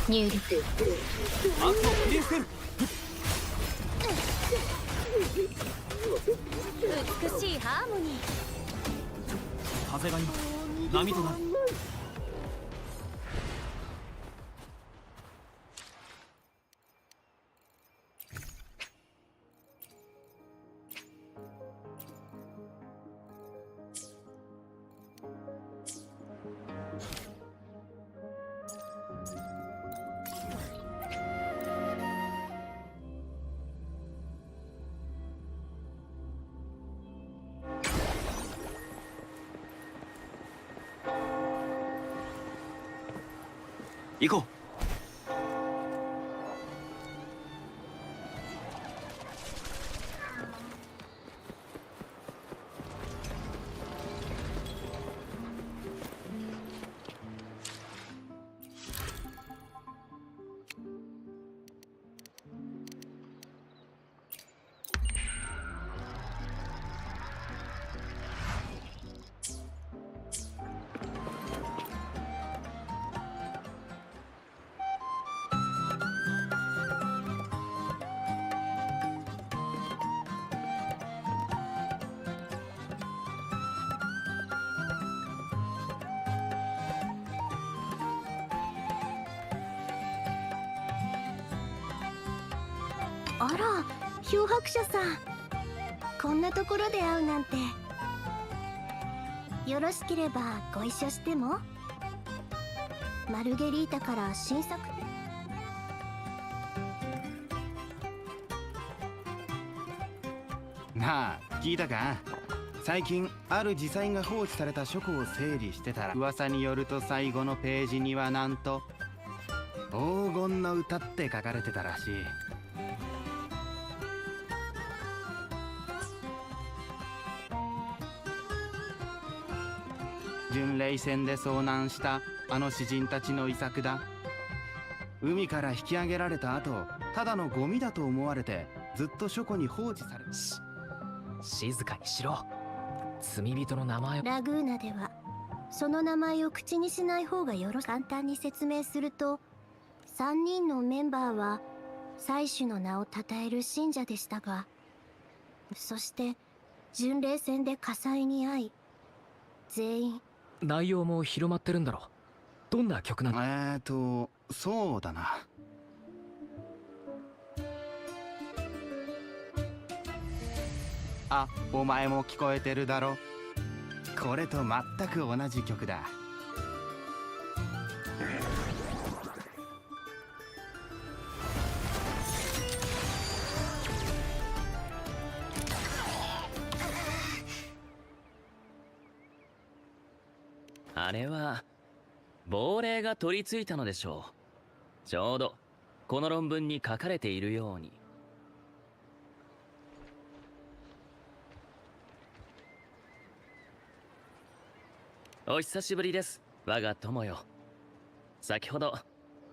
入力。悪を切り捨てる。美しいハーモニー。風が今波となる。行こう。あら、漂白者さん、こんなところで会うなんて。よろしければご一緒しても。マルゲリータから新作。なあ、聞いたか？最近ある辞祭が放置された書庫を整理してたら、噂によると最後のページにはなんと黄金の歌って書かれてたらしい。巡礼船で遭難したあの詩人たちの遺作だ。海から引き上げられた後、ただのゴミだと思われてずっと書庫に放置された。静かにしろ。罪人の名前を。ラグーナではその名前を口にしない方がよろしい。簡単に説明すると、3人のメンバーは祭司の名を称える信者でしたが、そして巡礼船で火災に遭い、全員。内容も広まってるんだろ。どんな曲なの？そうだな。あ、お前も聞こえてるだろ。これと全く同じ曲だ。あれは亡霊が取り付いたのでしょう。ちょうどこの論文に書かれているように。お久しぶりです、我が友よ。先ほど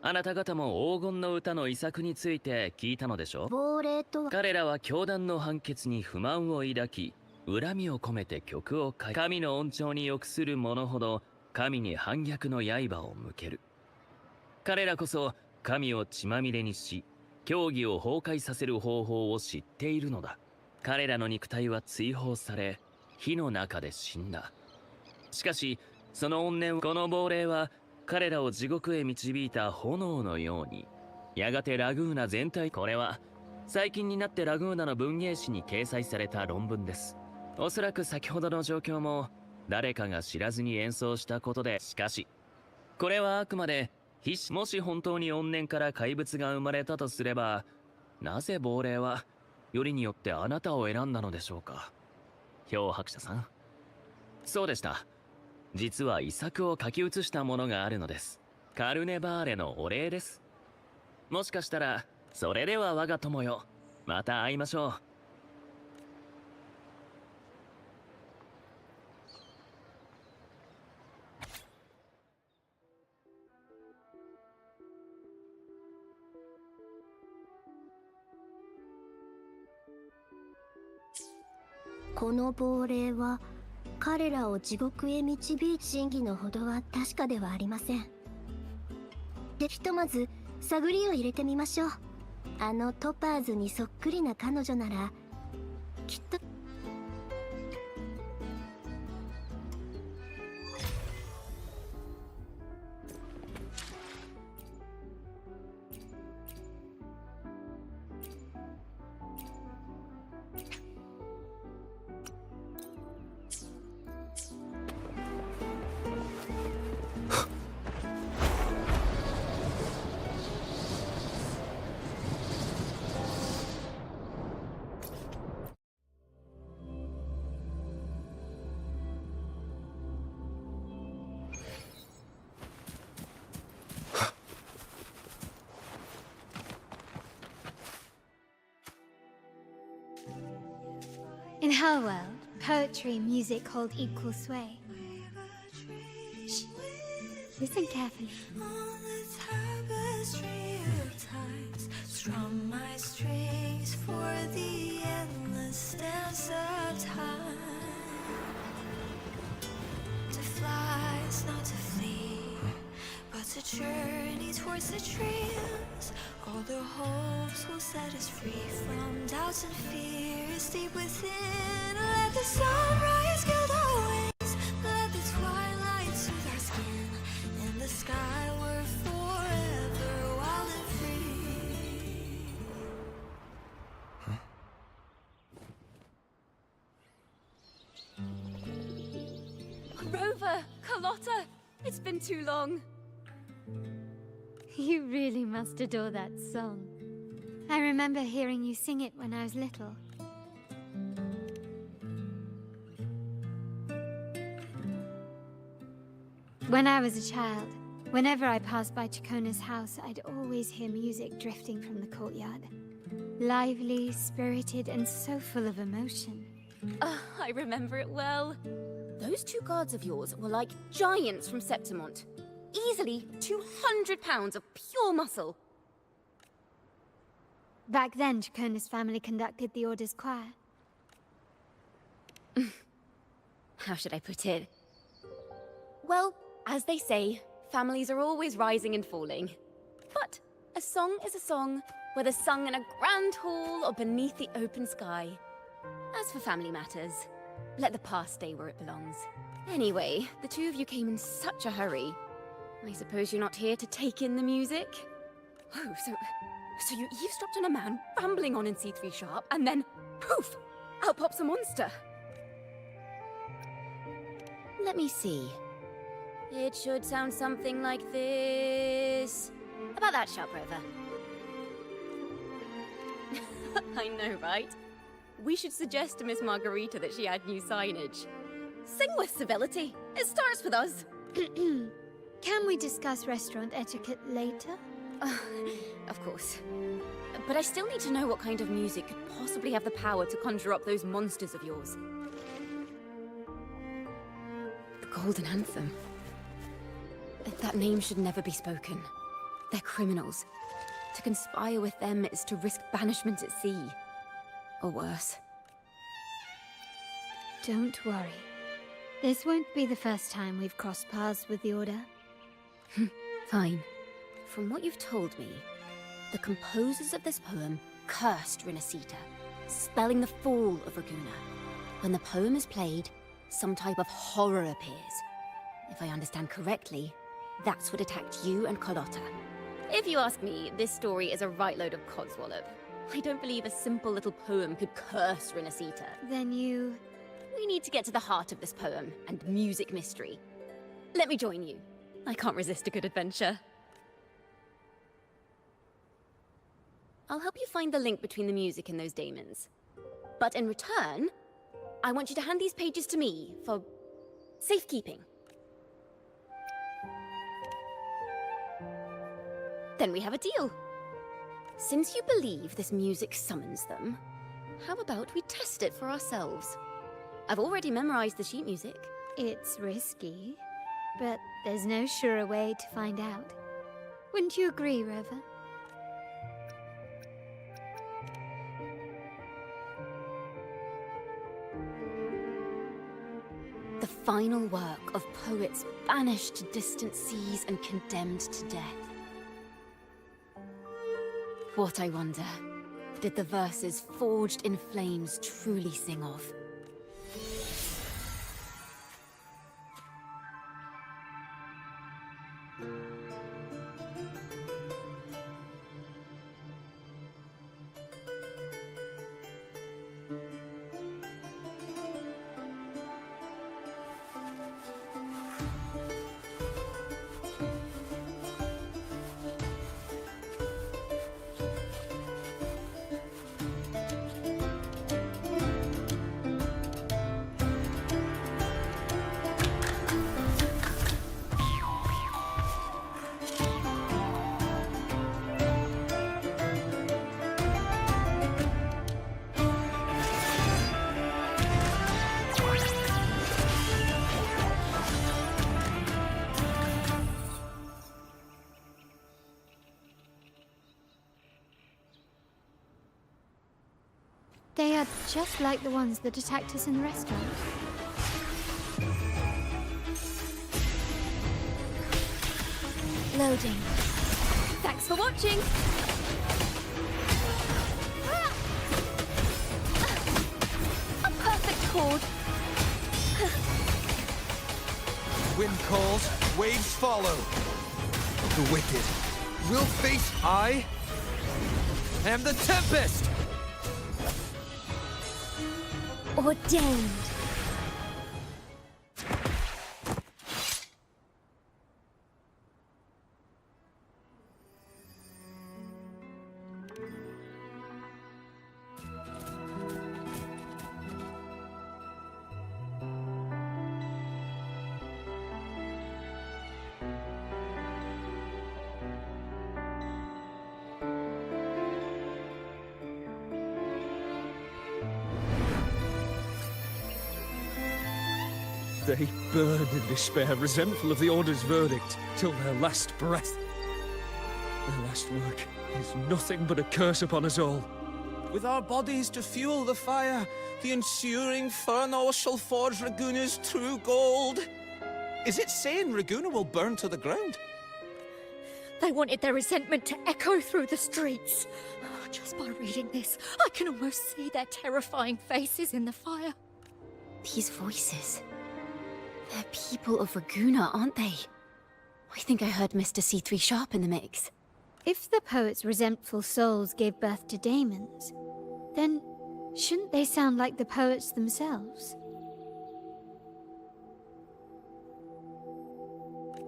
あなた方も黄金の歌の遺作について聞いたのでしょう。亡霊とは。彼らは教団の判決に不満を抱き、恨みを込めて曲を書い、神の恩寵に浴する者ほど神に反逆の刃を向ける。彼らこそ神を血まみれにし、教義を崩壊させる方法を知っているのだ。彼らの肉体は追放され、火の中で死んだ。しかしその怨念、この亡霊は彼らを地獄へ導いた炎のように、やがてラグーナ全体。これは最近になってラグーナの文芸誌に掲載された論文です。おそらく先ほどの状況も誰かが知らずに演奏したことで、しかしこれはあくまでもし本当に怨念から怪物が生まれたとすれば、なぜ亡霊はよりによってあなたを選んだのでしょうか、漂白者さん。そうでした。実は遺作を書き写したものがあるのです。カルネバーレのお礼です。もしかしたら。それでは我が友よ、また会いましょう。この亡霊は彼らを地獄へ導い、真偽のほどは確かではありません。でひとまず探りを入れてみましょう。あのトパーズにそっくりな彼女ならきっと。In her world, poetry and music hold equal sway. Shh. Listen carefully. On the tapestry of times, strum my strings for the endless dance of time. To fly is not to flee, but to journey towards the dreams. All the hopes will set us free from doubts and fears deep within. Let the sunrise gild our wings, let the twilight soothe our skin. In the sky we're forever wild and free. Rover, Carlotta, it's been too long. You really must adore that song. I remember hearing you sing it when I was little. When I was a child, whenever I passed by Ciaccona's house, I'd always hear music drifting from the courtyard. Lively, spirited, and so full of emotion. I remember it well. Those two guards of yours were like giants from Septimont. Easily 200 pounds of pure muscle. Back then, Ciaccona's family conducted the Order's choir. How should I put it? Well, as they say, families are always rising and falling. But a song is a song, whether sung in a grand hall or beneath the open sky. As for family matters, let the past stay where it belongs. Anyway, the two of you came in such a hurry. I suppose you're not here to take in the music? Oh, so you eavesdropped on a man rambling on in C3 sharp, and then, poof! Out pops a monster. Let me see. It should sound something like this. About that, Sharp Rover. I know, right? We should suggest to Miss Margarita that she add new signage. Sing with civility. It starts with us. Can we discuss restaurant etiquette later? Of course. But I still need to know what kind of music could possibly have the power to conjure up those monsters of yours. The Golden Anthem. That name should never be spoken. They're criminals. To conspire with them is to risk banishment at sea. Or worse. Don't worry. This won't be the first time we've crossed paths with the Order. Fine. From what you've told me, the composers of this poem cursed Rinascita, spelling the fall of Raguna. When the poem is played, some type of horror appears. If I understand correctly, that's what attacked you and Carlotta. If you ask me, this story is a right load of codswallop. I don't believe a simple little poem could curse Rinascita. Then you... We need to get to the heart of this poem and music mystery. Let me join you. I can't resist a good adventure. I'll help you find the link between the music and those daemons. But in return, I want you to hand these pages to me for safekeeping. Then we have a deal. Since you believe this music summons them, how about we test it for ourselves? I've already memorized the sheet music. It's risky, but there's no surer way to find out. Wouldn't you agree, Rover? The final work of poets banished to distant seas and condemned to death. What, I wonder, did the verses forged in flames truly sing of? They are just like the ones that attacked us in the restaurant. Loading. Thanks for watching! A perfect chord. Wind calls, waves follow. The wicked will face I am the Tempest! Ordained. They burn in despair, resentful of the Order's verdict, till their last breath. Their last work is nothing but a curse upon us all. With our bodies to fuel the fire, the ensuing furnace shall forge Raguna's true gold. Is it saying Raguna will burn to the ground? They wanted their resentment to echo through the streets. Just by reading this, I can almost see their terrifying faces in the fire. These voices. They're people of Raguna, aren't they? I think I heard Mr. C3 Sharp in the mix. If the poet's resentful souls gave birth to daemons, then shouldn't they sound like the poets themselves?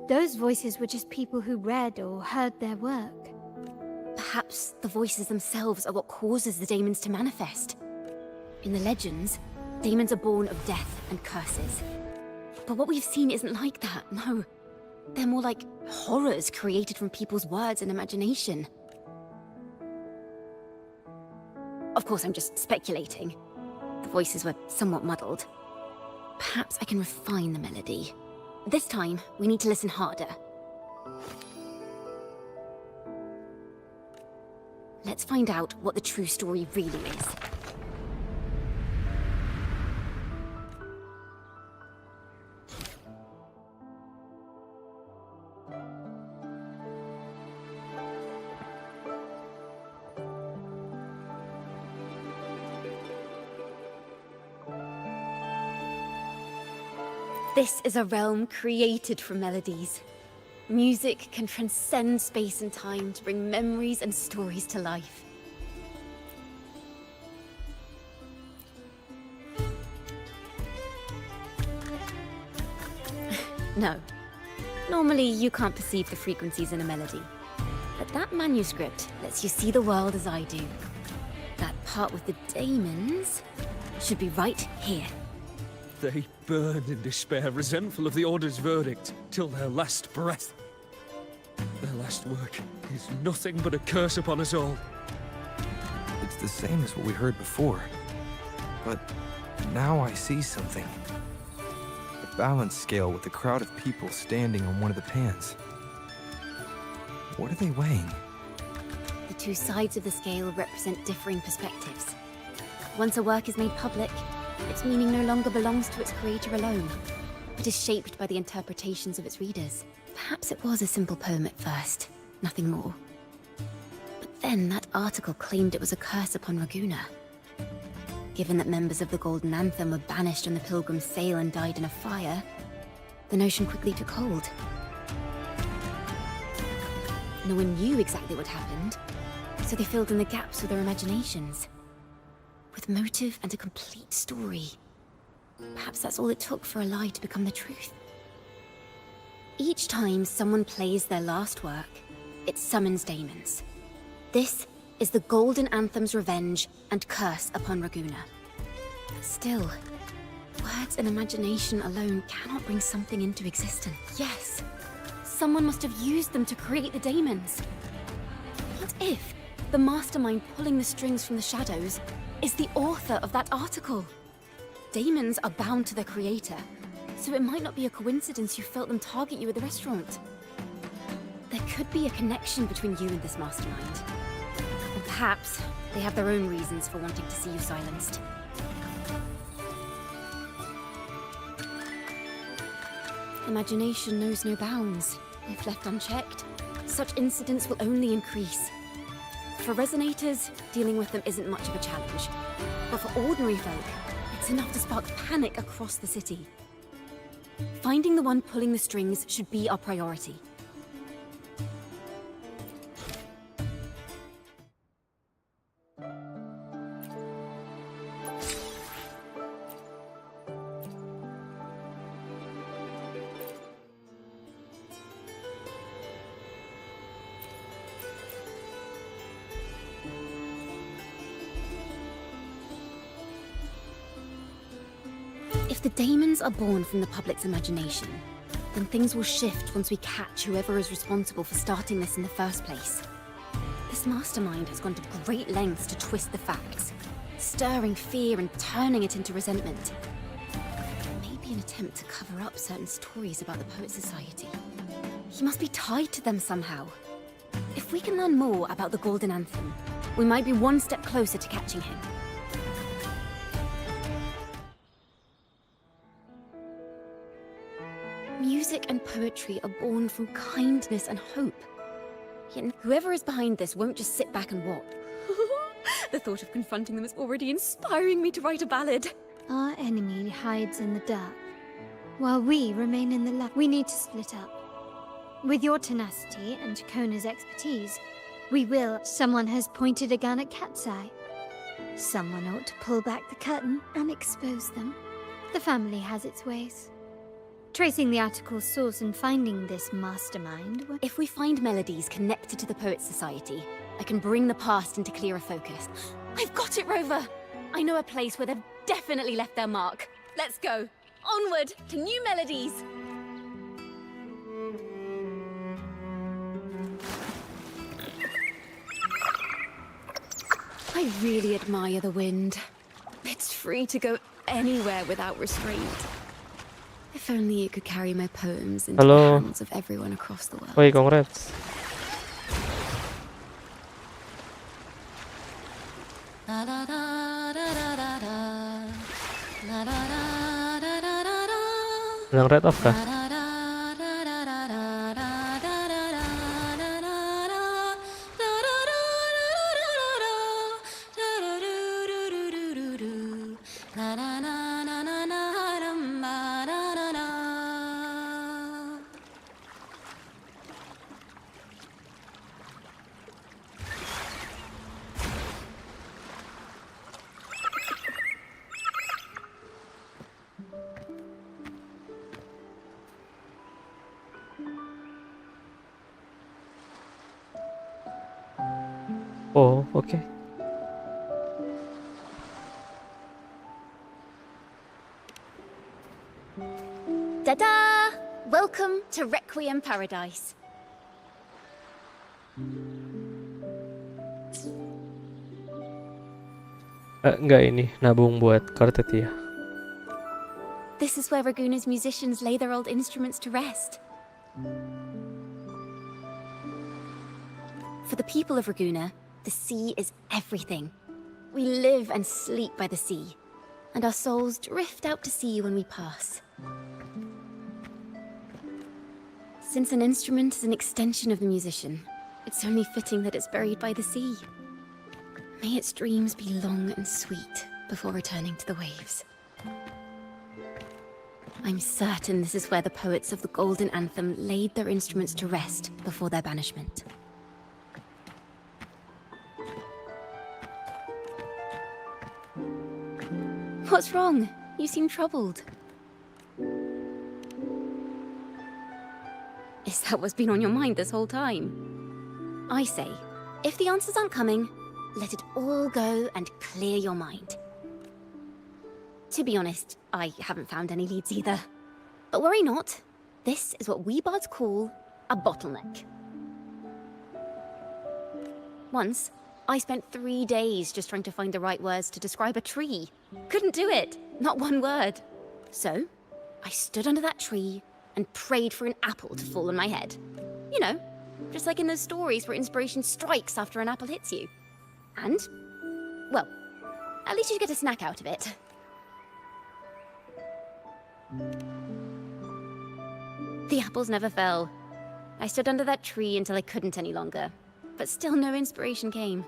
Those voices were just people who read or heard their work. Perhaps the voices themselves are what causes the daemons to manifest. In the legends, daemons are born of death and curses. But what we've seen isn't like that, no. They're more like horrors created from people's words and imagination. Of course, I'm just speculating. The voices were somewhat muddled. Perhaps I can refine the melody. This time, we need to listen harder. Let's find out what the true story really is. This is a realm created from melodies. Music can transcend space and time to bring memories and stories to life. No. Normally, you can't perceive the frequencies in a melody. But that manuscript lets you see the world as I do. That part with the daemons should be right here. They burn in despair, resentful of the Order's verdict, till their last breath. Their last work is nothing but a curse upon us all. It's the same as what we heard before. But now I see something. A balance scale with a crowd of people standing on one of the pans. What are they weighing? The two sides of the scale represent differing perspectives. Once a work is made public, its meaning no longer belongs to its creator alone. It is shaped by the interpretations of its readers. Perhaps it was a simple poem at first, nothing more. But Then that article claimed it was a curse upon Raguna. Given that members of the Golden Anthem were banished on the Pilgrim's sail and died in a fire, the notion quickly took hold. No one knew exactly what happened, so they filled in the gaps with their imaginations. With motive and a complete story. Perhaps that's all it took for a lie to become the truth. Each time someone plays their last work, it summons daemons. This is the Golden Anthem's revenge and curse upon Raguna. But still, words and imagination alone cannot bring something into existence. Yes, someone must have used them to create the daemons. What if the mastermind pulling the strings from the shadows is the author of that article? Daemons are bound to their creator, so it might not be a coincidence you felt them target you at the restaurant. There could be a connection between you and this mastermind. And perhaps they have their own reasons for wanting to see you silenced. Imagination knows no bounds. If left unchecked, such incidents will only increase. For resonators, dealing with them isn't much of a challenge. But for ordinary folk, it's enough to spark panic across the city. Finding the one pulling the strings should be our priority. If the daemons are born from the public's imagination, then things will shift once we catch whoever is responsible for starting this in the first place. This mastermind has gone to great lengths to twist the facts, stirring fear and turning it into resentment. Maybe an attempt to cover up certain stories about the Poet Society. He must be tied to them somehow. If we can learn more about the Golden Anthem, we might be one step closer to catching him. Music and poetry are born from kindness and hope. Yet whoever is behind this won't just sit back and watch. The thought of confronting them is already inspiring me to write a ballad. Our enemy hides in the dark, while we remain in the light. We need to split up. With your tenacity and Ciaccona's expertise, we will. Someone has pointed a gun at Cat's Eye. Someone ought to pull back the curtain and expose them. The family has its ways. Tracing the article's source and finding this mastermind. If we find melodies connected to the Poet Society, I can bring the past into clearer focus. I've got it, Rover! I know a place where they've definitely left their mark. Let's go. Onward to new melodies! I really admire the wind. It's free to go anywhere without restraint. If only it could carry my poems into the hands of everyone across the world. Woi, congrats. Yang red off kah? Oh, okay. Ta-da! Welcome to Requiem Paradise. Enggak, ini nabung buat kartet ya. This is where Raguna's musicians lay their old instruments to rest. For the people of Raguna, the sea is everything. We live and sleep by the sea, and our souls drift out to sea when we pass. Since an instrument is an extension of the musician, It's only fitting that it's buried by the sea. May its dreams be long and sweet before returning to the waves. I'm certain this is where the poets of the Golden Anthem laid their instruments to rest before their banishment. What's wrong? You seem troubled. Is that what's been on your mind this whole time? I say, if the answers aren't coming, let it all go and clear your mind. To be honest, I haven't found any leads either. But worry not. This is what we bards call a bottleneck. Once, I spent 3 days just trying to find the right words to describe a tree. Couldn't do it. Not one word. So, I stood under that tree and prayed for an apple to fall on my head. You know, just like in those stories where inspiration strikes after an apple hits you. And, well, at least you get a snack out of it. The apples never fell. I stood under that tree until I couldn't any longer. But still no inspiration came.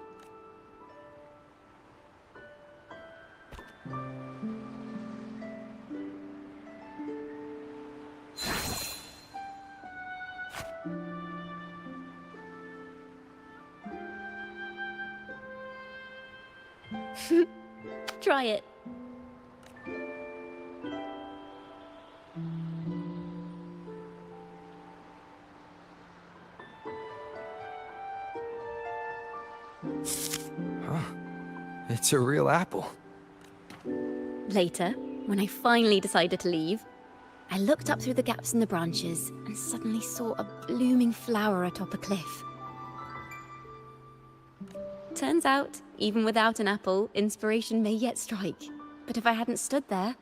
Try it. Huh. It's a real apple. Later, when I finally decided to leave, I looked up through the gaps in the branches and suddenly saw a blooming flower atop a cliff. Turns out, even without an apple, inspiration may yet strike. But if I hadn't stood there,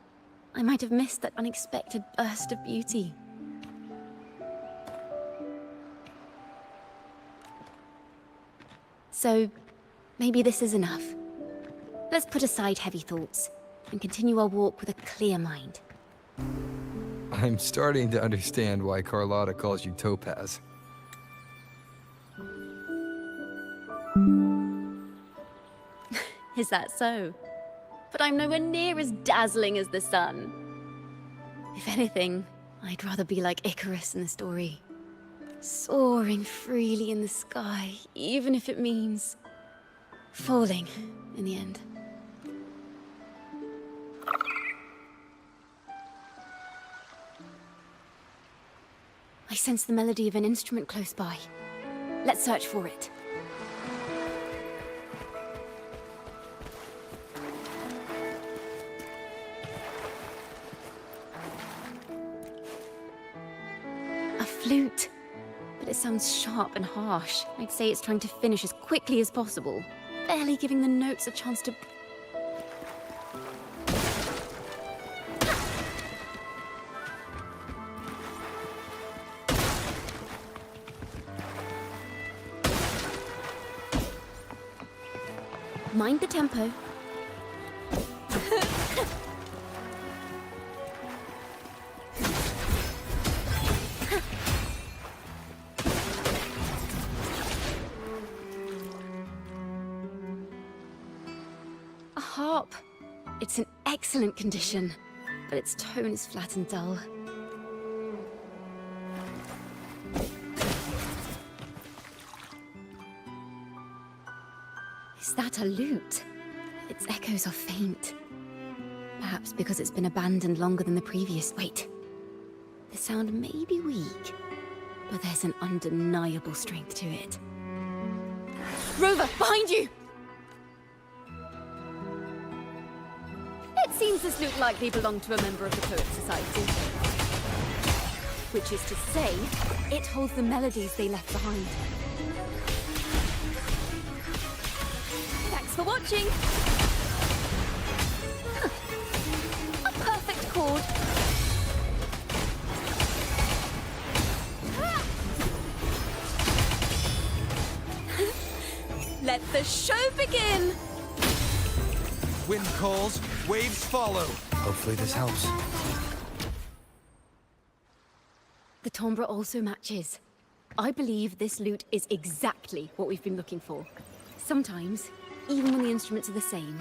I might have missed that unexpected burst of beauty. So, maybe this is enough. Let's put aside heavy thoughts and continue our walk with a clear mind. I'm starting to understand why Carlotta calls you Topaz. Is that so? But I'm nowhere near as dazzling as the sun. If anything, I'd rather be like Icarus in the story. Soaring freely in the sky, even if it means falling in the end. I sense the melody of an instrument close by. Let's search for it. A flute. But it sounds sharp and harsh. I'd say it's trying to finish as quickly as possible, barely giving the notes a chance to... Mind the tempo. A harp. It's in excellent condition, but its tone is flat and dull. Is that a lute? Its echoes are faint. Perhaps because it's been abandoned longer than the previous. Wait. The sound may be weak, but there's an undeniable strength to it. Rover, behind you! It seems this lute likely belonged to a member of the Poet Society. Which is to say, it holds the melodies they left behind. Thanks for watching! A perfect chord. Let the show begin! Wind calls, waves follow. Hopefully this helps. The timbre also matches. I believe this lute is exactly what we've been looking for. Sometimes, even when the instruments are the same,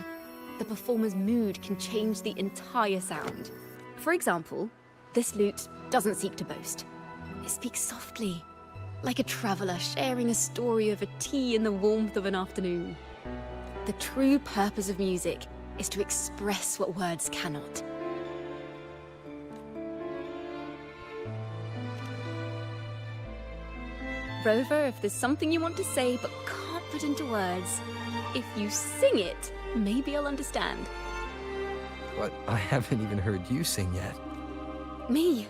the performer's mood can change the entire sound. For example, this lute doesn't seek to boast. It speaks softly, like a traveller sharing a story over tea in the warmth of an afternoon. The true purpose of music is to express what words cannot. Rover, if there's something you want to say but can't put into words, if you sing it, maybe I'll understand. But I haven't even heard you sing yet. Me?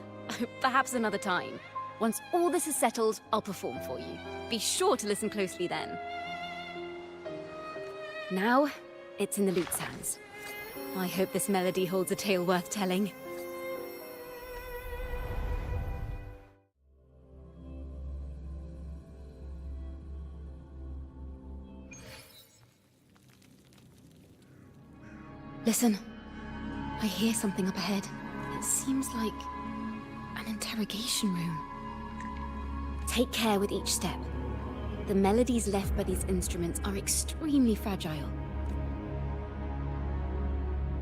Perhaps another time. Once all this is settled, I'll perform for you. Be sure to listen closely then. Now, it's in the lute's hands. I hope this melody holds a tale worth telling. Listen, I hear something up ahead. It seems like an interrogation room. Take care with each step. The melodies left by these instruments are extremely fragile.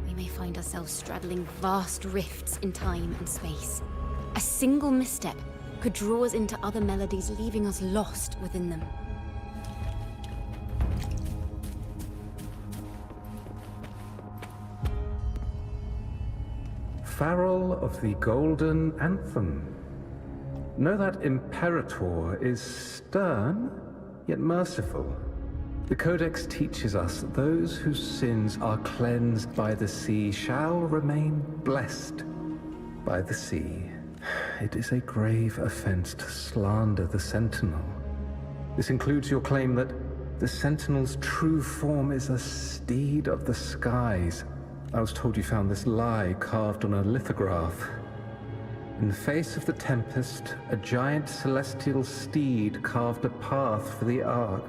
We may find ourselves straddling vast rifts in time and space. A single misstep could draw us into other melodies, leaving us lost within them. Farrell of the Golden Anthem. Know that Imperator is stern, yet merciful. The Codex teaches us that those whose sins are cleansed by the sea shall remain blessed by the sea. It is a grave offense to slander the Sentinel. This includes your claim that the Sentinel's true form is a steed of the skies. I was told you found this lie carved on a lithograph. In the face of the tempest, a giant celestial steed carved a path for the Ark.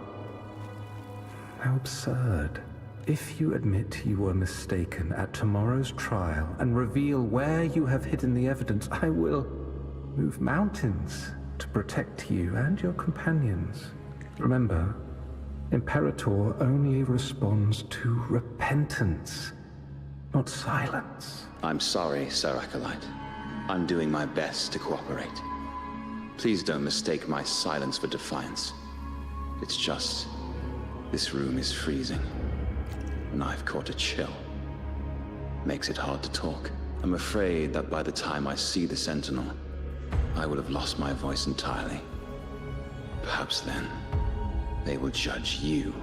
How absurd. If you admit you were mistaken at tomorrow's trial and reveal where you have hidden the evidence, I will move mountains to protect you and your companions. Remember, Imperator only responds to repentance, not silence. I'm sorry, Sir Acolyte. I'm doing my best to cooperate. Please don't mistake my silence for defiance. It's just, this room is freezing, and I've caught a chill. Makes it hard to talk. I'm afraid that by the time I see the Sentinel, I will have lost my voice entirely. Perhaps then, they will judge you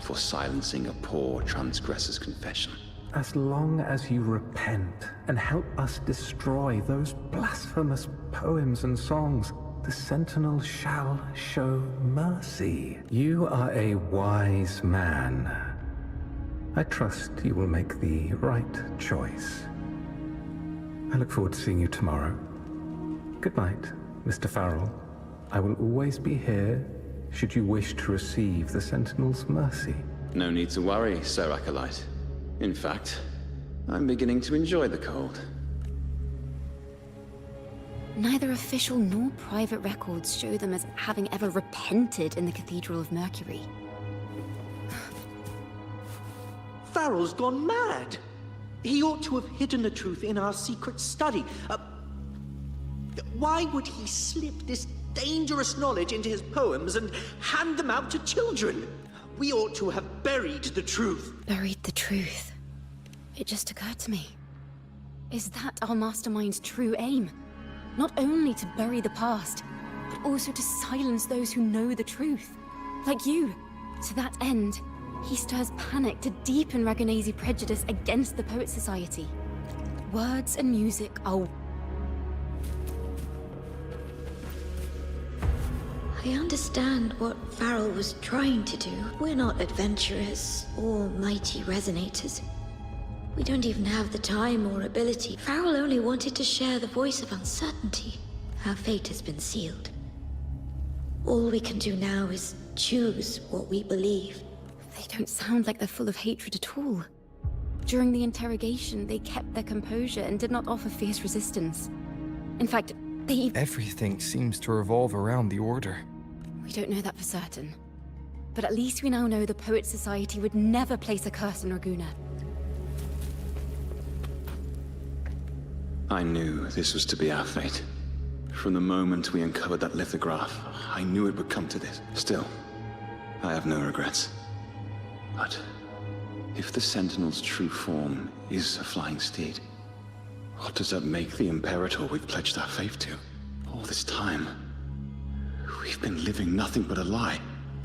for silencing a poor transgressor's confession. As long as you repent and help us destroy those blasphemous poems and songs, the Sentinel shall show mercy. You are a wise man. I trust you will make the right choice. I look forward to seeing you tomorrow. Good night, Mr. Farrell. I will always be here should you wish to receive the Sentinel's mercy. No need to worry, Sir Acolyte. In fact, I'm beginning to enjoy the cold. Neither official nor private records show them as having ever repented in the Cathedral of Mercury. Farrell's gone mad. He ought to have hidden the truth in our secret study. Why would he slip this dangerous knowledge into his poems and hand them out to children? We ought to have buried the truth. Buried the truth? It just occurred to me. Is that our mastermind's true aim? Not only to bury the past, but also to silence those who know the truth. Like you. To that end, he stirs panic to deepen Ragonese prejudice against the Poet Society. Words and music are... I understand what Farrell was trying to do. We're not adventurers or mighty resonators. We don't even have the time or ability. Farrell only wanted to share the voice of uncertainty. Our fate has been sealed. All we can do now is choose what we believe. They don't sound like they're full of hatred at all. During the interrogation, they kept their composure and did not offer fierce resistance. In fact, Everything seems to revolve around the Order. We don't know that for certain. But at least we now know the Poets Society would never place a curse on Raguna. I knew this was to be our fate. From the moment we uncovered that lithograph, I knew it would come to this. Still, I have no regrets. But if the Sentinel's true form is a flying steed, what does that make the Imperator we've pledged our faith to? All this time, we've been living nothing but a lie.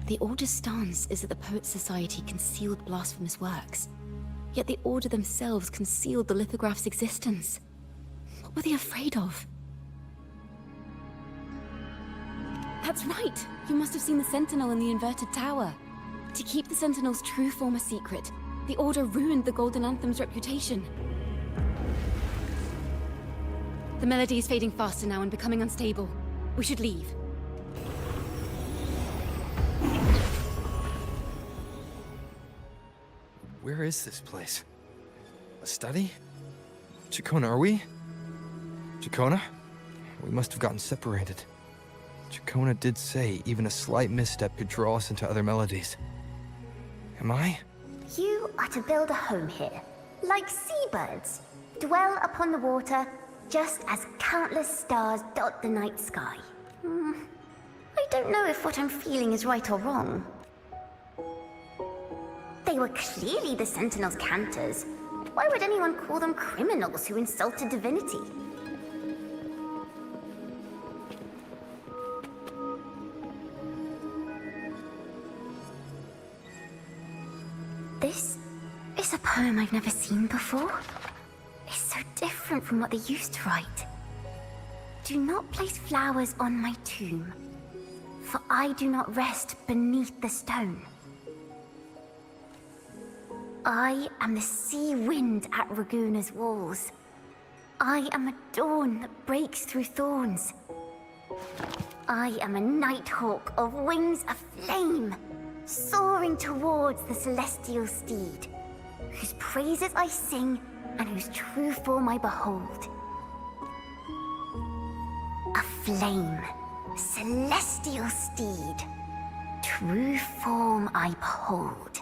The Order's stance is that the Poets Society concealed blasphemous works. Yet the Order themselves concealed the lithograph's existence. What were they afraid of? That's right! You must have seen the Sentinel in the inverted tower. To keep the Sentinel's true form a secret, the Order ruined the Golden Anthem's reputation. The melody is fading faster now and becoming unstable. We should leave. Where is this place? A study? Ciaccona, are we? Ciaccona? We must have gotten separated. Ciaccona did say even a slight misstep could draw us into other melodies. Am I? You are to build a home here, like seabirds. Dwell upon the water, just as countless stars dot the night sky. I don't know if what I'm feeling is right or wrong. They were clearly the Sentinel's cantors. Why would anyone call them criminals who insulted divinity? This is a poem I've never seen before. It's so different from what they used to write. Do not place flowers on my tomb, for I do not rest beneath the stone. I am the sea wind at Raguna's walls. I am a dawn that breaks through thorns. I am a nighthawk of wings of flame, soaring towards the celestial steed, whose praises I sing and whose true form I behold. A flame, celestial steed, true form I behold.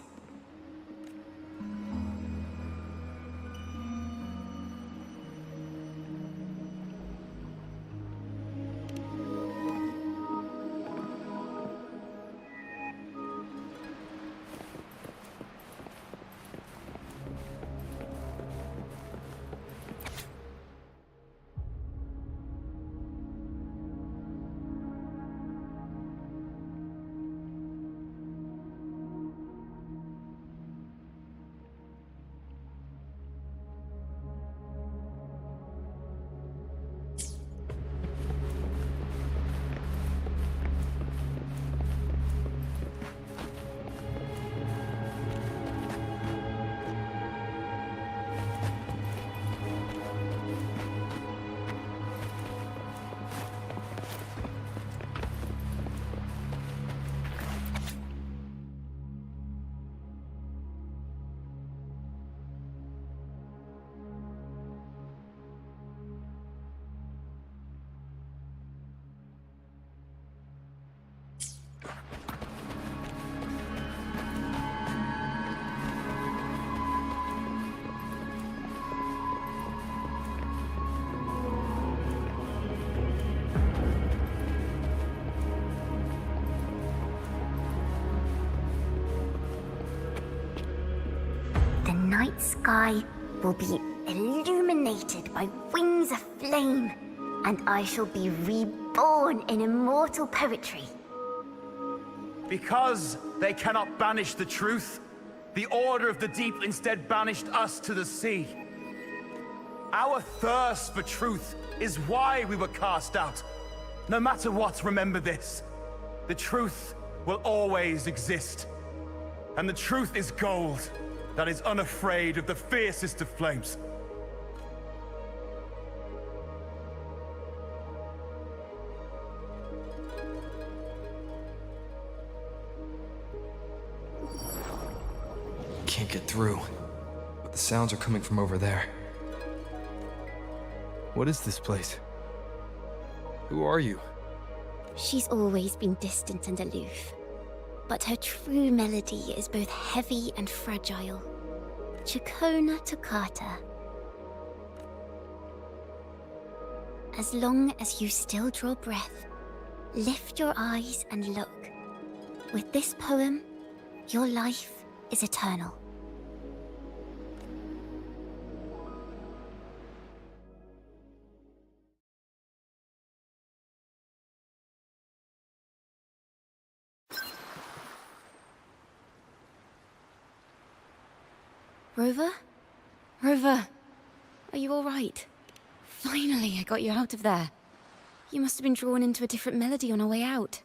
The night sky will be illuminated by wings of flame, and I shall be reborn in immortal poetry. Because they cannot banish the truth, the Order of the Deep instead banished us to the sea. Our thirst for truth is why we were cast out. No matter what, remember this. The truth will always exist. And the truth is gold that is unafraid of the fiercest of flames. Can't get through, but the sounds are coming from over there. What is this place? Who are you? She's always been distant and aloof. But her true melody is both heavy and fragile. Ciaccona toccata. As long as you still draw breath, lift your eyes and look. With this poem, your life is eternal. Rover? Rover, are you all right? Finally, I got you out of there. You must have been drawn into a different melody on our way out.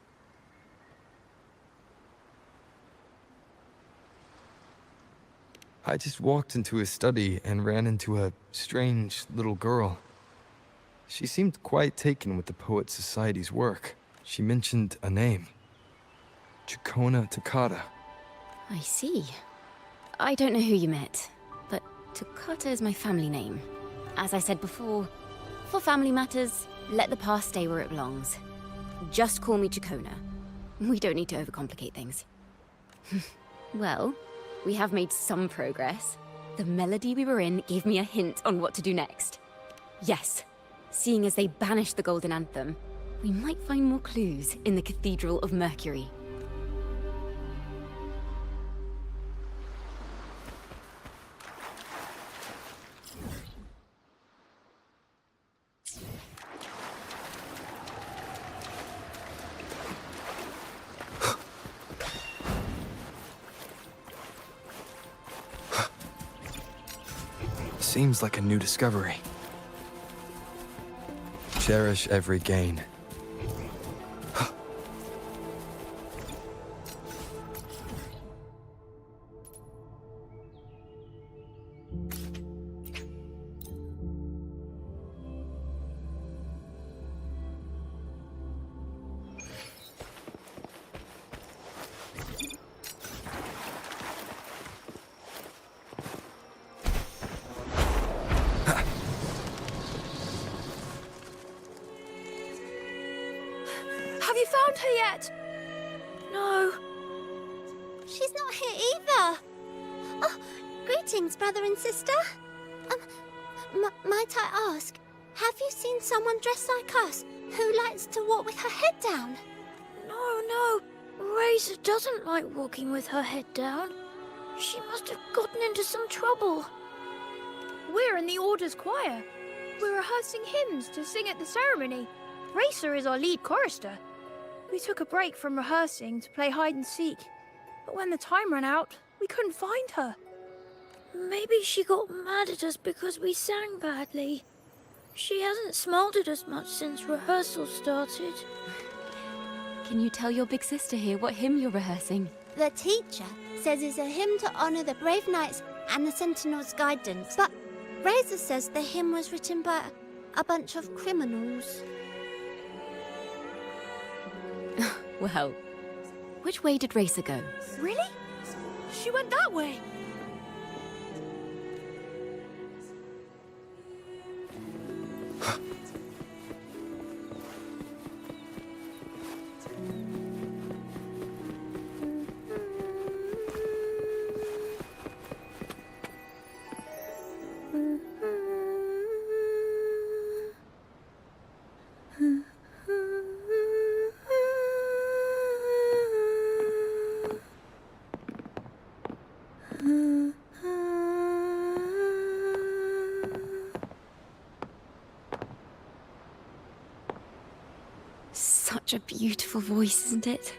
I just walked into his study and ran into a strange little girl. She seemed quite taken with the Poet Society's work. She mentioned a name. Ciaccona toccata. I see. I don't know who you met, but Toccata is my family name. As I said before, for family matters, let the past stay where it belongs. Just call me Ciaccona. We don't need to overcomplicate things. Well, we have made some progress. The melody we were in gave me a hint on what to do next. Yes, seeing as they banished the Golden Anthem, we might find more clues in the Cathedral of Mercury. Seems like a new discovery. Cherish every gain. Have you found her yet? No. She's not here either. Oh, greetings, brother and sister. Might I ask, have you seen someone dressed like us who likes to walk with her head down? No. Razor doesn't like walking with her head down. She must have gotten into some trouble. We're in the Order's choir. We're rehearsing hymns to sing at the ceremony. Racer is our lead chorister. We took a break from rehearsing to play hide and seek, but when the time ran out, we couldn't find her. Maybe she got mad at us because we sang badly. She hasn't smiled at us much since rehearsal started. Can you tell your big sister here what hymn you're rehearsing? The teacher says it's a hymn to honor the brave knights and the Sentinel's guidance, but Razor says the hymn was written by a bunch of criminals. Well, which way did Racer go? Really? She went that way. Such a beautiful voice, isn't it?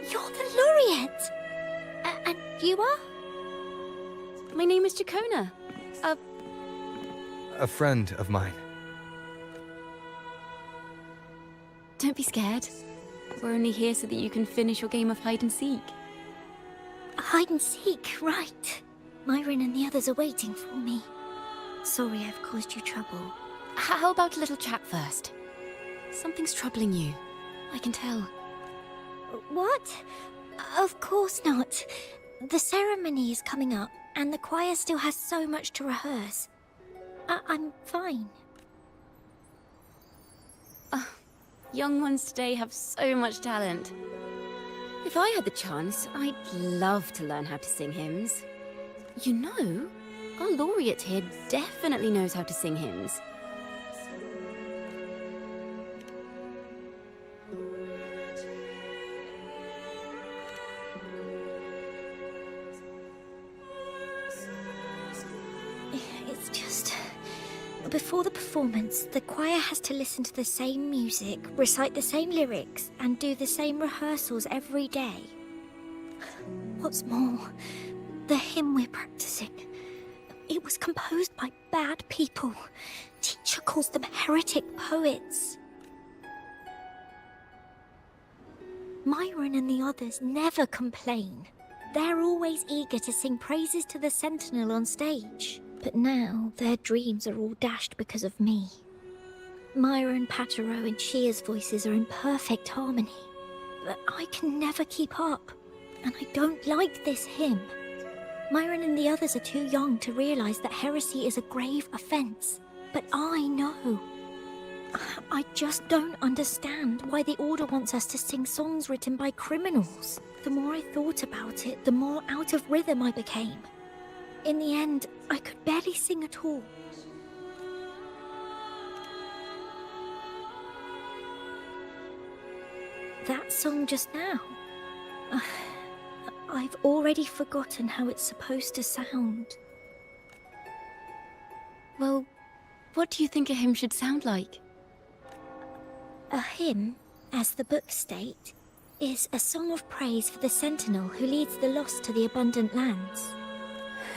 You're the laureate! And you are? My name is Ciaccona. A friend of mine. Don't be scared. We're only here so that you can finish your game of hide and seek. Hide and seek, right. Myron and the others are waiting for me. Sorry I've caused you trouble. How about a little chat first? Something's troubling you. I can tell. What? Of course not. The ceremony is coming up. And the choir still has so much to rehearse. I'm fine. Young ones today have so much talent. If I had the chance, I'd love to learn how to sing hymns. You know, our laureate here definitely knows how to sing hymns. It's just... Before the performance, the choir has to listen to the same music, recite the same lyrics, and do the same rehearsals every day. What's more, the hymn we're practicing, it was composed by bad people. Teacher calls them heretic poets. Myron and the others never complain. They're always eager to sing praises to the Sentinel on stage. But now, their dreams are all dashed because of me. Myron, Patero, and Shear's voices are in perfect harmony. But I can never keep up, and I don't like this hymn. Myron and the others are too young to realize that heresy is a grave offense. But I know. I just don't understand why the Order wants us to sing songs written by criminals. The more I thought about it, the more out of rhythm I became. In the end, I could barely sing at all. That song just now. I've already forgotten how it's supposed to sound. Well, what do you think a hymn should sound like? A hymn, as the books state, is a song of praise for the Sentinel who leads the lost to the abundant lands.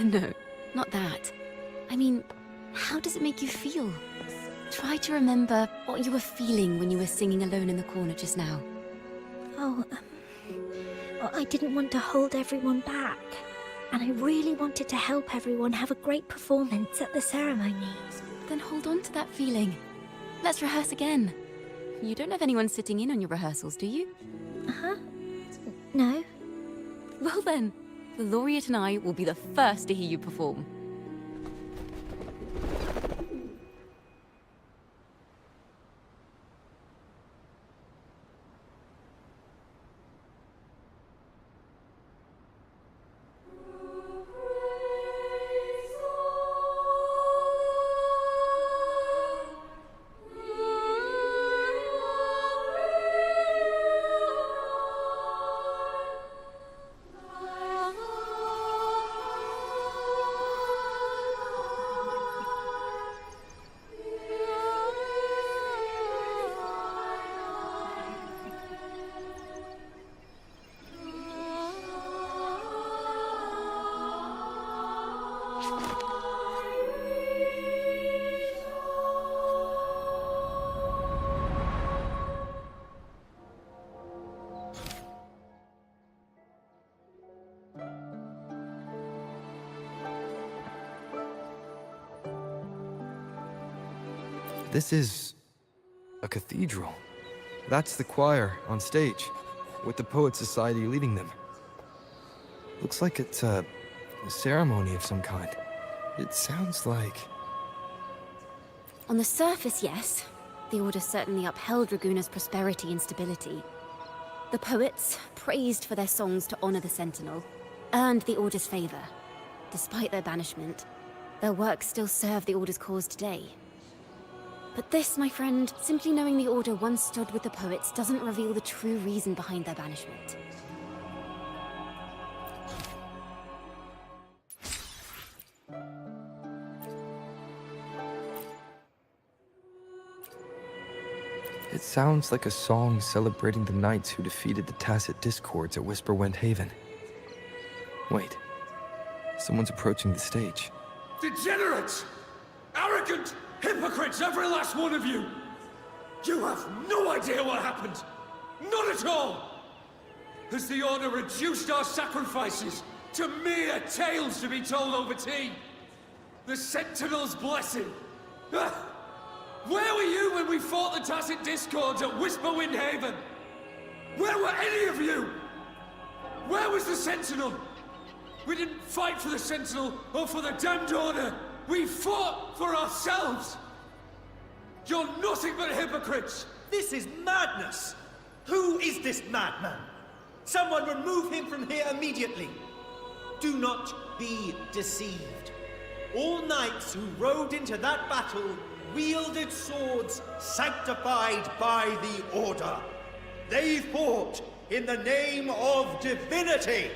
No, not that. I mean, how does it make you feel? Try to remember what you were feeling when you were singing alone in the corner just now. Oh, I didn't want to hold everyone back. And I really wanted to help everyone have a great performance at the ceremony. Then hold on to that feeling. Let's rehearse again. You don't have anyone sitting in on your rehearsals, do you? Uh-huh. No. Well then, the laureate and I will be the first to hear you perform. This is a cathedral. That's the choir on stage, with the Poet Society leading them. Looks like it's a ceremony of some kind. It sounds like... On the surface, yes. The Order certainly upheld Raguna's prosperity and stability. The poets, praised for their songs to honor the Sentinel, earned the Order's favor. Despite their banishment, their works still serve the Order's cause today. But this, my friend, simply knowing the Order once stood with the poets doesn't reveal the true reason behind their banishment. It sounds like a song celebrating the knights who defeated the Tacit Discords at Whisperwind Haven. Wait. Someone's approaching the stage. Degenerates! Arrogant! Hypocrites, every last one of you! You have no idea what happened! Not at all! Has the Order reduced our sacrifices to mere tales to be told over tea? The Sentinel's blessing! Ah! Where were you when we fought the Tacit Discords at Whisperwind Haven? Where were any of you? Where was the Sentinel? We didn't fight for the Sentinel or for the damned Order! We fought for ourselves! You're nothing but hypocrites! This is madness! Who is this madman? Someone remove him from here immediately! Do not be deceived. All knights who rode into that battle wielded swords sanctified by the Order. They fought in the name of divinity!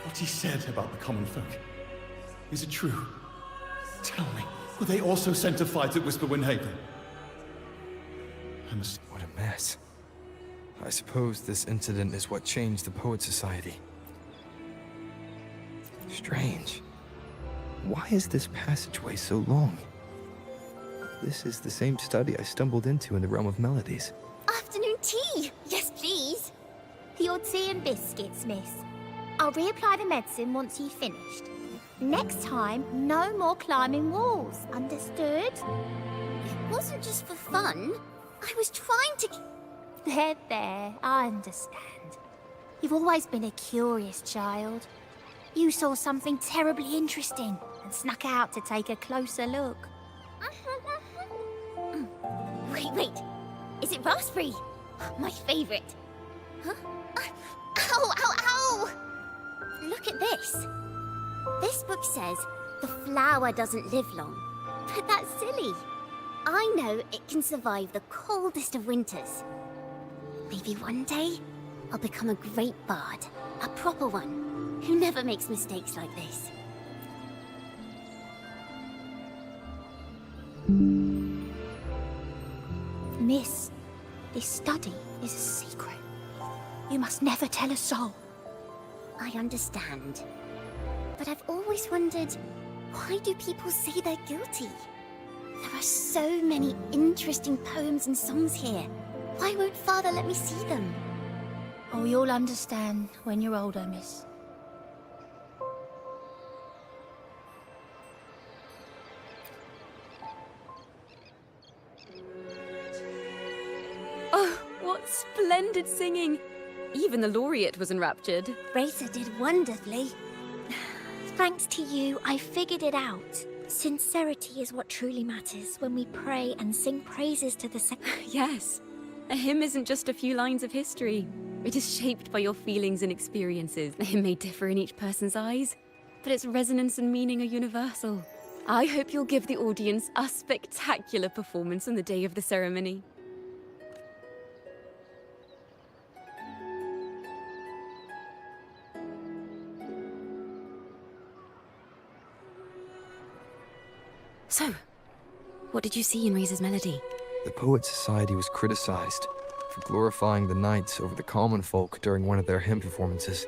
What he said about the common folk, is it true? Tell me, were they also sent to fight at Whisperwind Haven? What a mess. I suppose this incident is what changed the Poet Society. Strange. Why is this passageway so long? This is the same study I stumbled into in the Realm of Melodies. Afternoon tea! Yes, please. Your tea and biscuits, miss. I'll reapply the medicine once you've finished. Next time, no more climbing walls. Understood? It wasn't just for fun. I was trying to... There, I understand. You've always been a curious child. You saw something terribly interesting and snuck out to take a closer look. Wait. Is it raspberry? My favorite. Huh? Ow! Look at this. This book says the flower doesn't live long. But that's silly. I know it can survive the coldest of winters. Maybe one day, I'll become a great bard. A proper one, who never makes mistakes like this. Miss, this study is a secret. You must never tell a soul. I understand. But I've always wondered, why do people say they're guilty? There are so many interesting poems and songs here. Why won't Father let me see them? Oh, you'll understand when you're older, miss. Oh, what splendid singing! Even the laureate was enraptured. Racer did wonderfully. Thanks to you, I figured it out. Sincerity is what truly matters when we pray and sing praises to the Yes. A hymn isn't just a few lines of history. It is shaped by your feelings and experiences. The hymn may differ in each person's eyes, but its resonance and meaning are universal. I hope you'll give the audience a spectacular performance on the day of the ceremony. So, what did you see in Razor's melody? The Poet Society was criticized for glorifying the knights over the common folk during one of their hymn performances.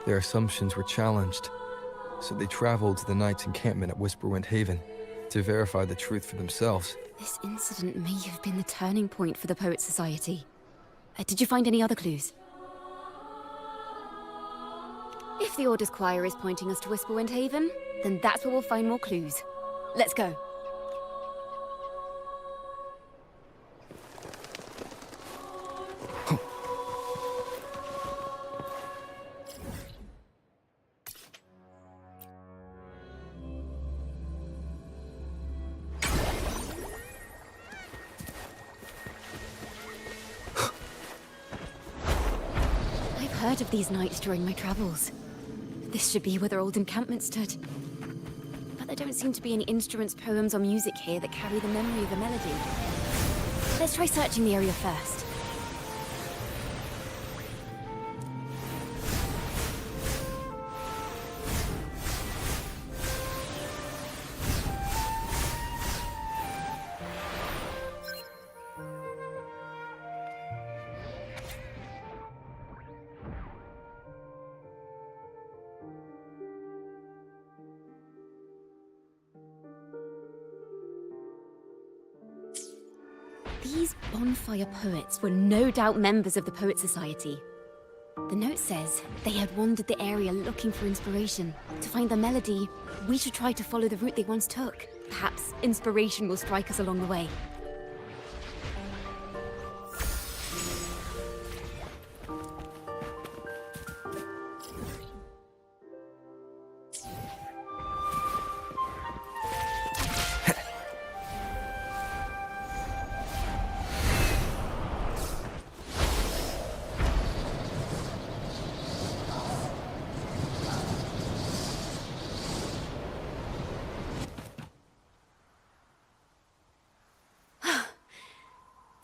Their assumptions were challenged, so they traveled to the knights' encampment at Whisperwind Haven to verify the truth for themselves. This incident may have been the turning point for the Poet Society. Did you find any other clues? If the Order's choir is pointing us to Whisperwind Haven, then that's where we'll find more clues. Let's go. I've heard of these knights during my travels. This should be where their old encampment stood. But there don't seem to be any instruments, poems, or music here that carry the memory of a melody. Let's try searching the area first. These bonfire poets were no doubt members of the Poet Society. The note says they had wandered the area looking for inspiration. To find the melody, we should try to follow the route they once took. Perhaps inspiration will strike us along the way.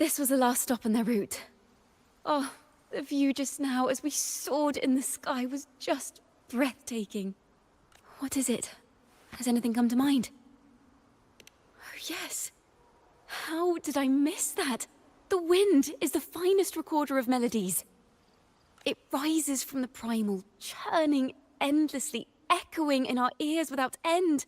This was the last stop on their route. Oh, the view just now as we soared in the sky was just breathtaking. What is it? Has anything come to mind? Oh, yes. How did I miss that? The wind is the finest recorder of melodies. It rises from the primal, churning endlessly, echoing in our ears without end.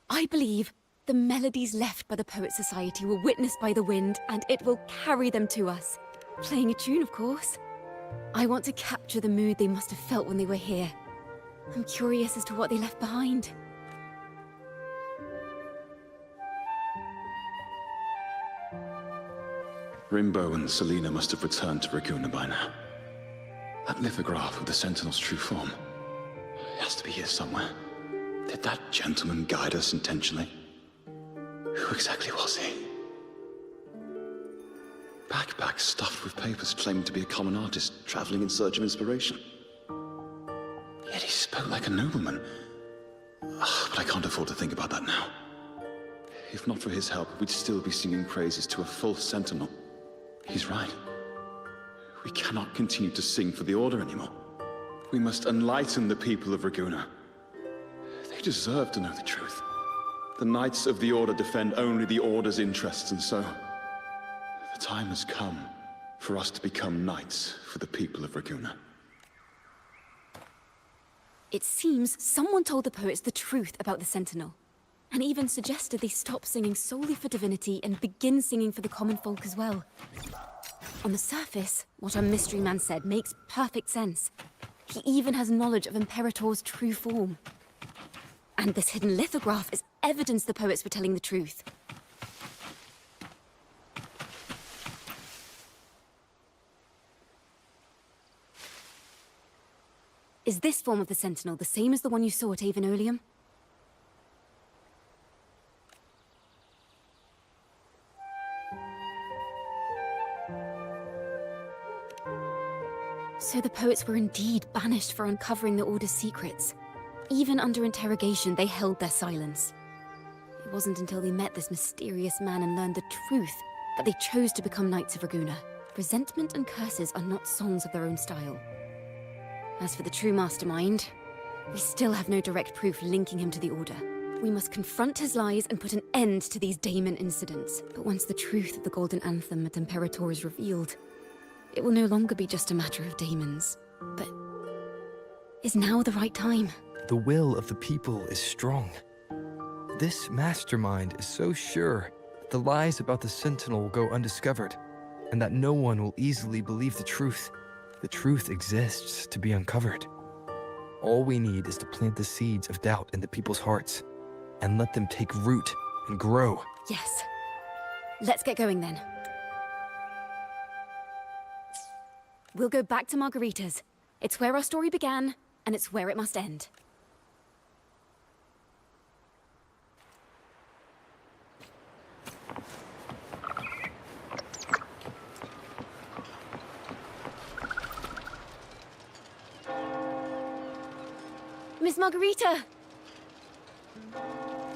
I believe the melodies left by the Poets Society were witnessed by the wind, and it will carry them to us. Playing a tune, of course. I want to capture the mood they must have felt when they were here. I'm curious as to what they left behind. Rimbo and Selena must have returned to Raguna by now. That lithograph of the Sentinel's true form. It has to be here somewhere. Did that gentleman guide us intentionally? Who exactly was he? Backpack stuffed with papers claiming to be a common artist traveling in search of inspiration. Yet he spoke like a nobleman. But I can't afford to think about that now. If not for his help, we'd still be singing praises to a false sentinel. He's right. We cannot continue to sing for the Order anymore. We must enlighten the people of Raguna. They deserve to know the truth. The Knights of the Order defend only the Order's interests, and so the time has come for us to become knights for the people of Raguna. It seems someone told the poets the truth about the Sentinel, and even suggested they stop singing solely for divinity and begin singing for the common folk as well. On the surface, what our mystery man said makes perfect sense. He even has knowledge of Imperator's true form. And this hidden lithograph is evidence the poets were telling the truth. Is this form of the Sentinel the same as the one you saw at Avenolium? So the poets were indeed banished for uncovering the Order's secrets. Even under interrogation, they held their silence. It wasn't until they met this mysterious man and learned the truth that they chose to become Knights of Raguna. Resentment and curses are not songs of their own style. As for the true mastermind, we still have no direct proof linking him to the Order. We must confront his lies and put an end to these daemon incidents. But once the truth of the Golden Anthem at Imperator is revealed, it will no longer be just a matter of daemons. But is now the right time? The will of the people is strong. This mastermind is so sure that the lies about the Sentinel will go undiscovered, and that no one will easily believe the truth. The truth exists to be uncovered. All we need is to plant the seeds of doubt in the people's hearts, and let them take root and grow. Yes. Let's get going then. We'll go back to Margarita's. It's where our story began, and it's where it must end. Miss Margarita!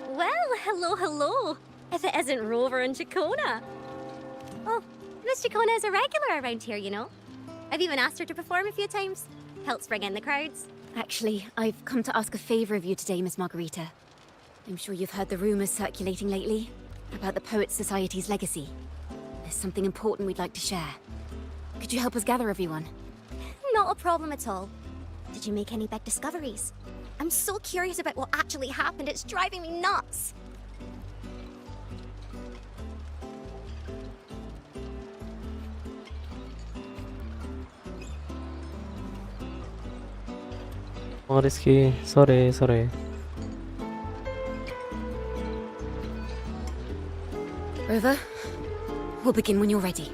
Well, hello. If it isn't Rover and Ciaccona. Oh, Miss Ciaccona is a regular around here, you know. I've even asked her to perform a few times. Helps bring in the crowds. Actually, I've come to ask a favor of you today, Miss Margarita. I'm sure you've heard the rumors circulating lately about the Poets Society's legacy. There's something important we'd like to share. Could you help us gather everyone? Not a problem at all. Did you make any big discoveries? I'm so curious about what actually happened. It's driving me nuts. Oh, Rizky, sore. Rover, we'll begin when you're ready.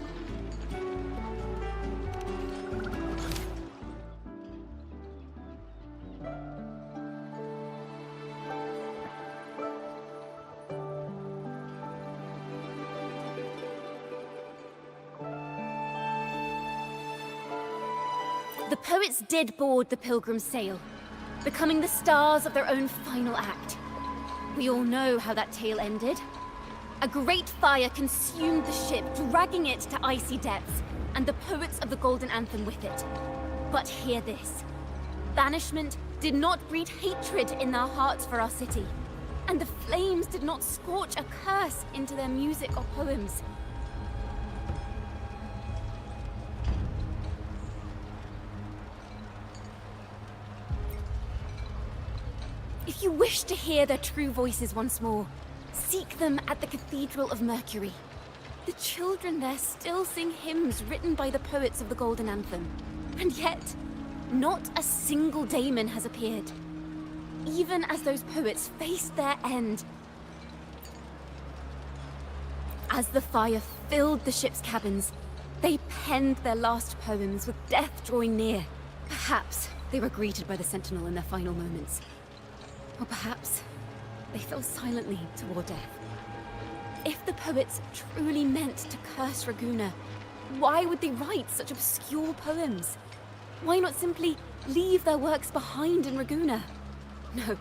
The poets did board the Pilgrim's sail, becoming the stars of their own final act. We all know how that tale ended. A great fire consumed the ship, dragging it to icy depths, and the poets of the Golden Anthem with it. But hear this. Banishment did not breed hatred in their hearts for our city, and the flames did not scorch a curse into their music or poems. If you wish to hear their true voices once more, seek them at the Cathedral of Mercury. The children there still sing hymns written by the poets of the Golden Anthem. And yet, not a single daemon has appeared. Even as those poets faced their end. As the fire filled the ship's cabins, they penned their last poems with death drawing near. Perhaps they were greeted by the Sentinel in their final moments. Or perhaps they fell silently toward death. If the poets truly meant to curse Raguna, why would they write such obscure poems? Why not simply leave their works behind in Raguna? No.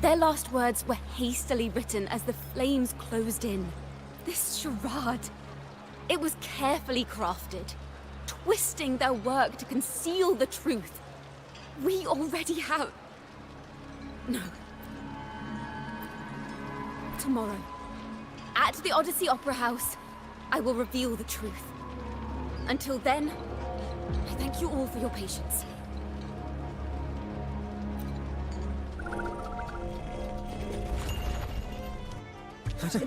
Their last words were hastily written as the flames closed in. This charade, it was carefully crafted, twisting their work to conceal the truth. We already have... No. Tomorrow, at the Odyssey Opera House, I will reveal the truth. Until then, I thank you all for your patience.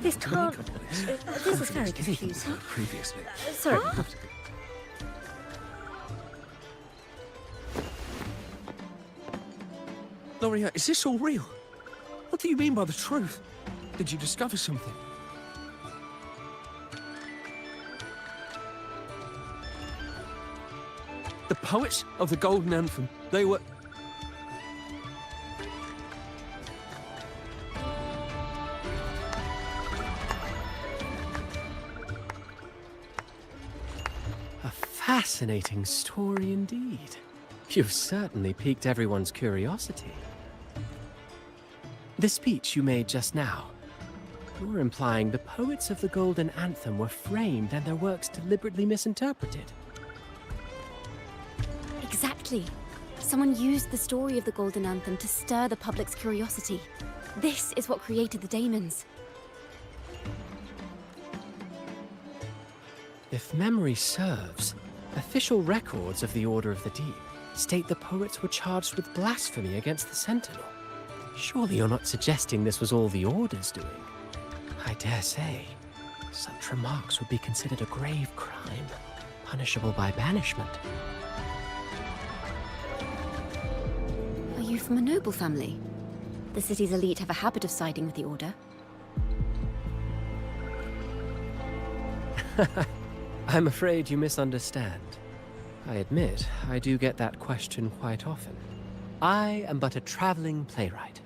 This can't... This is very confusing. Previously. Sorry. Loria, is this all real? What do you mean by the truth? Did you discover something? The poets of the Golden Anthem, they were... A fascinating story indeed. You've certainly piqued everyone's curiosity. The speech you made just now, you're implying the poets of the Golden Anthem were framed and their works deliberately misinterpreted. Exactly. Someone used the story of the Golden Anthem to stir the public's curiosity. This is what created the daemons. If memory serves, official records of the Order of the Deep state the poets were charged with blasphemy against the Sentinel. Surely you're not suggesting this was all the Order's doing? I dare say, such remarks would be considered a grave crime, punishable by banishment. Are you from a noble family? The city's elite have a habit of siding with the Order. I'm afraid you misunderstand. I admit, I do get that question quite often. I am but a traveling playwright.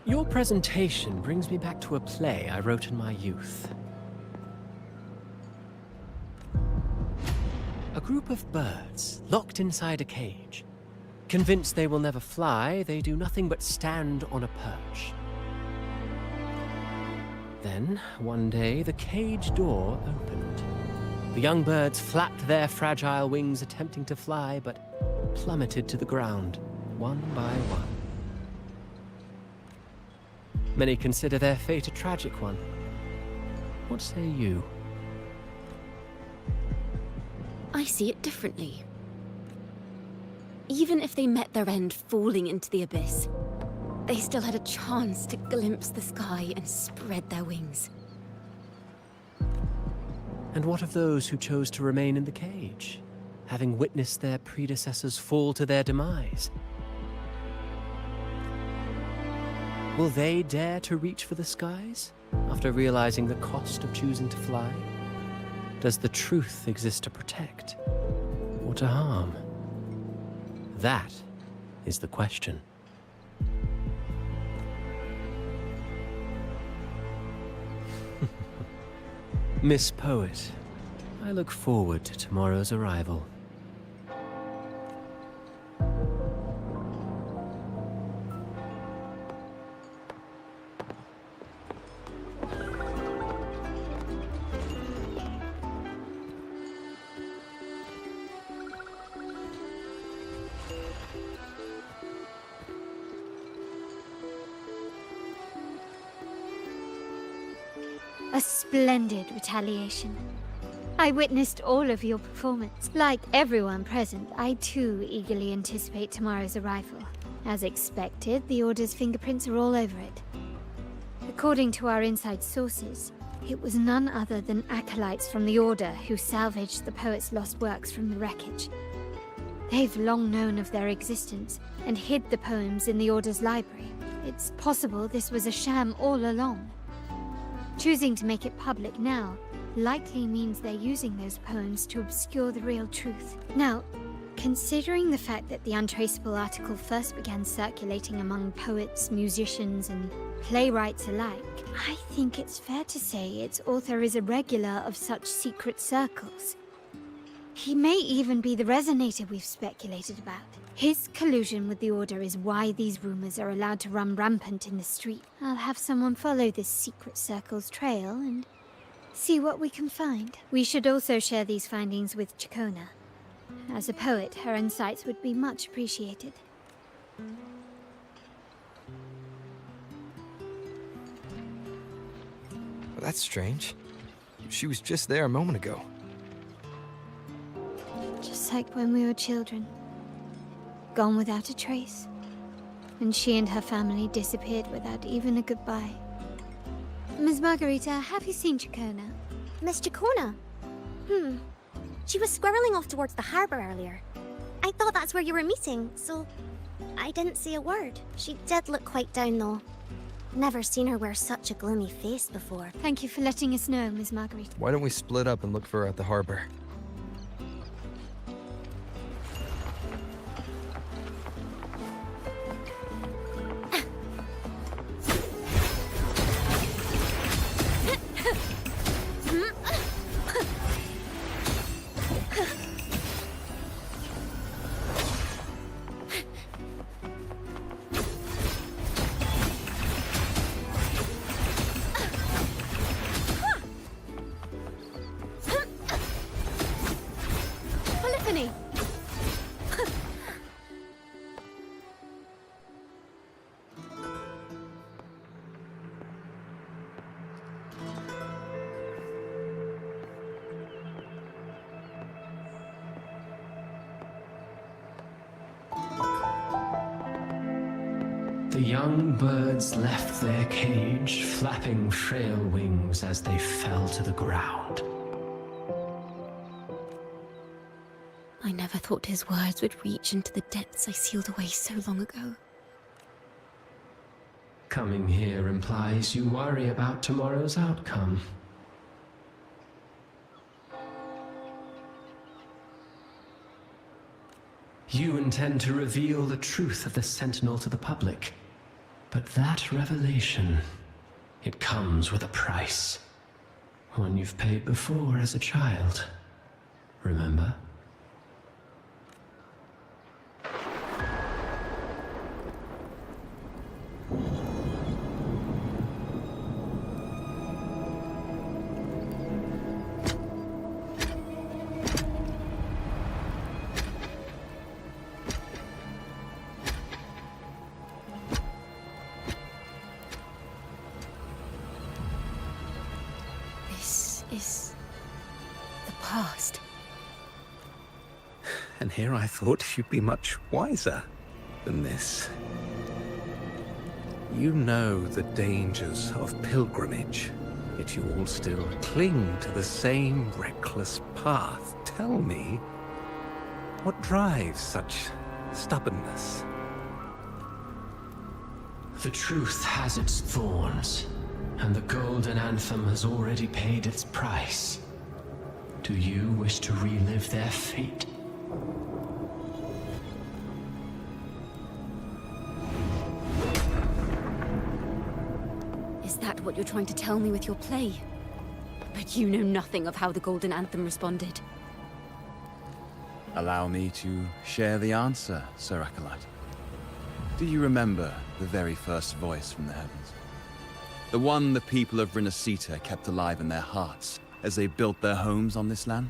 Your presentation brings me back to a play I wrote in my youth. A group of birds locked inside a cage. Convinced they will never fly, they do nothing but stand on a perch. Then, one day, the cage door opened. The young birds flapped their fragile wings attempting to fly, but plummeted to the ground, one by one. Many consider their fate a tragic one. What say you? I see it differently. Even if they met their end falling into the abyss, they still had a chance to glimpse the sky and spread their wings. And what of those who chose to remain in the cage, having witnessed their predecessors fall to their demise? Will they dare to reach for the skies, after realizing the cost of choosing to fly? Does the truth exist to protect, or to harm? That is the question. Miss Poet, I look forward to tomorrow's arrival. splendid retaliation. I witnessed all of your performance. Like everyone present, I too eagerly anticipate tomorrow's arrival. As expected, the Order's fingerprints are all over it. According to our inside sources, it was none other than acolytes from the Order who salvaged the poet's lost works from the wreckage. They've long known of their existence and hid the poems in the Order's library. It's possible this was a sham all along. Choosing to make it public now likely means they're using those poems to obscure the real truth. Now, considering the fact that the untraceable article first began circulating among poets, musicians, and playwrights alike, I think it's fair to say its author is a regular of such secret circles. He may even be the resonator we've speculated about. His collusion with the Order is why these rumors are allowed to run rampant in the street. I'll have someone follow this secret circle's trail and see what we can find. We should also share these findings with Ciaccona. As a poet, her insights would be much appreciated. Well, that's strange. She was just there a moment ago. Just like when we were children. Gone without a trace. And she and her family disappeared without even a goodbye. Ms. Margarita, have you seen Ciaccona? Miss Ciaccona? She was squirreling off towards the harbour earlier. I thought that's where you were meeting, so I didn't say a word. She did look quite down, though. Never seen her wear such a gloomy face before. Thank you for letting us know, Ms. Margarita. Why don't we split up and look for her at the harbor? The young birds left their cage, flapping frail wings as they fell to the ground. I never thought his words would reach into the depths I sealed away so long ago. Coming here implies you worry about tomorrow's outcome. You intend to reveal the truth of the Sentinel to the public. But that revelation, it comes with a price. One you've paid before as a child. Remember? Is the past. And here I thought you'd be much wiser than this. You know the dangers of pilgrimage, yet you all still cling to the same reckless path. Tell me, what drives such stubbornness? The truth has its thorns. And the golden anthem has already paid its price. Do you wish to relive their fate? Is that what you're trying to tell me with your play? But you know nothing of how the golden anthem responded. Allow me to share the answer, Sir Acolyte. Do you remember the very first voice from the heavens? The one the people of Rinascita kept alive in their hearts as they built their homes on this land?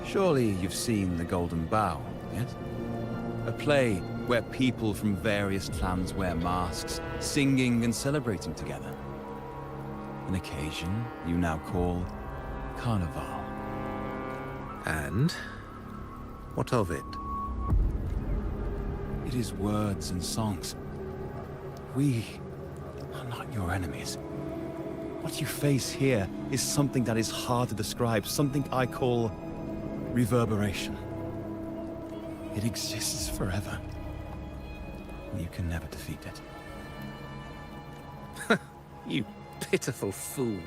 Surely you've seen The Golden Bough, yet? A play where people from various clans wear masks, singing and celebrating together. An occasion you now call Carnival. And? What of it? It is words and songs. We are not your enemies. What you face here is something that is hard to describe, something I call reverberation. It exists forever. You can never defeat it. You pitiful fool.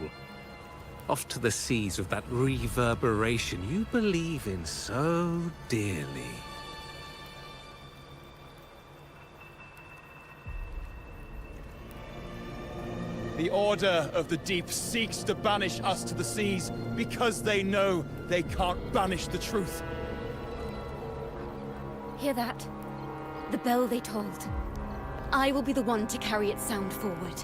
Off to the seas with that reverberation you believe in so dearly. The Order of the Deep seeks to banish us to the seas because they know they can't banish the truth. Hear that? The bell they tolled. I will be the one to carry its sound forward.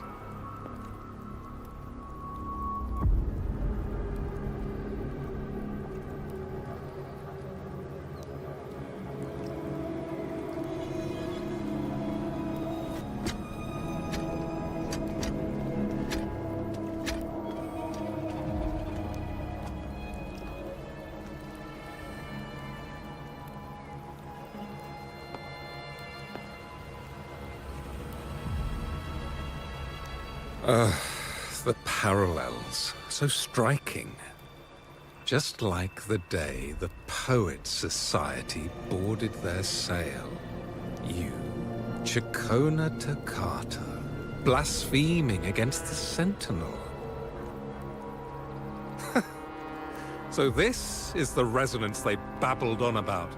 The parallels, so striking. Just like the day the Poets Society boarded their sail. You, Ciaccona Toccata, blaspheming against the Sentinel. So this is the resonance they babbled on about.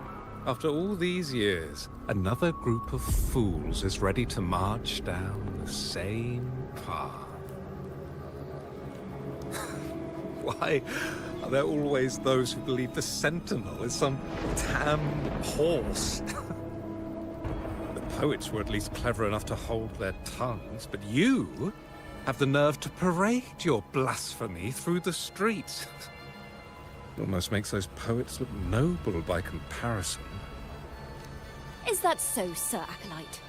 After all these years, another group of fools is ready to march down the same path. Why are there always those who believe the Sentinel is some damn horse? The poets were at least clever enough to hold their tongues, but you have the nerve to parade your blasphemy through the streets. Almost makes those poets look noble by comparison. Is that so, Sir Acolyte?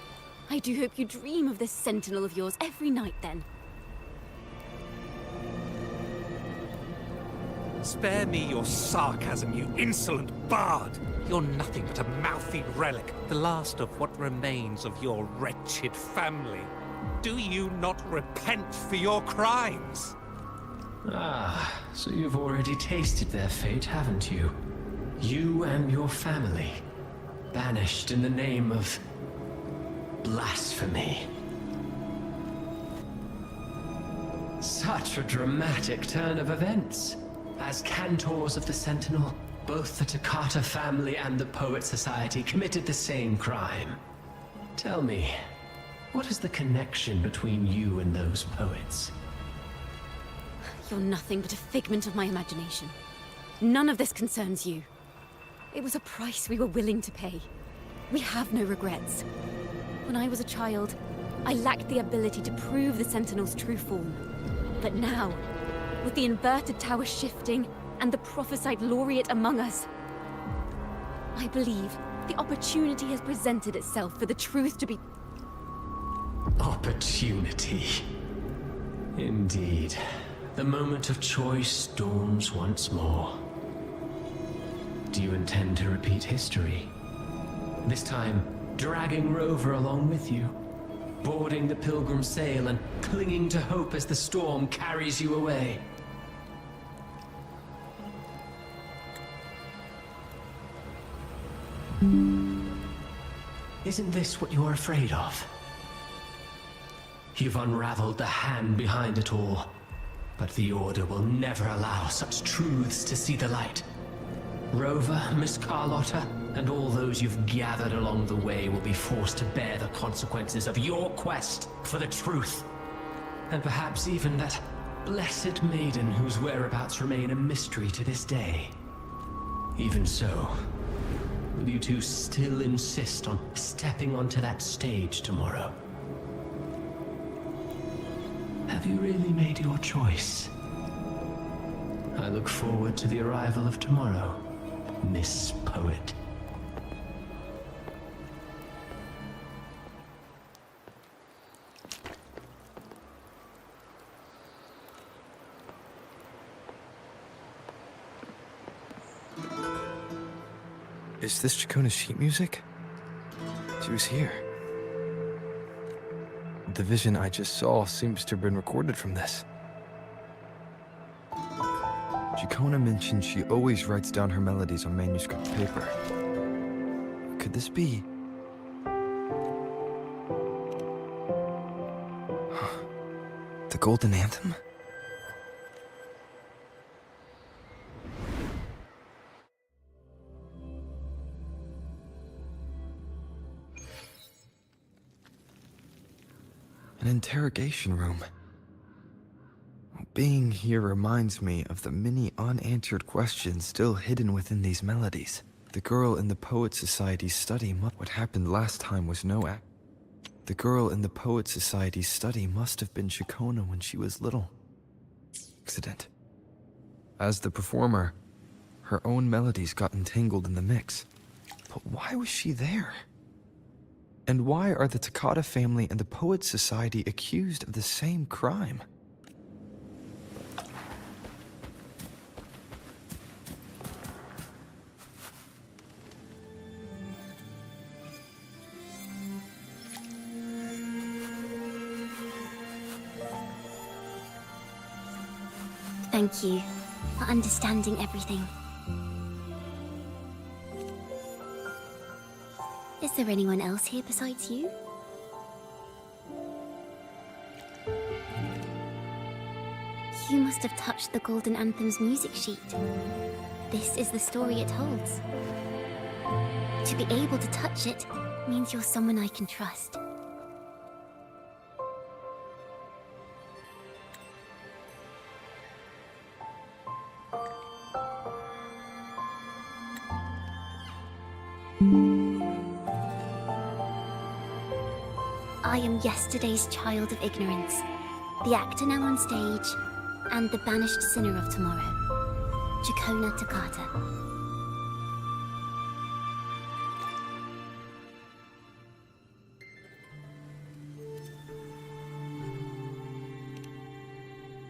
I do hope you dream of this Sentinel of yours every night, then. Spare me your sarcasm, you insolent bard! You're nothing but a mouthy relic, the last of what remains of your wretched family. Do you not repent for your crimes? Ah, so you've already tasted their fate, haven't you? You and your family, banished in the name of blasphemy. Such a dramatic turn of events. As cantors of the Sentinel, both the Toccata family and the Poet Society committed the same crime. Tell me, what is the connection between you and those poets? You're nothing but a figment of my imagination. None of this concerns you. It was a price we were willing to pay. We have no regrets. When I was a child, I lacked the ability to prove the Sentinel's true form. But now, with the inverted tower shifting and the prophesied laureate among us, I believe the opportunity has presented itself for the truth to be... Opportunity. Indeed. The moment of choice dawns once more. Do you intend to repeat history? This time, dragging Rover along with you, boarding the pilgrim sail and clinging to hope as the storm carries you away. Isn't this what you're afraid of? You've unraveled the hand behind it all, but the Order will never allow such truths to see the light. Rover, Miss Carlotta, and all those you've gathered along the way will be forced to bear the consequences of your quest for the truth. And perhaps even that blessed maiden whose whereabouts remain a mystery to this day. Even so, will you two still insist on stepping onto that stage tomorrow? Have you really made your choice? I look forward to the arrival of tomorrow, Miss Poet. Is this Ciaccona's sheet music? She was here. The vision I just saw seems to have been recorded from this. Ciaccona mentioned she always writes down her melodies on manuscript paper. Could this be... the Golden Anthem? An interrogation room. Being here reminds me of the many unanswered questions still hidden within these melodies. The girl in the Poet Society's study, what happened last time was no act. The girl in the Poet Society's study must have been Ciaccona when she was little. Accident. As the performer, her own melodies got entangled in the mix. But why was she there? And why are the Takata family and the Poet Society accused of the same crime? Thank you for understanding everything. Is there anyone else here besides you? You must have touched the Golden Anthem's music sheet. This is the story it holds. To be able to touch it means you're someone I can trust. I am yesterday's child of ignorance, the actor now on stage, and the banished sinner of tomorrow, Ciaccona Takata.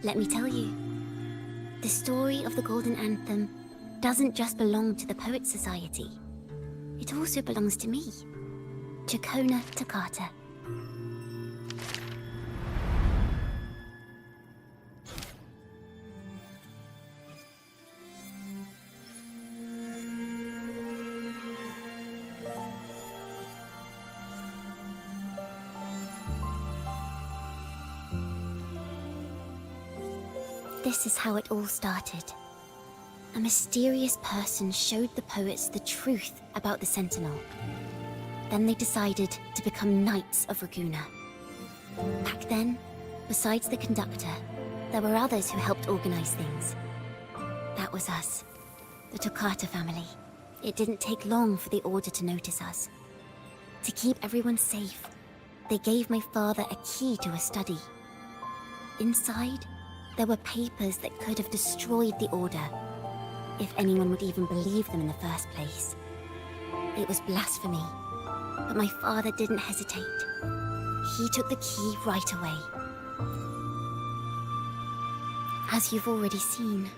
Let me tell you, the story of the Golden Anthem doesn't just belong to the Poet Society. It also belongs to me, Ciaccona Takata. This is how it all started. A mysterious person showed the poets the truth about the Sentinel. Then they decided to become Knights of Raguna. Back then, besides the conductor, there were others who helped organize things. That was us, the Takata family. It didn't take long for the Order to notice us. To keep everyone safe, they gave my father a key to a study. Inside, there were papers that could have destroyed the Order, if anyone would even believe them in the first place. It was blasphemy, but my father didn't hesitate. He took the key right away. As you've already seen,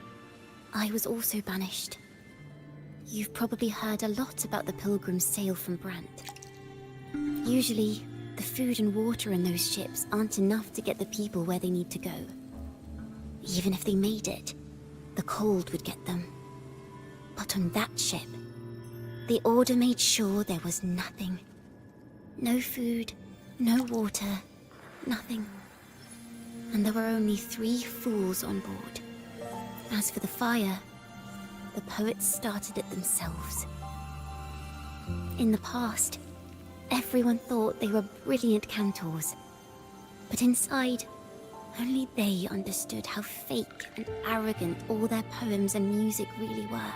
I was also banished. You've probably heard a lot about the pilgrims' sail from Brant. Usually, the food and water in those ships aren't enough to get the people where they need to go. Even if they made it, the cold would get them. But on that ship, the Order made sure there was nothing. No food, no water, nothing. And there were only 3 fools on board. As for the fire, the poets started it themselves. In the past, everyone thought they were brilliant cantors. But inside, only they understood how fake and arrogant all their poems and music really were.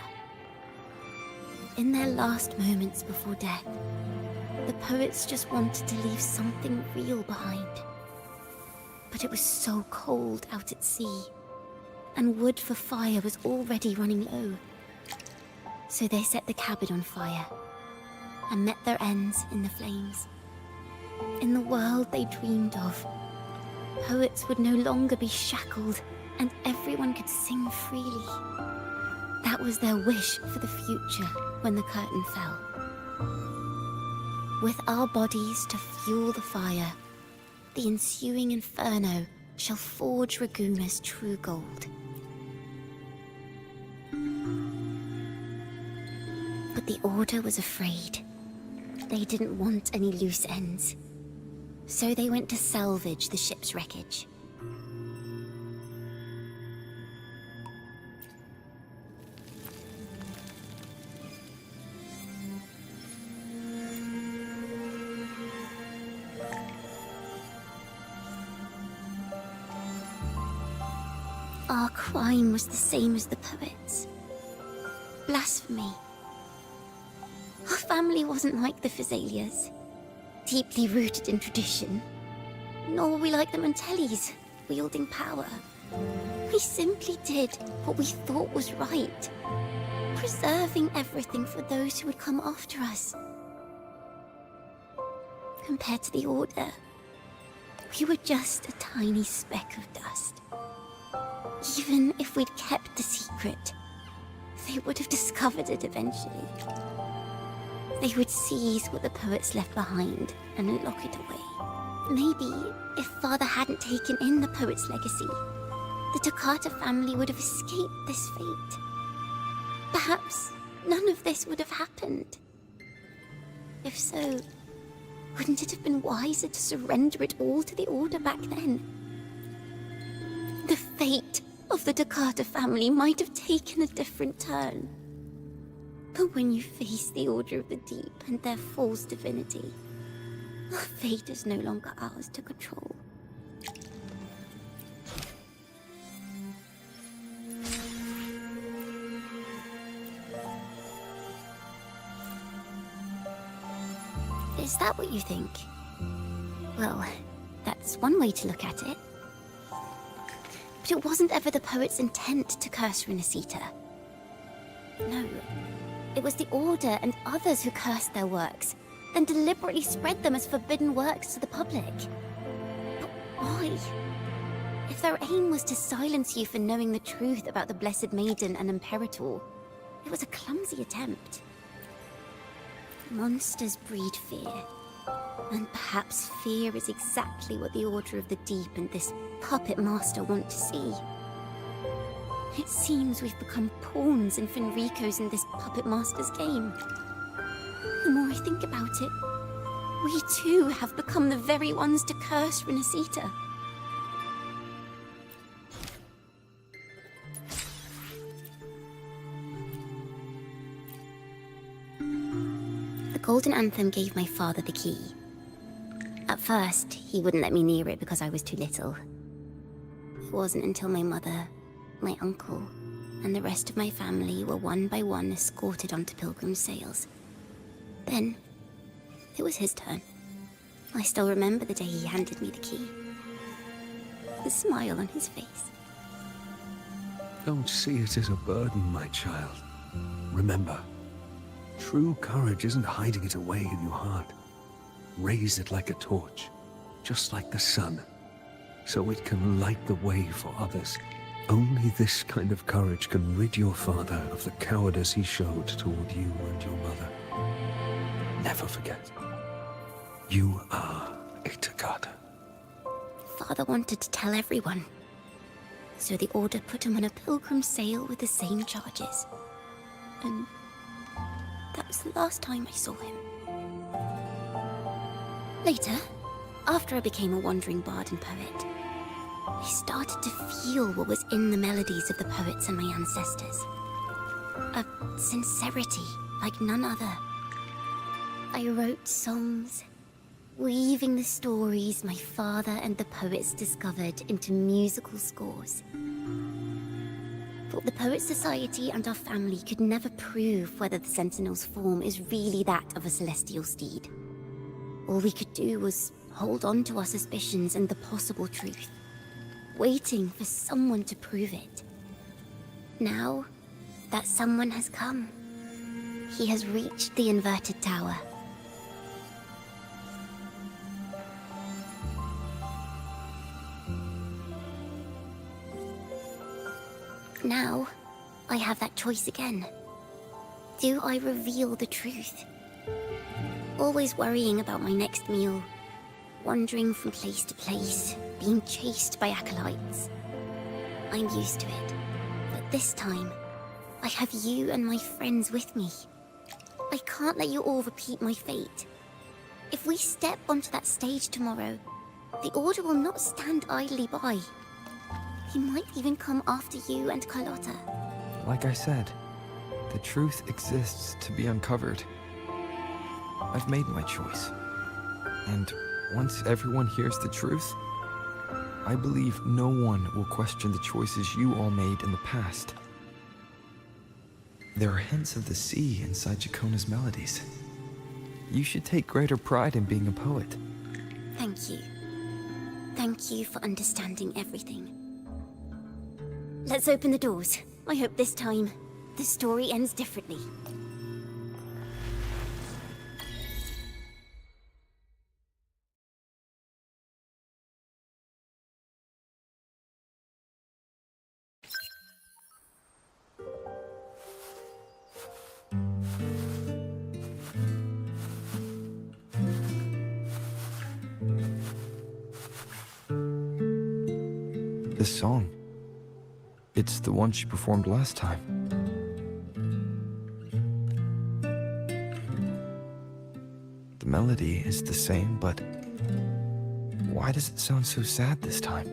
In their last moments before death, the poets just wanted to leave something real behind. But it was so cold out at sea, and wood for fire was already running low. So they set the cabin on fire, and met their ends in the flames. In the world they dreamed of, poets would no longer be shackled, and everyone could sing freely. That was their wish for the future when the curtain fell. With our bodies to fuel the fire, the ensuing inferno shall forge Raguna's true gold. But the Order was afraid. They didn't want any loose ends. So they went to salvage the ship's wreckage. Our crime was the same as the poets. Blasphemy. Our family wasn't like the Physaelias, deeply rooted in tradition. Nor were we like the Mantellis, wielding power. We simply did what we thought was right, preserving everything for those who would come after us. Compared to the Order, we were just a tiny speck of dust. Even if we'd kept the secret, they would have discovered it eventually. They would seize what the poets left behind and lock it away. Maybe if Father hadn't taken in the poet's legacy, the Toccata family would have escaped this fate. Perhaps none of this would have happened. If so, wouldn't it have been wiser to surrender it all to the Order back then? The fate of the Toccata family might have taken a different turn. But when you face the Order of the Deep and their false divinity, our fate is no longer ours to control. Is that what you think? Well, that's one way to look at it. But it wasn't ever the poet's intent to curse Renacita. No, it was the Order and others who cursed their works, then deliberately spread them as forbidden works to the public. But why? If their aim was to silence you for knowing the truth about the Blessed Maiden and Imperator, it was a clumsy attempt. Monsters breed fear, and perhaps fear is exactly what the Order of the Deep and this puppet master want to see. It seems we've become pawns in Fenrico's and this puppet master's game. The more I think about it, we too have become the very ones to curse Renacita. The Golden Anthem gave my father the key. At first, he wouldn't let me near it because I was too little. It wasn't until my mother, my uncle, and the rest of my family were one by one escorted onto pilgrim sails. Then, it was his turn. I still remember the day he handed me the key. The smile on his face. Don't see it as a burden, my child. Remember, true courage isn't hiding it away in your heart. Raise it like a torch, just like the sun, so it can light the way for others. Only this kind of courage can rid your father of the cowardice he showed toward you and your mother. Never forget, you are a Toccata. Father wanted to tell everyone, so the Order put him on a pilgrim sail with the same charges. And that was the last time I saw him. Later, after I became a wandering bard and poet, I started to feel what was in the melodies of the poets and my ancestors. A sincerity like none other. I wrote songs, weaving the stories my father and the poets discovered into musical scores. But the Poet Society and our family could never prove whether the Sentinel's form is really that of a celestial steed. All we could do was hold on to our suspicions and the possible truth, waiting for someone to prove it. Now, that someone has come. He has reached the inverted tower. Now, I I have that choice again. Do I reveal the truth? Always worrying about my next meal, wandering from place to place, being chased by acolytes. I'm used to it, but this time, I have you and my friends with me. I can't let you all repeat my fate. If we step onto that stage tomorrow, the Order will not stand idly by. He might even come after you and Carlotta. Like I said, the truth exists to be uncovered. I've made my choice. And once everyone hears the truth, I believe no one will question the choices you all made in the past. There are hints of the sea inside Ciaccona's melodies. You should take greater pride in being a poet. Thank you. Thank you for understanding everything. Let's open the doors. I hope this time, the story ends differently. This song, it's the one she performed last time. The melody is the same, but why does it sound so sad this time?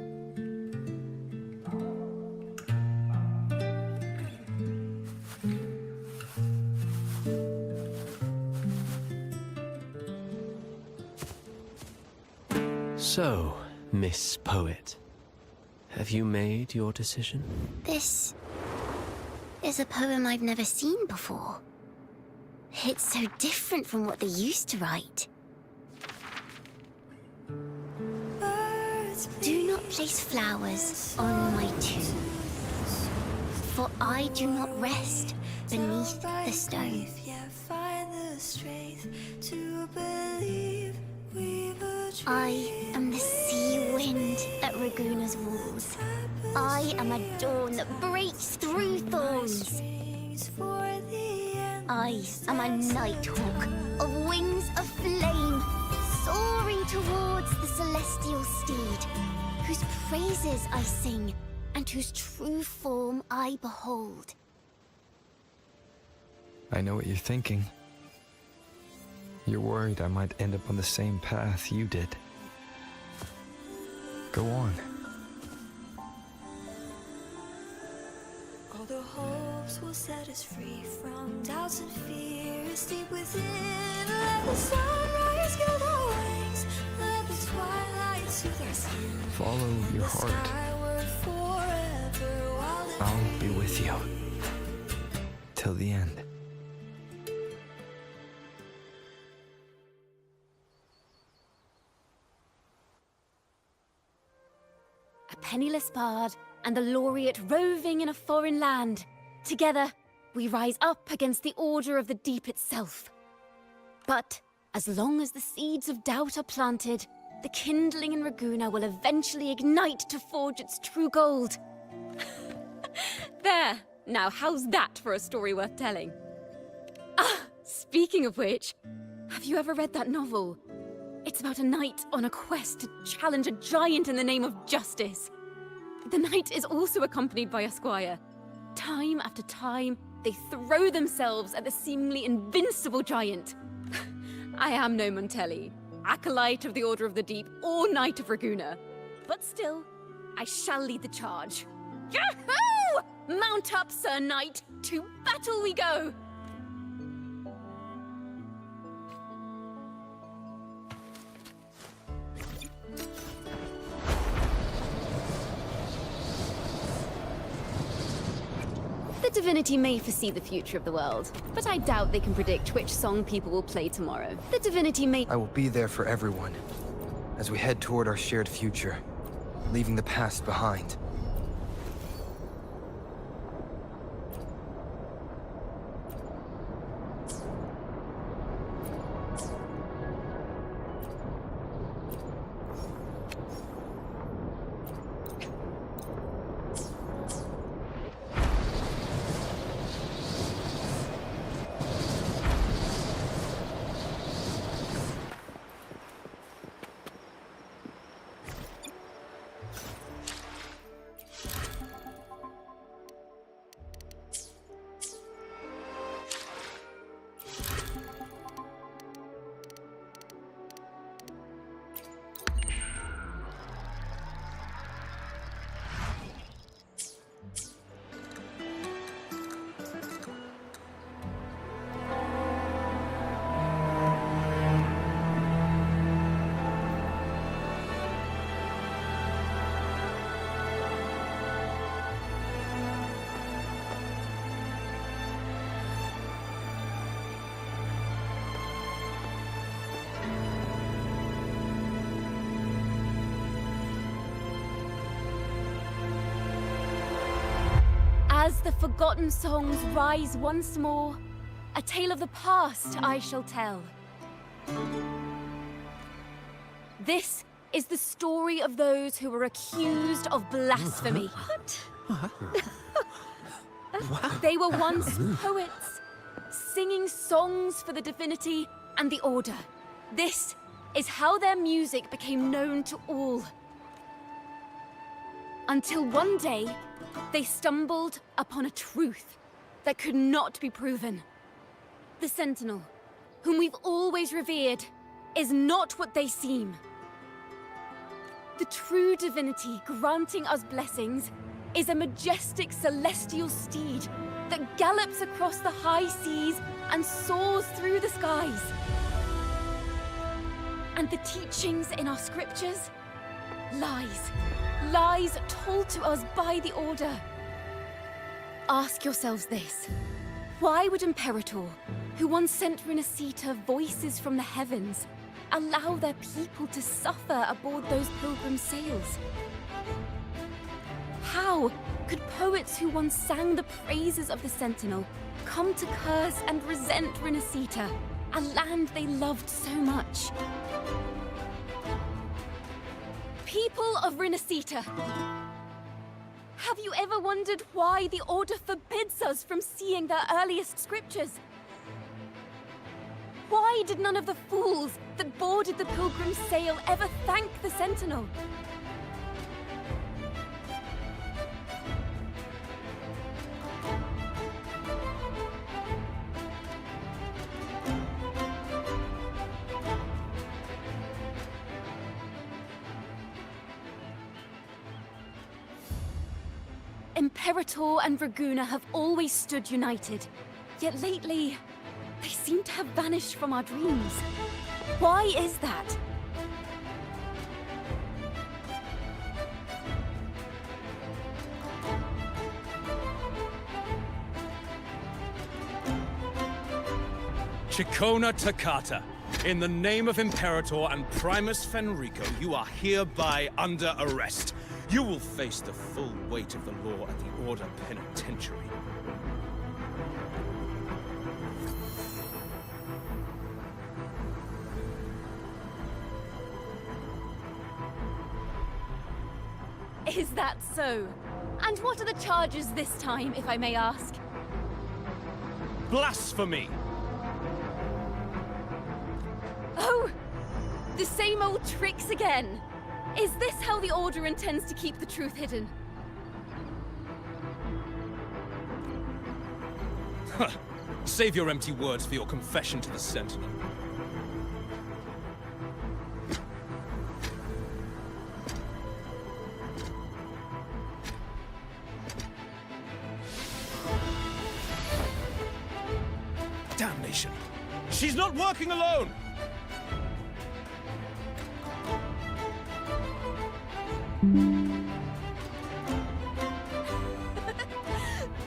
So, Miss Poet, have you made your decision? This is a poem I've never seen before. It's so different from what they used to write. Do not place flowers on my tomb, for I do not rest beneath the stone. I am the sea wind at Raguna's walls. I am a dawn that breaks through thorns. I am a nighthawk of wings of flame, soaring towards the celestial steed, whose praises I sing and whose true form I behold. I know what you're thinking. You're worried I might end up on the same path you did. Go on. All the hopes will set us free from doubts and fears deep within. Let the sunrise gild our wings. Let the twilight soothe our skin. Follow your heart. I'll be with you. Till the end. A penniless bard and the laureate roving in a foreign land. Together, we rise up against the Order of the Deep itself. But as long as the seeds of doubt are planted, the kindling in Raguna will eventually ignite to forge its true gold. There! Now how's that for a story worth telling? Ah, speaking of which, have you ever read that novel? It's about a knight on a quest to challenge a giant in the name of justice. The knight is also accompanied by a squire. Time after time, they throw themselves at the seemingly invincible giant. I am no Montelli, acolyte of the Order of the Deep, or Knight of Raguna. But still, I shall lead the charge. Yahoo! Mount up, Sir Knight! To battle we go! The divinity may foresee the future of the world, but I doubt they can predict which song people will play tomorrow. The divinity may— I will be there for everyone, as we head toward our shared future, leaving the past behind. As the forgotten songs rise once more, a tale of the past I shall tell. This is the story of those who were accused of blasphemy. They were once poets, singing songs for the divinity and the order. This is how their music became known to all. Until one day, they stumbled upon a truth that could not be proven. The Sentinel, whom we've always revered, is not what they seem. The true divinity granting us blessings is a majestic celestial steed that gallops across the high seas and soars through the skies. And the teachings in our scriptures? Lies. Lies told to us by the Order. Ask yourselves this. Why would Imperator, who once sent Renacita voices from the heavens, allow their people to suffer aboard those pilgrim sails? How could poets who once sang the praises of the Sentinel come to curse and resent Renacita, a land they loved so much? People of Renacita, have you ever wondered why the Order forbids us from seeing their earliest scriptures? Why did none of the fools that boarded the Pilgrim's sail ever thank the Sentinel? Imperator and Raguna have always stood united, yet lately, they seem to have vanished from our dreams. Why is that? Ciaccona Toccata, in the name of Imperator and Primus Fenrico, you are hereby under arrest. You will face the full weight of the law at the Order Penitentiary. Is that so? And what are the charges this time, if I may ask? Blasphemy! Oh! The same old tricks again! Is this how the Order intends to keep the truth hidden? Save your empty words for your confession to the Sentinel. Damnation! She's not working alone!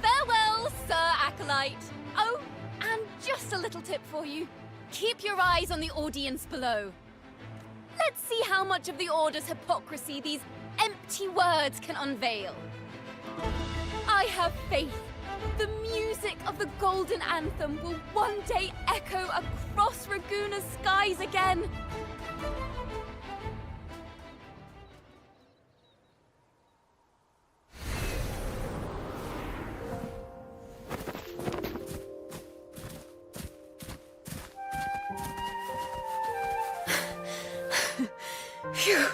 Farewell, Sir Acolyte! Oh, and just a little tip for you. Keep your eyes on the audience below. Let's see how much of the Order's hypocrisy these empty words can unveil. I have faith. The music of the Golden Anthem will one day echo across Raguna's skies again. Phew.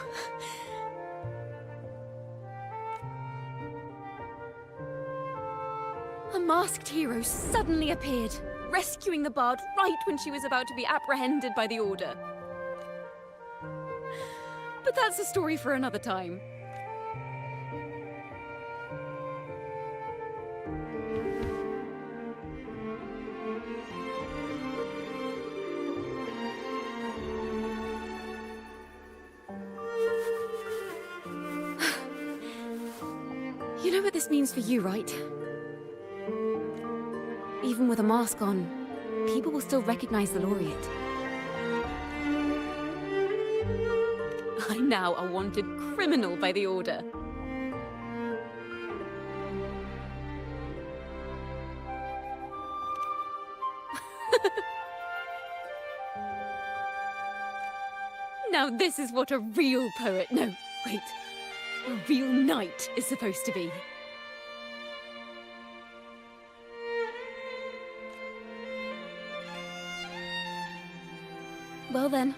A masked hero suddenly appeared, rescuing the bard right when she was about to be apprehended by the Order. But that's a story for another time. You know what this means for you, right? Even with a mask on, people will still recognize the laureate. I'm now a wanted criminal by the Order. Now this is what a real poet, no, wait, a real knight is supposed to be. Well then.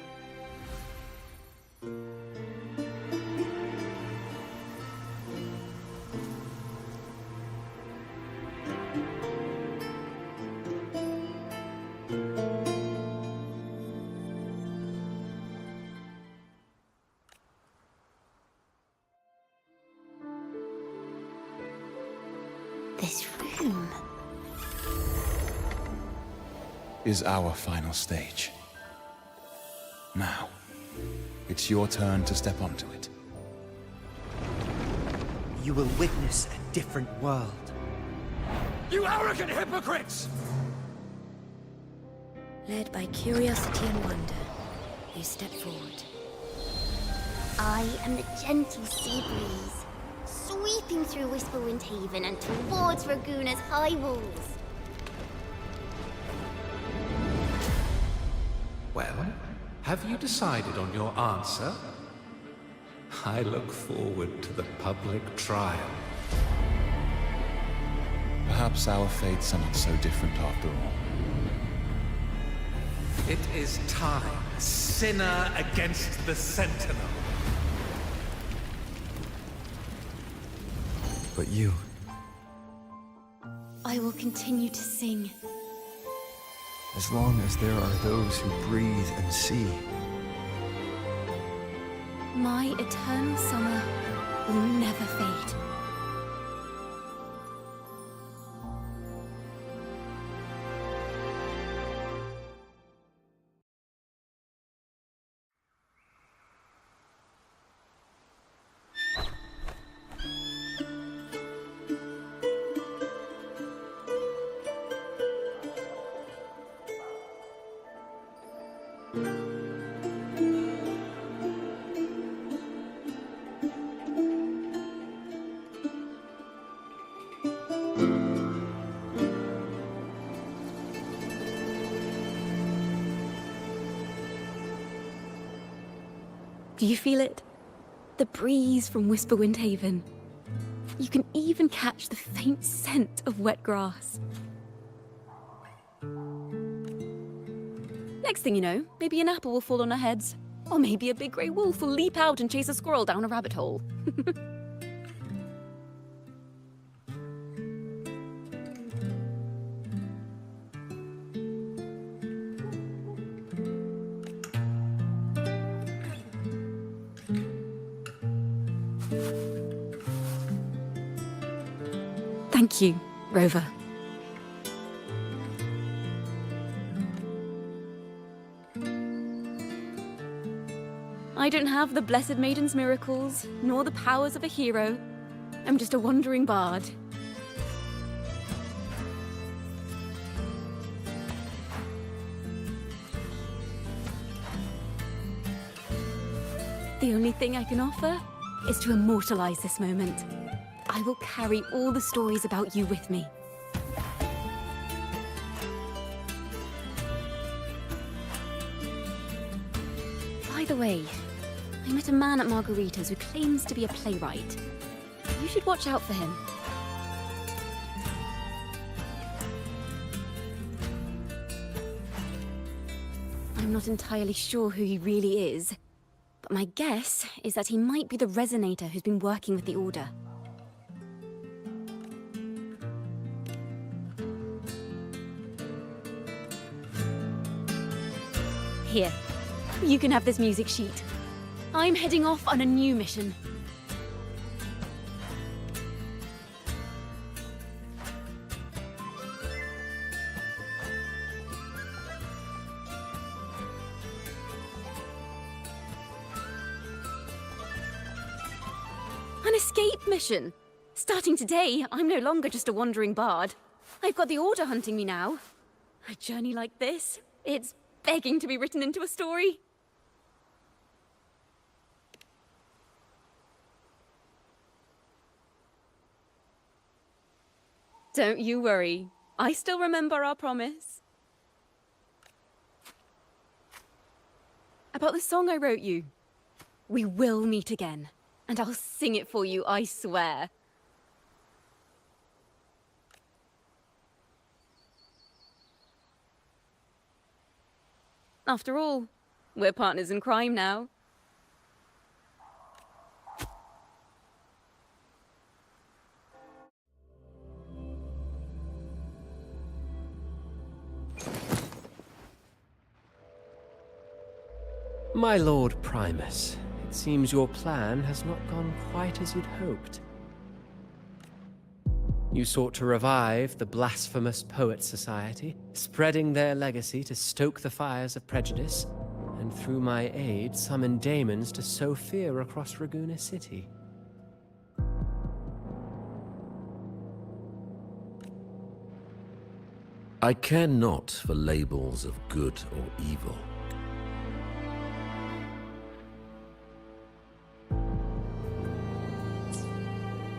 This room is our final stage. Now, it's your turn to step onto it. You will witness a different world. You arrogant hypocrites! Led by curiosity and wonder, you step forward. I am the gentle sea breeze, sweeping through Whisperwind Haven and towards Raguna's high walls. Well, have you decided on your answer? I look forward to the public trial. Perhaps our fates are not so different after all. It is time, sinner against the Sentinel. But you... I will continue to sing. As long as there are those who breathe and see. My eternal summer will never fade. Do you feel it? The breeze from Whisperwind Haven. You can even catch the faint scent of wet grass. Next thing you know, maybe an apple will fall on our heads. Or maybe a big grey wolf will leap out and chase a squirrel down a rabbit hole. Thank you, Rover. I don't have the Blessed Maiden's miracles, nor the powers of a hero. I'm just a wandering bard. The only thing I can offer is to immortalize this moment. I will carry all the stories about you with me. By the way, I met a man at Margarita's who claims to be a playwright. You should watch out for him. I'm not entirely sure who he really is, but my guess is that he might be the resonator who's been working with the Order. Here, you can have this music sheet. I'm heading off on a new mission. An escape mission. Starting today, I'm no longer just a wandering bard. I've got the Order hunting me now. A journey like this, it's begging to be written into a story. Don't you worry. I still remember our promise. About the song I wrote you. We will meet again, and I'll sing it for you, I swear. After all, we're partners in crime now. My Lord Primus, it seems your plan has not gone quite as you'd hoped. You sought to revive the blasphemous Poets Society, spreading their legacy to stoke the fires of prejudice, and through my aid summon daemons to sow fear across Raguna City. I care not for labels of good or evil.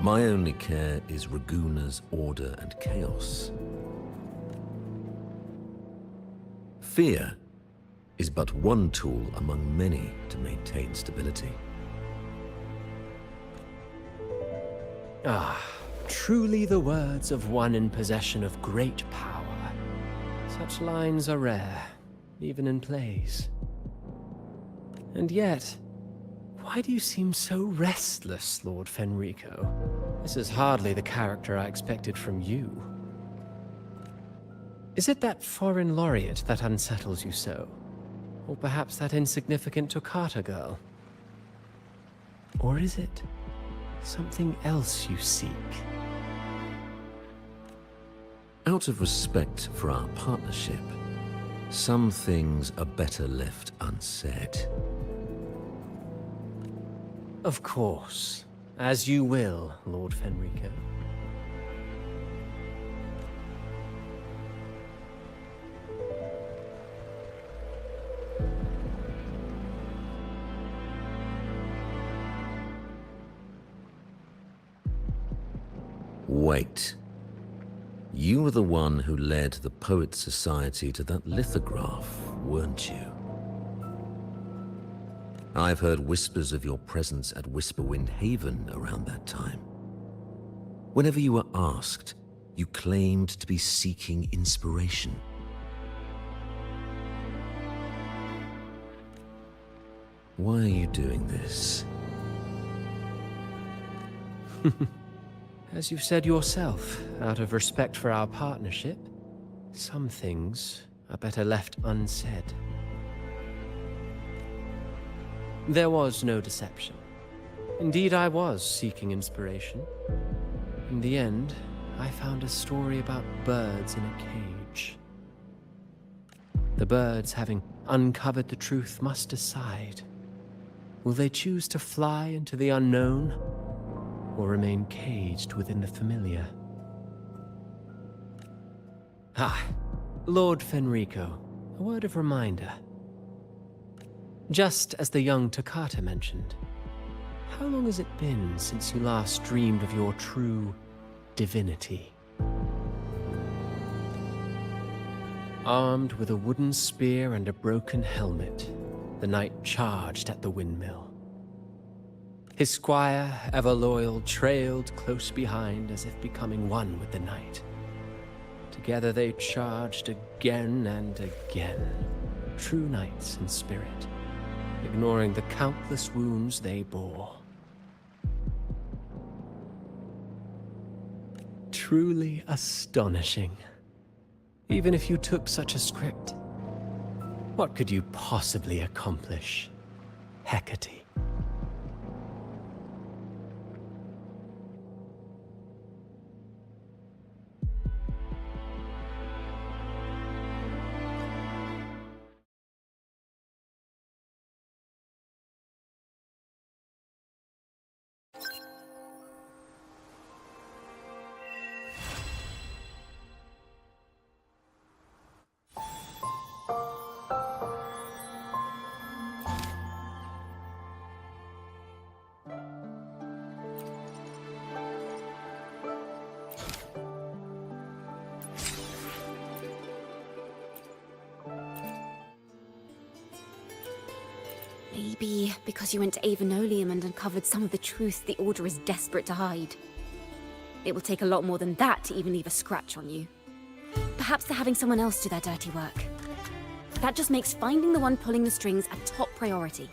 My only care is Raguna's order and chaos. Fear is but one tool among many to maintain stability. Ah, truly the words of one in possession of great power. Such lines are rare, even in plays. And yet, why do you seem so restless, Lord Fenrico? This is hardly the character I expected from you. Is it that foreign laureate that unsettles you so? Or perhaps that insignificant Toccata girl? Or is it something else you seek? Out of respect for our partnership, some things are better left unsaid. Of course. As you will, Lord Fenrico. Wait. You were the one who led the Poets Society to that lithograph, weren't you? I've heard whispers of your presence at Whisperwind Haven around that time. Whenever you were asked, you claimed to be seeking inspiration. Why are you doing this? As you've said yourself, out of respect for our partnership, some things are better left unsaid. There was no deception. Indeed, I was seeking inspiration. In the end, I found a story about birds in a cage. The birds, having uncovered the truth, must decide. Will they choose to fly into the unknown, or remain caged within the familiar? Ah, Lord Fenrico, a word of reminder. Just as the young Toccata mentioned, how long has it been since you last dreamed of your true divinity? Armed with a wooden spear and a broken helmet, the knight charged at the windmill. His squire, ever loyal, trailed close behind as if becoming one with the knight. Together they charged again and again, true knights in spirit, ignoring the countless wounds they bore. Truly astonishing. Even if you took such a script, what could you possibly accomplish, Hecate? Maybe because you went to Avenolium and uncovered some of the truth the Order is desperate to hide. It will take a lot more than that to even leave a scratch on you. Perhaps they're having someone else do their dirty work. That just makes finding the one pulling the strings a top priority.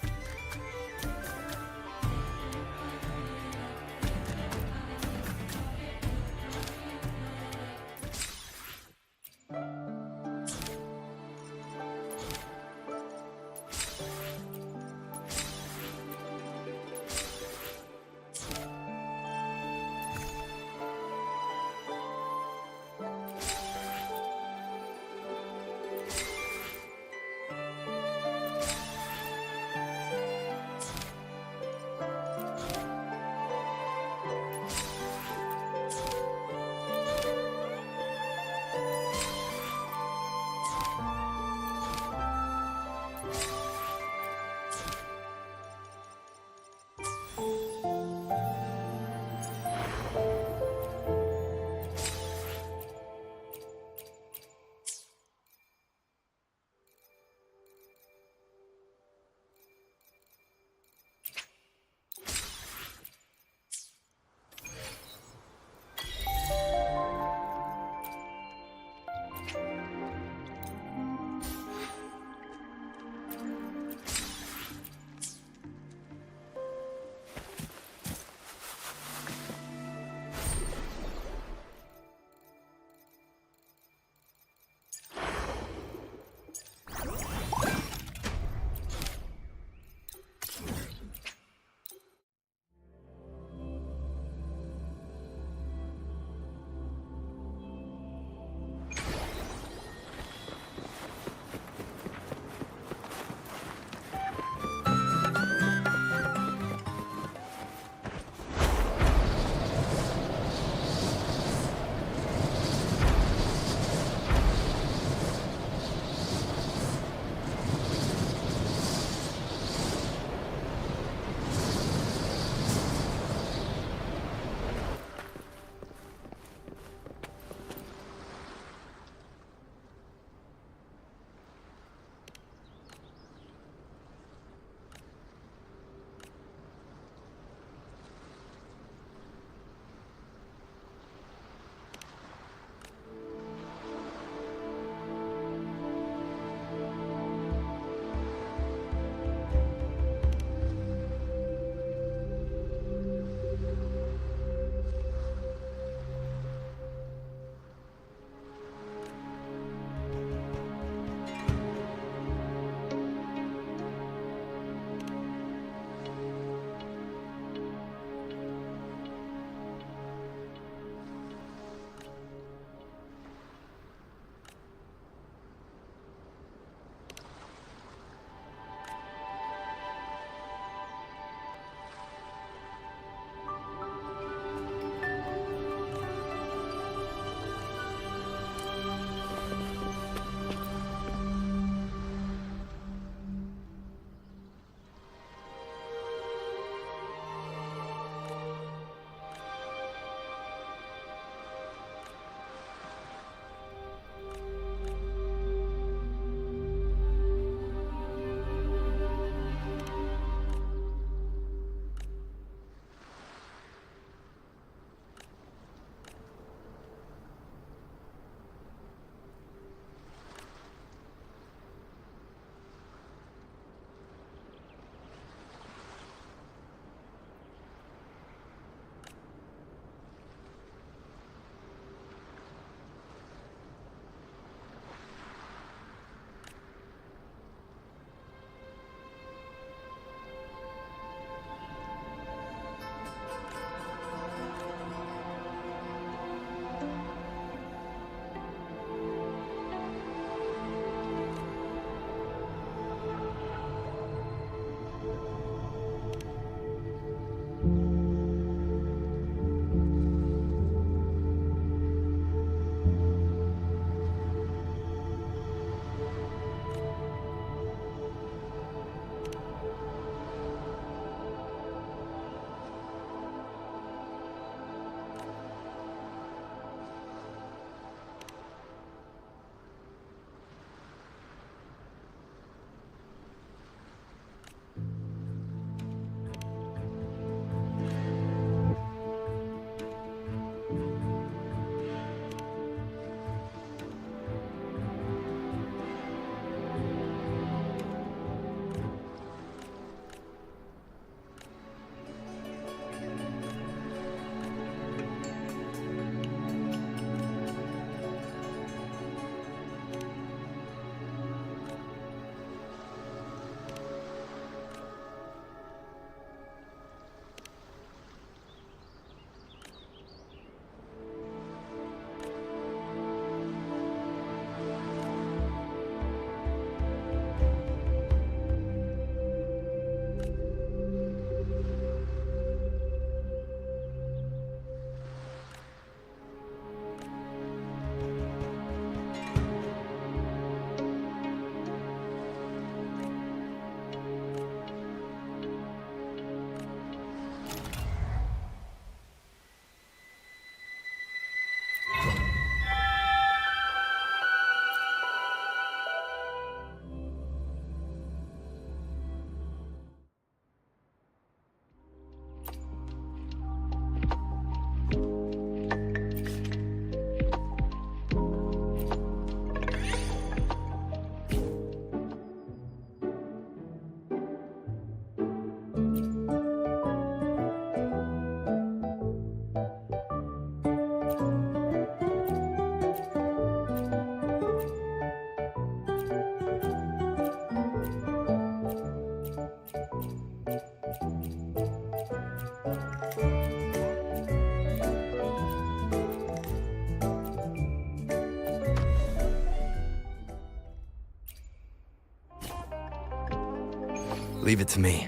Leave it to me.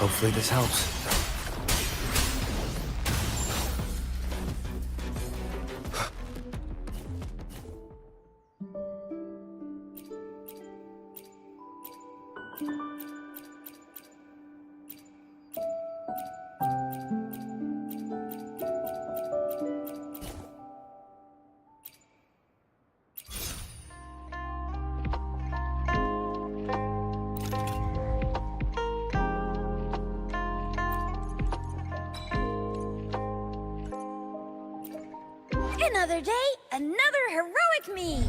Hopefully this helps. Another day, another heroic me!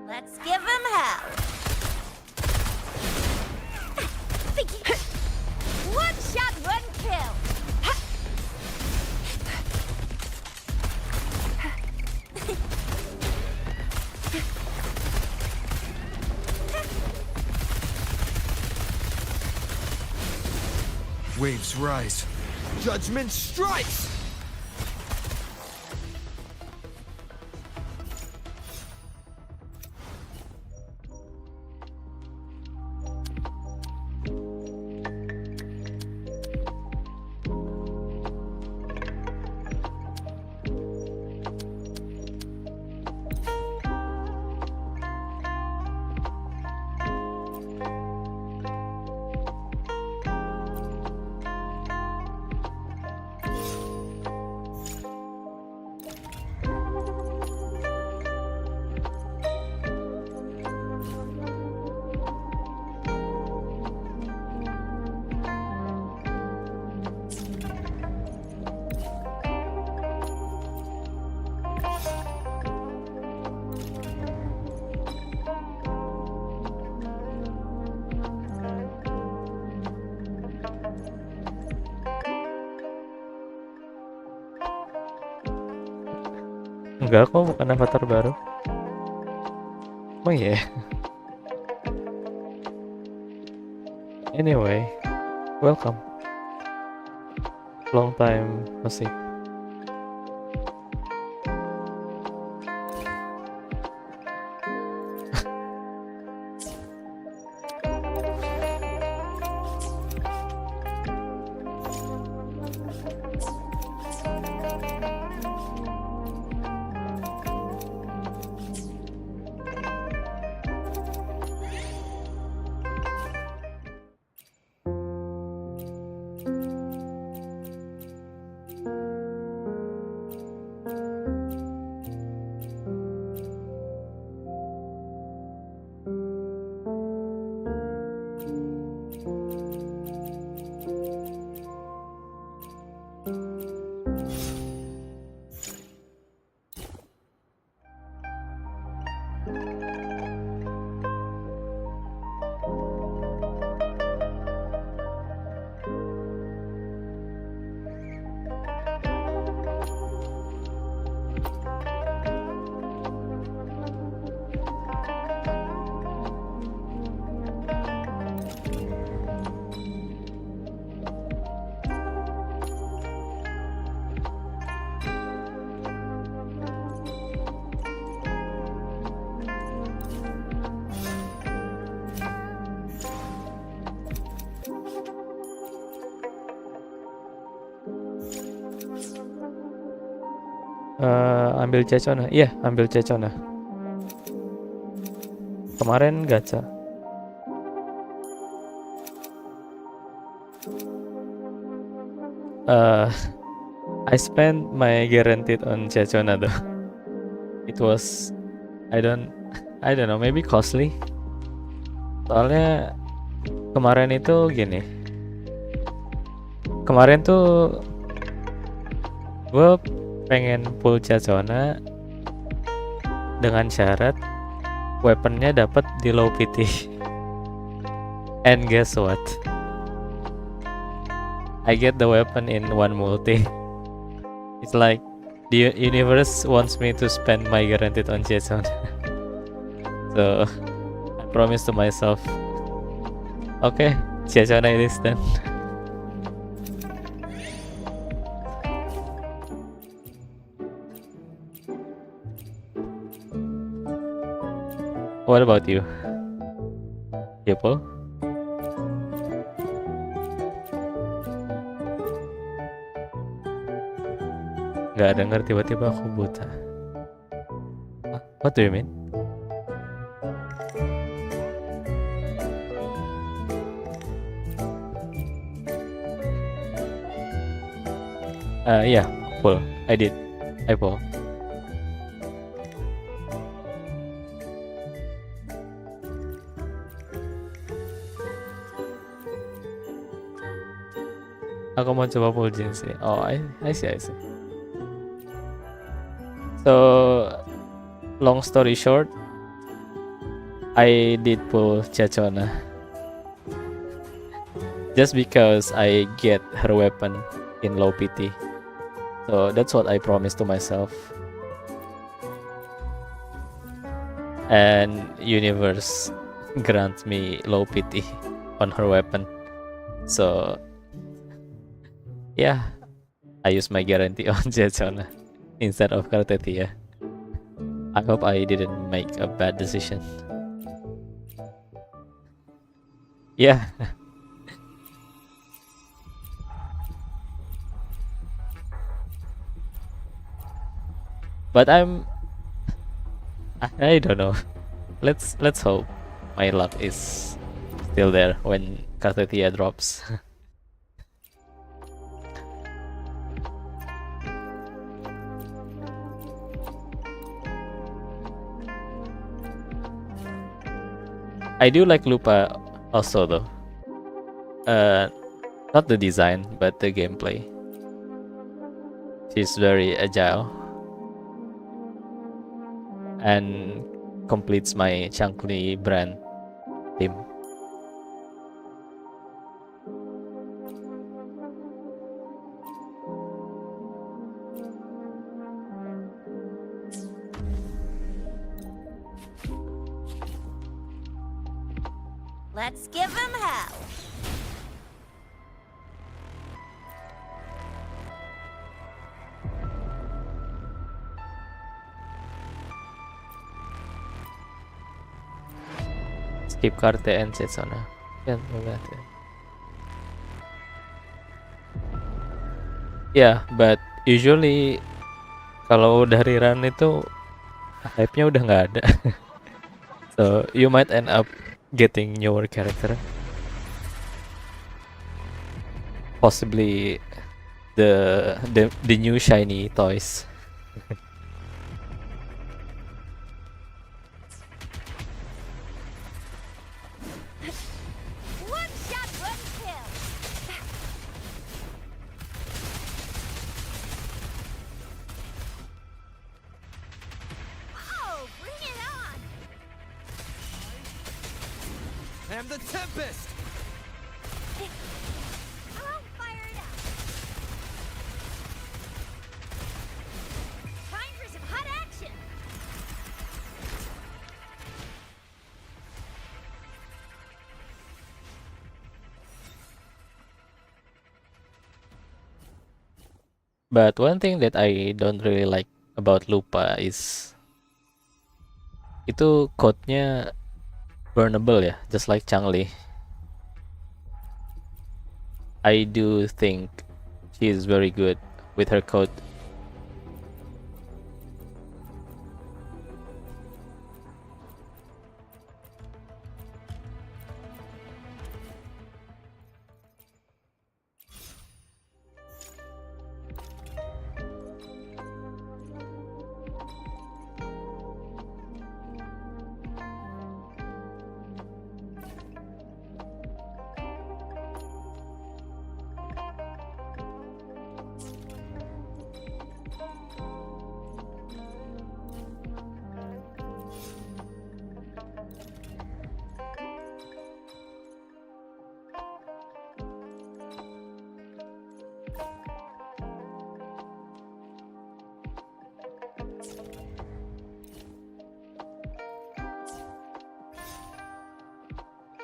Let's give him hell. One shot, one kill. Waves rise. Judgment strikes! Enggak kok, bukan avatar baru. Oh iya. Anyway, welcome. Long time no see. Ambil Ciaccona. Iya, ambil Ciaccona. Kemarin gacha. I spent my guaranteed on Ciaccona though. It was I don't know, maybe costly. Soalnya kemarin itu gini. Kemarin tuh gue pengen pull Ciaccona dengan syarat weaponnya dapat di low PT. And guess what? I get the weapon in one multi. It's like the universe wants me to spend my guaranteed on Ciaccona. So I promise to myself, okay, Ciaccona it is then. What about you, Yopol? Gak denger tiba-tiba aku buta. What do you mean? Yeah, pull. I did. I pull. Aku mau coba pull jeans sih. Oh, I see. So, long story short, I did pull Ciaccona. Just because I get her weapon in low PT. So that's what I promised to myself. And universe grant me low PT on her weapon. So yeah, I use my guarantee on Ciaccona instead of Kartetia. I hope I didn't make a bad decision. Yeah. But I don't know. Let's hope my luck is still there when Kartetia drops. I do like Lupa also though. Not the design, but the gameplay. She's very agile and completes my Chunky brand theme. Let's give him hell. Skip Karte and Ciaccona. Yeah, but usually kalau dari run itu hype-nya udah nggak ada. So you might end up getting newer character. Possibly the new shiny toys. I am the Tempest! I'll fire it up. Time for some hot action. But one thing that I don't really like about Lupa is itu code-nya burnable ya, just like Changli. I do think she is very good with her code.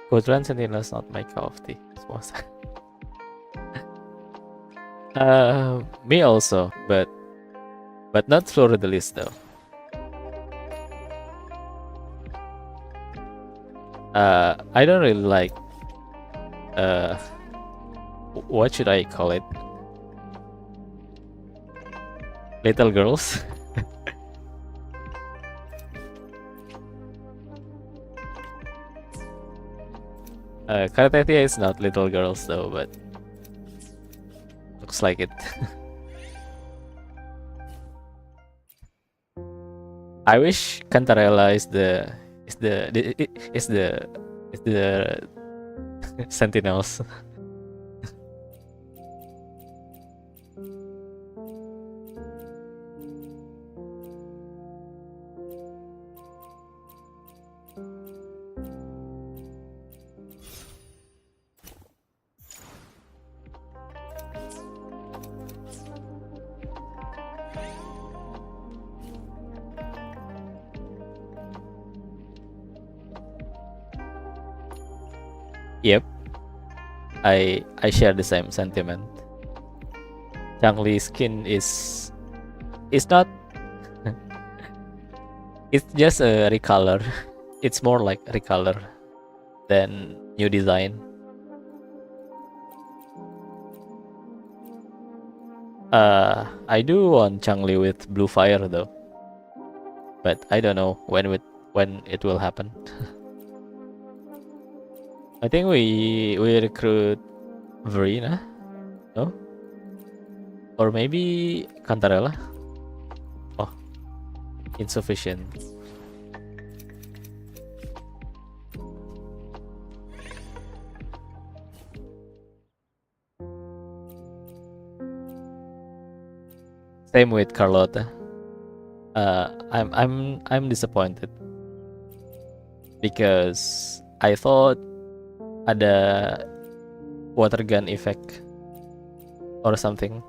Quadrant Sentinel's not my cup of tea. Suppose. Me also, but not Fleur de Lis though. I don't really like. What should I call it? Little girls. Karatetia is not little girls though, but looks like it. I wish Cantarella is the Sentinels. Yep, I share the same sentiment. Changli's skin is not. It's just a recolor. It's more like recolor than new design. I do want Changli with blue fire though, but I don't know when it will happen. I think we recruit Verena, no? Or maybe Cantarella? Oh, insufficient. Same with Carlotta. I'm disappointed because I thought ada water gun effect or something.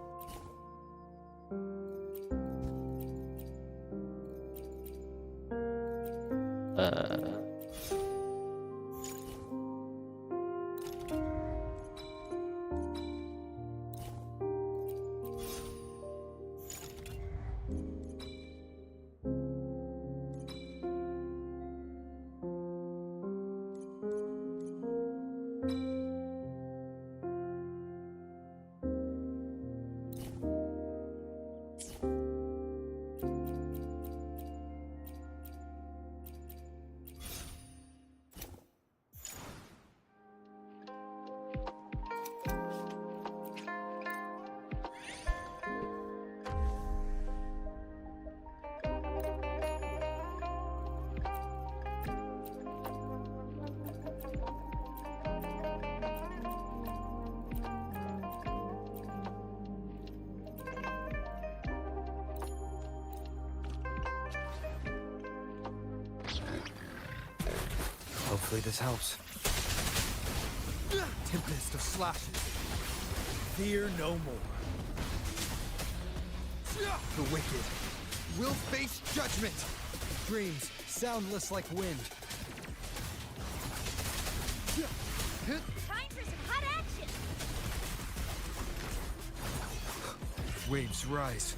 Hopefully this helps. Tempest of slashes. Fear no more. The wicked will face judgment. Dreams soundless like wind. Time for some hot action! Waves rise.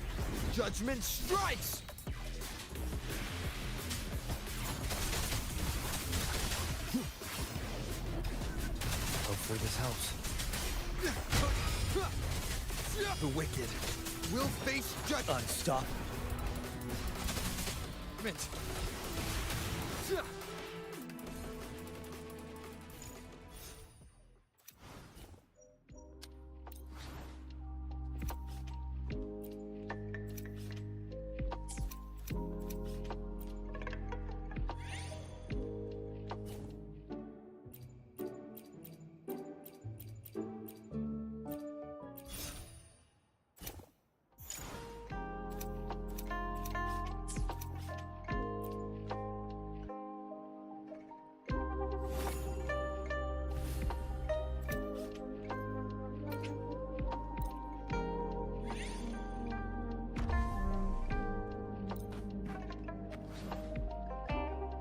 Judgment strikes! Hopefully this helps. The wicked will face judgment. Unstoppable.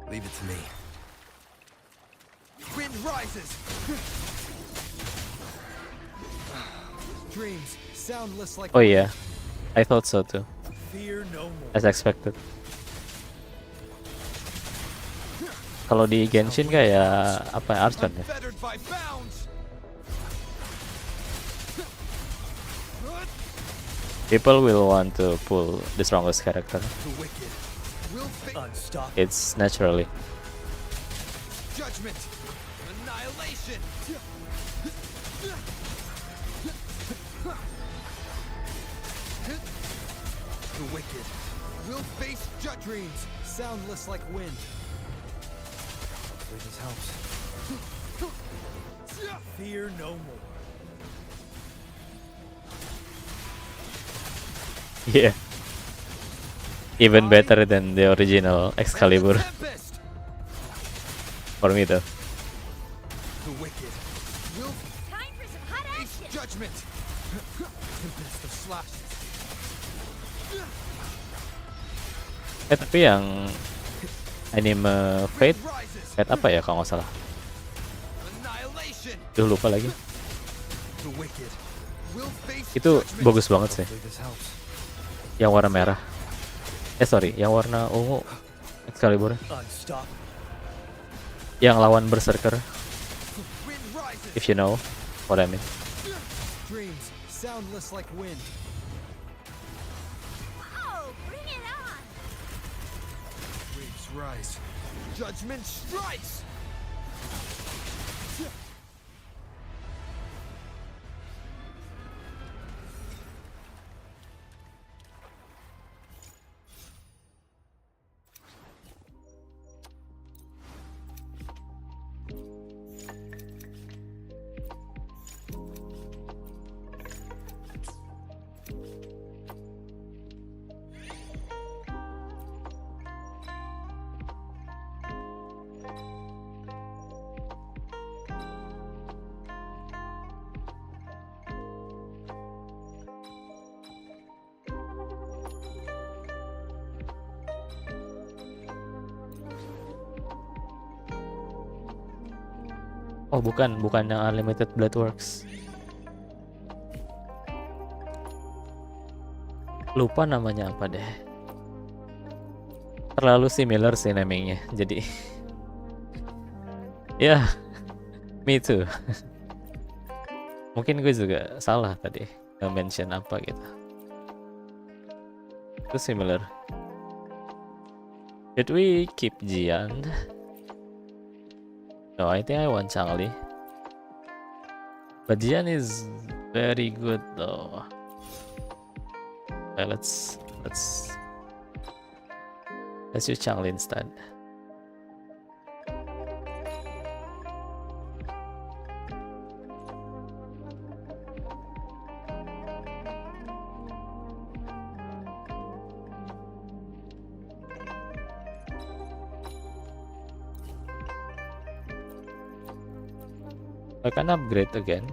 Leave it to me. Win Wind rises. Dreams soundless like. Oh yeah, I thought so too. Fear no more. As expected. Kalau di Genshin kayak apa ya, Archon ya? Unfettered by bounds. People will want to pull the strongest character. The wicked will unstop. It's naturally. Judgment. Annihilation. The wicked will face dreams soundless like wind. Hopefully this helps. Fear no more. Yeah. Even better than the original Excalibur. For me though. The wicked will face judgment. Tempest of slashes. Tapi yang anime Fate apa ya kalau nggak salah? Duh lupa lagi. Itu bagus banget sih. Yang warna merah. Sorry, yang warna ungu Excalibur. Yang lawan Berserker. If you know what I mean. Dreams soundless like wind. Rise. Judgment strikes. Oh bukan yang Unlimited Blade Works. Lupa namanya apa deh. Terlalu similar sih namanya, jadi ya, me too. Mungkin gue juga salah tadi mention apa gitu. Itu similar. Did we keep Jian? No, I think I want Changli. But Jian is very good though. Okay, let's use Changli instead. I can upgrade again.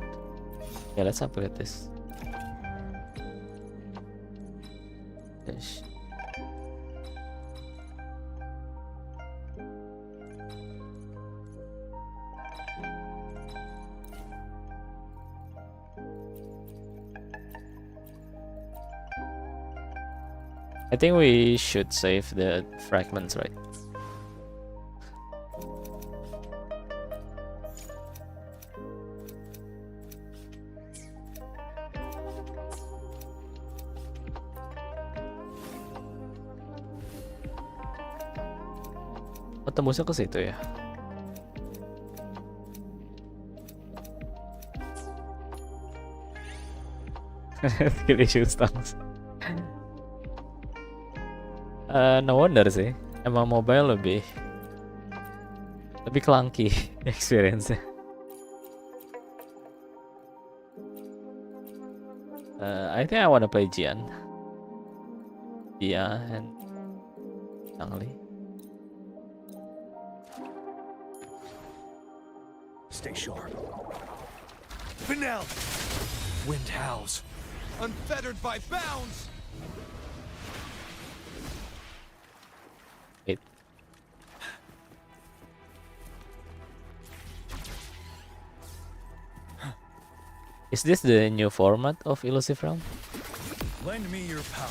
Yeah, let's upgrade this. Yes. I think we should save the fragments, right? Oh, tembusnya ke situ ya. Skill issue stance. No wonder sih. Emang mobile lebih clunky experience-nya. I think I wanna play Jian. Yeah, and Changli. Stay sharp. Finale. Wind howls. Unfettered by bounds. Wait. Is this the new format of Elusive Realm? Lend me your power.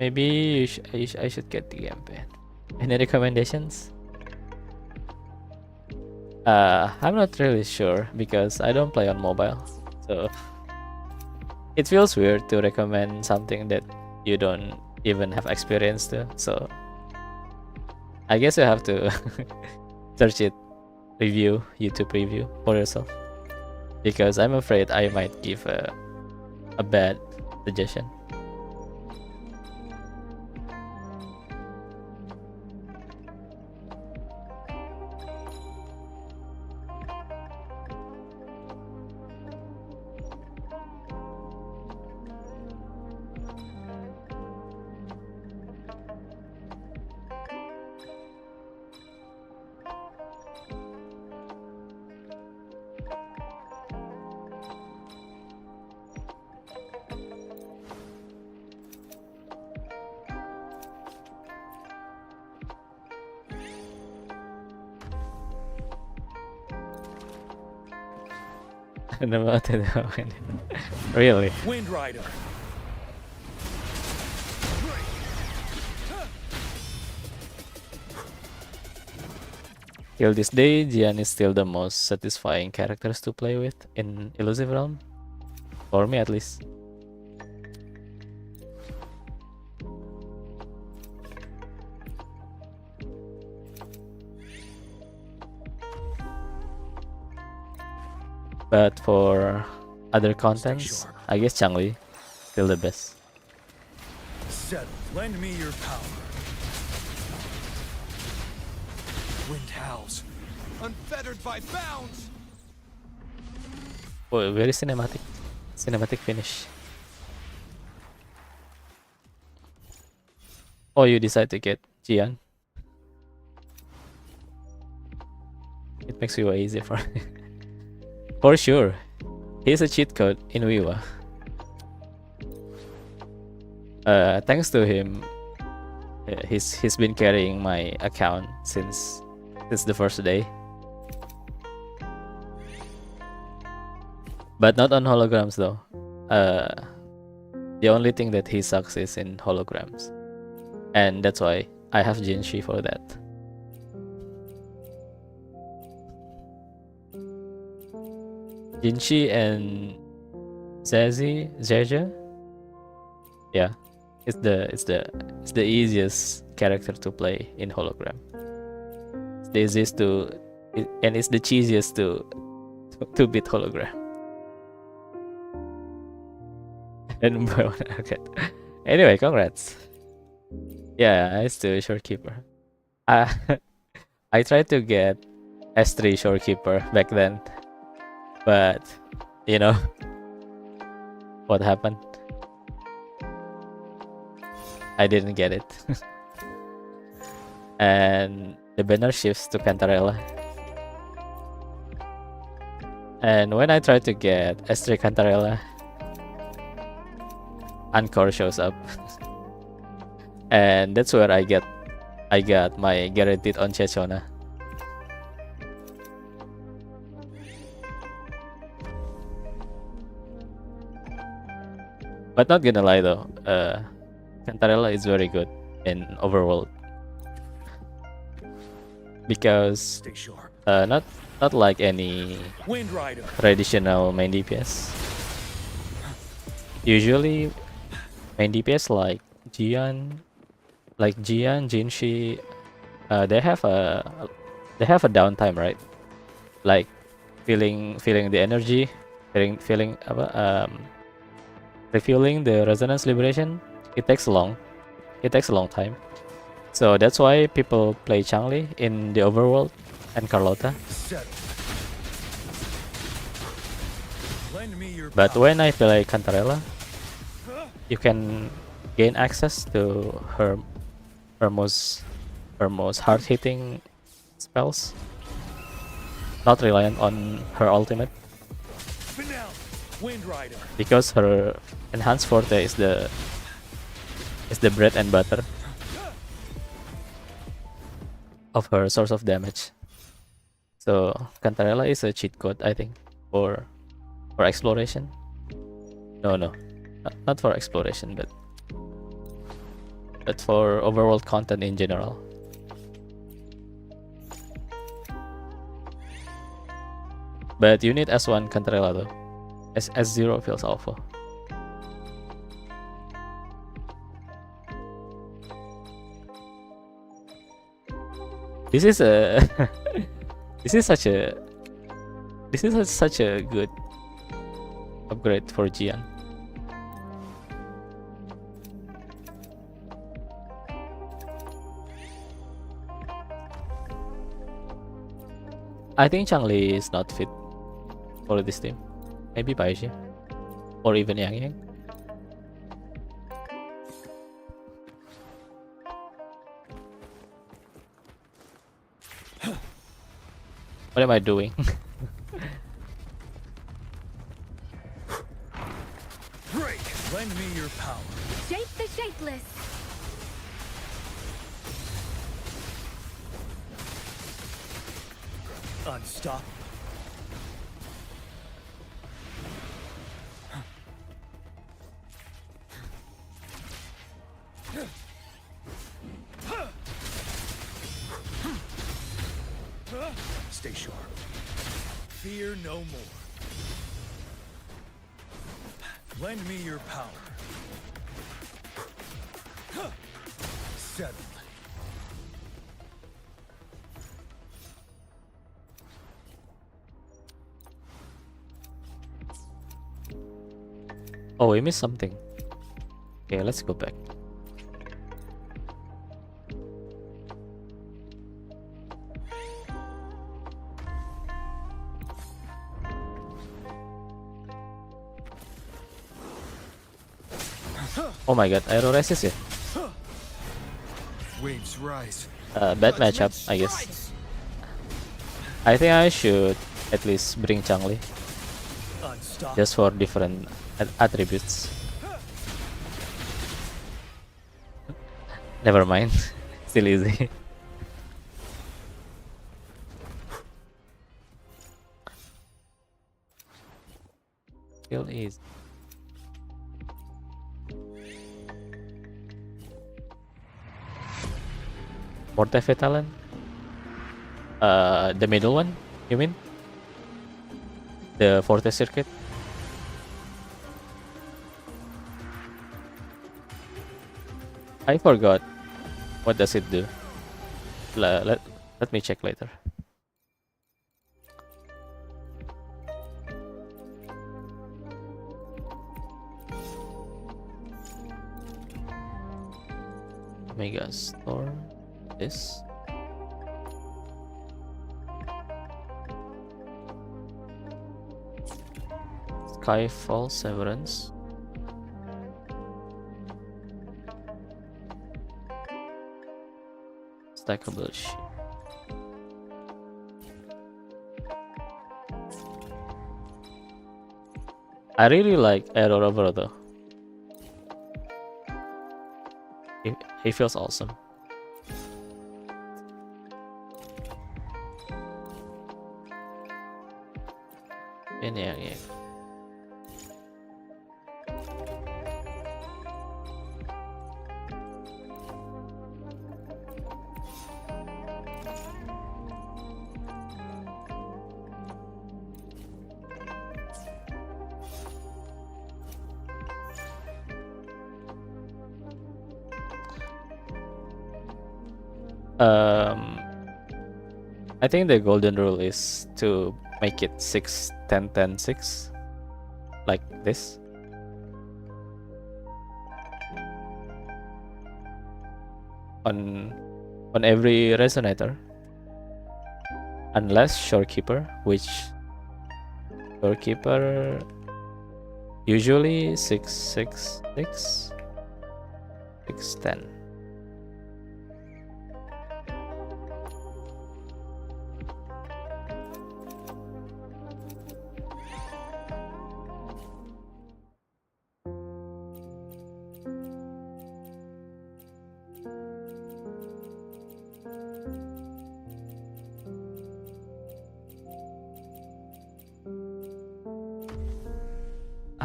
Maybe I should get the gamepad. Any recommendations? I'm not really sure because I don't play on mobile, so it feels weird to recommend something that you don't even have experience to. So I guess you have to search it, YouTube review for yourself, because I'm afraid I might give a bad suggestion. Really? Wind Rider. Till this day, Jian is still the most satisfying characters to play with in Elusive Realm. For me, at least. But for other contents, I guess Changli still the best. Settle. Lend me your power. Wind howls. Unfettered by bounds. Oh, very cinematic finish. Oh, you decide to get Jian. It makes you easy for for sure. Here's a cheat code in Wiwa. Thanks to him, he's been carrying my account since the first day. But not on holograms though. The only thing that he sucks is in holograms, and that's why I have Jinshi for that. Jinshi and Zeja. Yeah, it's the easiest character to play in hologram. It's the easiest and it's the cheesiest to beat hologram. And okay. Anyway, congrats. Yeah, I still shorekeeper. I tried to get S3 shorekeeper back then, but you know what happened. I didn't get it. And the banner shifts to Cantarella. And when I try to get S3 Cantarella, Encore shows up. And that's where I got my guaranteed on Ciaccona. But not gonna lie though, Cantarella is very good in Overworld, because not like any traditional main DPS. Usually, main DPS like Jian, Jinshi, they have a downtime, right? Like feeling the energy, feeling refueling the resonance liberation. It takes a long time. So that's why people play Changli in the Overworld and Carlotta. But when I play Cantarella, you can gain access to her most hard-hitting spells, not reliant on her ultimate, because her enhanced forte is is the bread and butter of her source of damage. So Cantarella is a cheat code, I think, for exploration. No, not for exploration, but for overworld content in general. But you need S1 Cantarella though. S0 feels awful. This is a this is such a good upgrade for Jian. I think Changli is not fit for this team. Maybe Baishi or even Yang Yang. What am I doing? Break! Lend me your power. Shape the shapeless. Unstop. Stay sharp. Fear no more. Lend me your power. Settled. Oh, we missed something. Okay, let's go back. Oh my god, aero resist ya? Waves rise. Bad matchup, I guess. I think I should at least bring Changli. Just for different attributes. Never mind. Still easy. Still easy. Mortefe talent? The middle one, you mean? The Forte circuit? I forgot. What does it do? Let me check later. Omega Storm. This. Skyfall Severance. Stackable shit. I really like Arrow Rover though. He feels awesome. And yeah. I think the golden rule is to make it 6 10 10 6 like this. On every resonator, unless shorekeeper, which shorekeeper usually 6 6 6 6 10.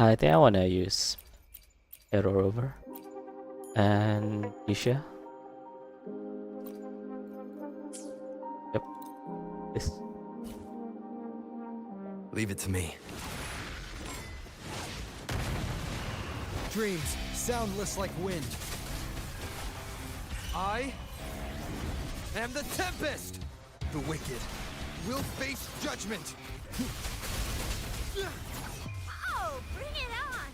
I think I wanna use Arrow Rover and Isha. Yep. This. Leave it to me. Dreams, soundless like wind. I am the Tempest! The wicked will face judgment! Oh, bring it on!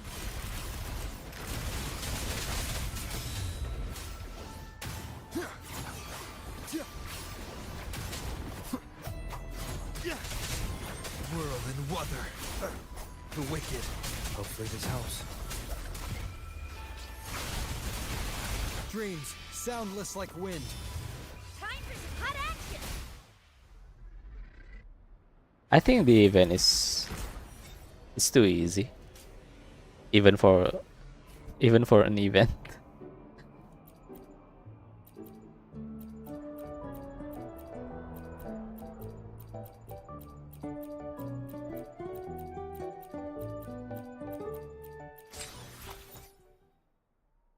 Whirl and Wuther. The wicked. Hopefully this helps. Dreams, soundless like wind. Time for some hot action! I think the event is too easy, even for an event.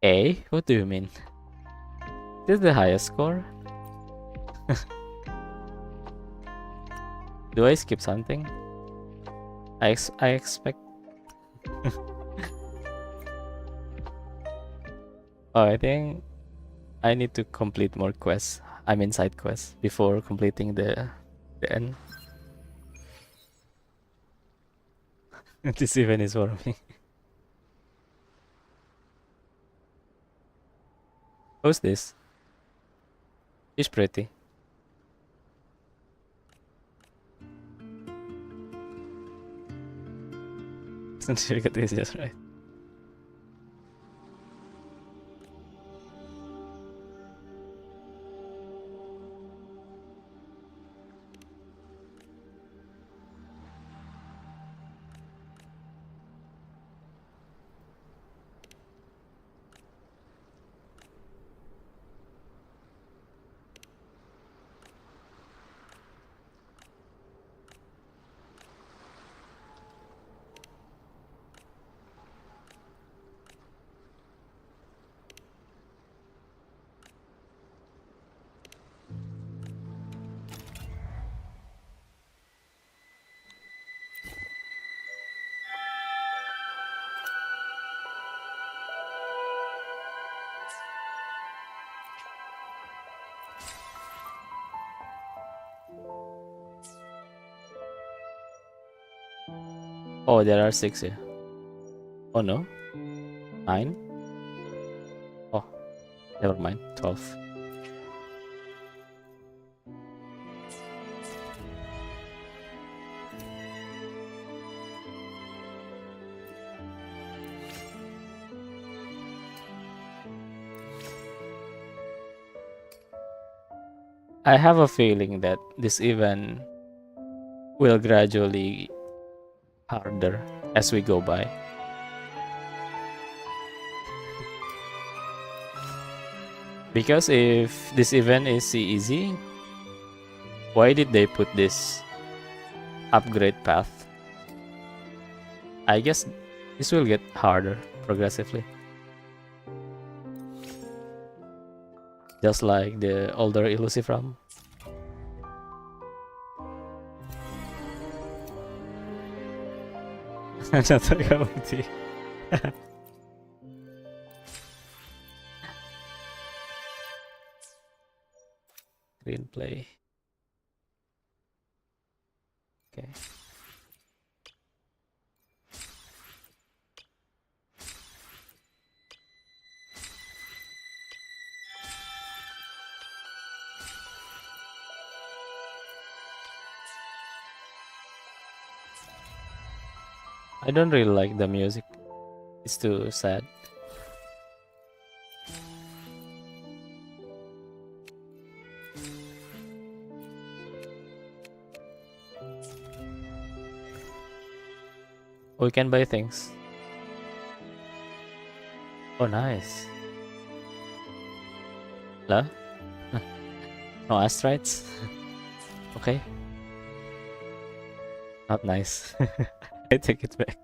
A? What do you mean? This is the highest score? Do I skip something? I expect... Oh, I think I need to complete more quests. I mean side quests before completing the end. This event is for me. Who's this? She's pretty. Isn't she got this just right? Oh, there are 6 here. Oh no, 9. Oh, never mind. 12. I have a feeling that this event will gradually harder as we go by. Because if this event is easy, why did they put this upgrade path? I guess this will get harder progressively. Just like the older elusive realm. Screenplay. Okay. I don't really like the music. It's too sad. We can buy things. Oh, nice. La? No astrites? Okay. Not nice. I take it back.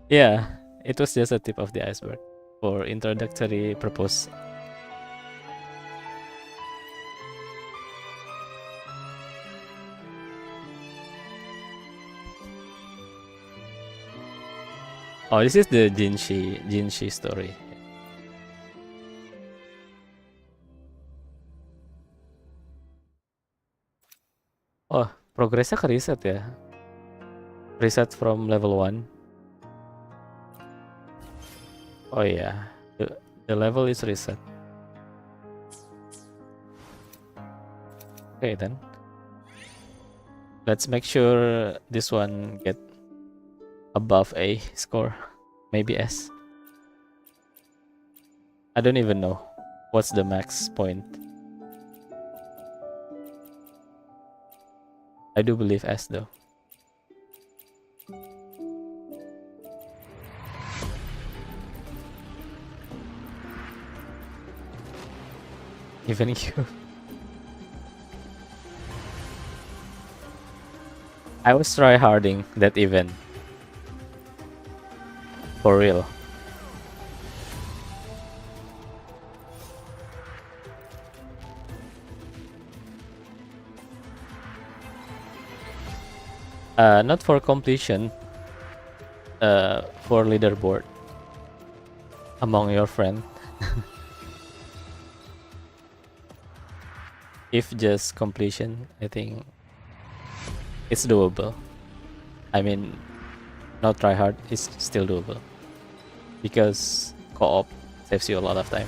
Yeah, it was just a tip of the iceberg for introductory purpose. Oh, this is the Jinshi story. Oh, progresnya ke reset ya. Reset from level 1. Oh yeah, the level is reset. Okay then. Let's make sure this one get above A score. Maybe S. I don't even know what's the max point. I do believe S though. Even you. I was tryharding that event. For real. Not for completion. For leaderboard. Among your friends. If just completion, I think it's doable. I mean, not try hard, it's still doable. Because co-op saves you a lot of time.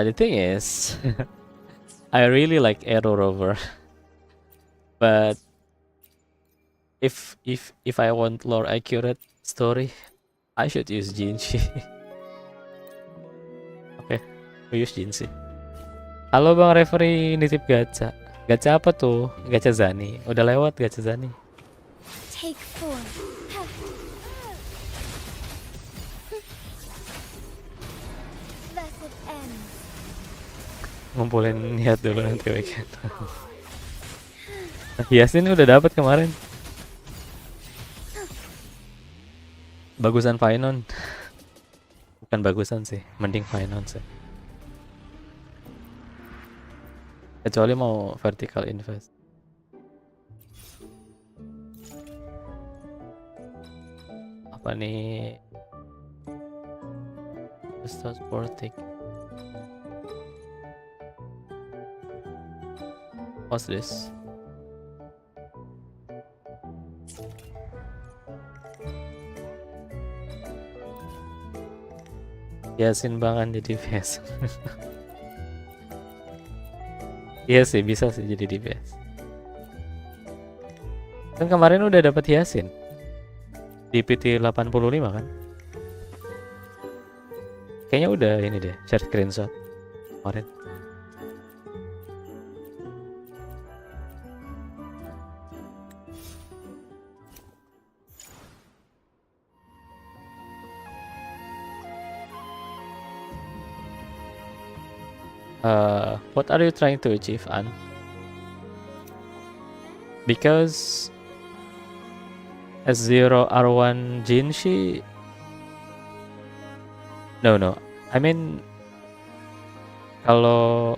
The thing is, I really like Arrow Rover, but if I want lore accurate story, I should use Jinshi. Oke, we use Jinshi. Halo Bang Referee, nitip gacha. Gacha apa tuh? Gacha Zani. Udah lewat gacha Zani. Take 4. Lesson ends. Ngumpulin niat dulu nanti weekend. Yasin udah dapat kemarin. Bagusan Finon. Bukan bagusan sih, mending Finon sih. Kecuali mau vertical invest. Apa nih? Start sporting. What's this? Yasin banget jadi DPS. Iya sih, bisa sih jadi DPS. Kan kemarin udah dapat Yasin di PT 85 kan? Kayaknya udah ini deh, share screenshot kemarin. What are you trying to achieve, An? Because S0 R1 Jinshi. No. I mean, kalau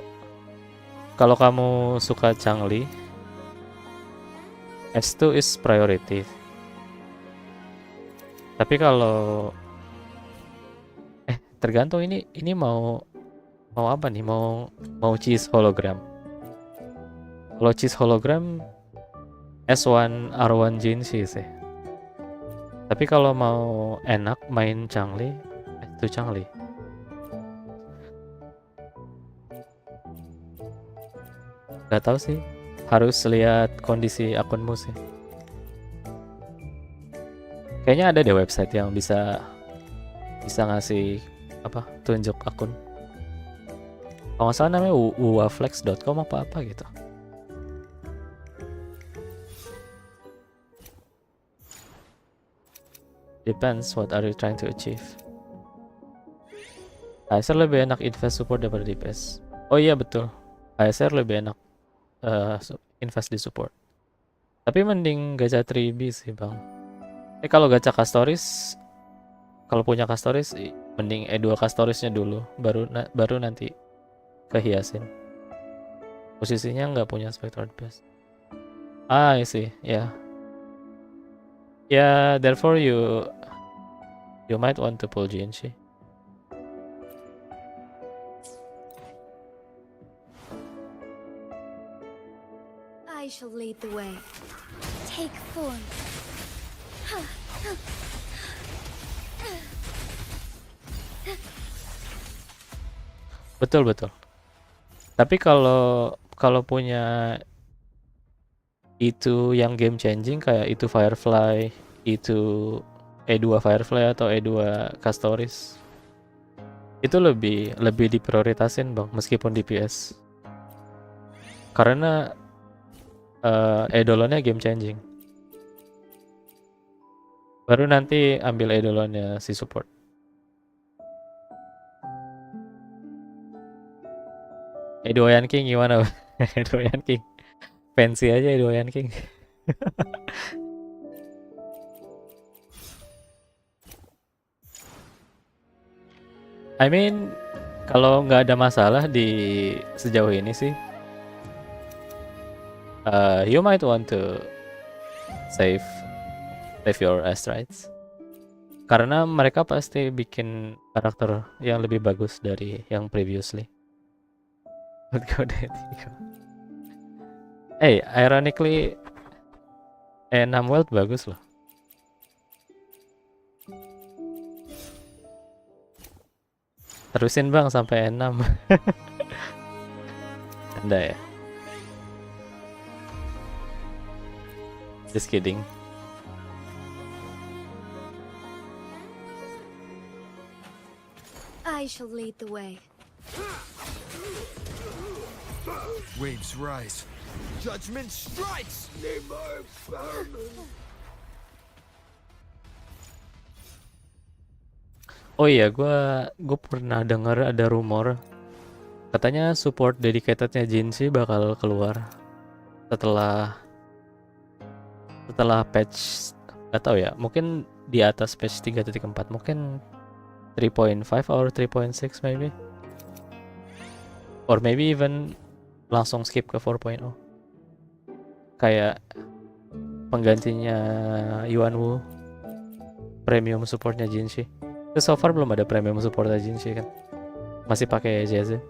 kamu suka Changli, S2 is priority. Tapi kalau tergantung ini mau apa nih? Mau cheese hologram. Kalau cheese hologram S1 R1 Jinshi sih. Tapi kalau mau enak main Changli, S2 Changli. Gak tahu sih, harus lihat kondisi akunmu sih. Kayaknya ada deh website yang bisa ngasih tunjuk akun. Kalau nggak salah namanya uwaflex.com apa gitu. Depends what are you trying to achieve. ASR lebih enak invest support daripada DPS. Oh iya betul, ASR lebih enak invest di support. Tapi mending gacha 3B sih bang. Kalau gacha Castoris, kalau punya Castoris, mending E2 Castorisnya dulu, baru nanti ke Hyacinth. Posisinya nggak punya Spectral DPS. I see, ya. Yeah, therefore you might want to pull Jinshi. I shall lead the way. Take form. Betul. Tapi kalau punya itu yang game changing kayak itu Firefly, itu E2 Firefly atau E2 Castoris, itu lebih diprioritasin bang, meskipun DPS. Karena Eidolonnya game changing. Baru nanti ambil Eidolonnya si support. Edoyan King gimana? Edoyan King. Fancy aja Edoyan King. I mean, kalau nggak ada masalah di sejauh ini sih, you might want to save your astrites. Karena mereka pasti bikin karakter yang lebih bagus dari yang previously. Let's go deh. Ironically, E6 World bagus loh. Terusin bang sampai E6. Anda ya. Just kidding. I shall lead the way. Waves rise. Judgment strikes! Oh iya, gue pernah dengar ada rumor katanya support dedicatednya Jinshi bakal keluar setelah patch, gak tahu ya, mungkin di atas patch 3.4, mungkin 3.5 or 3.6 maybe, or maybe even langsung skip ke 4.0 kayak penggantinya Yuanwu premium supportnya Jinshi. So far belum ada premium supportnya Jinshi kan, masih pakai JZ.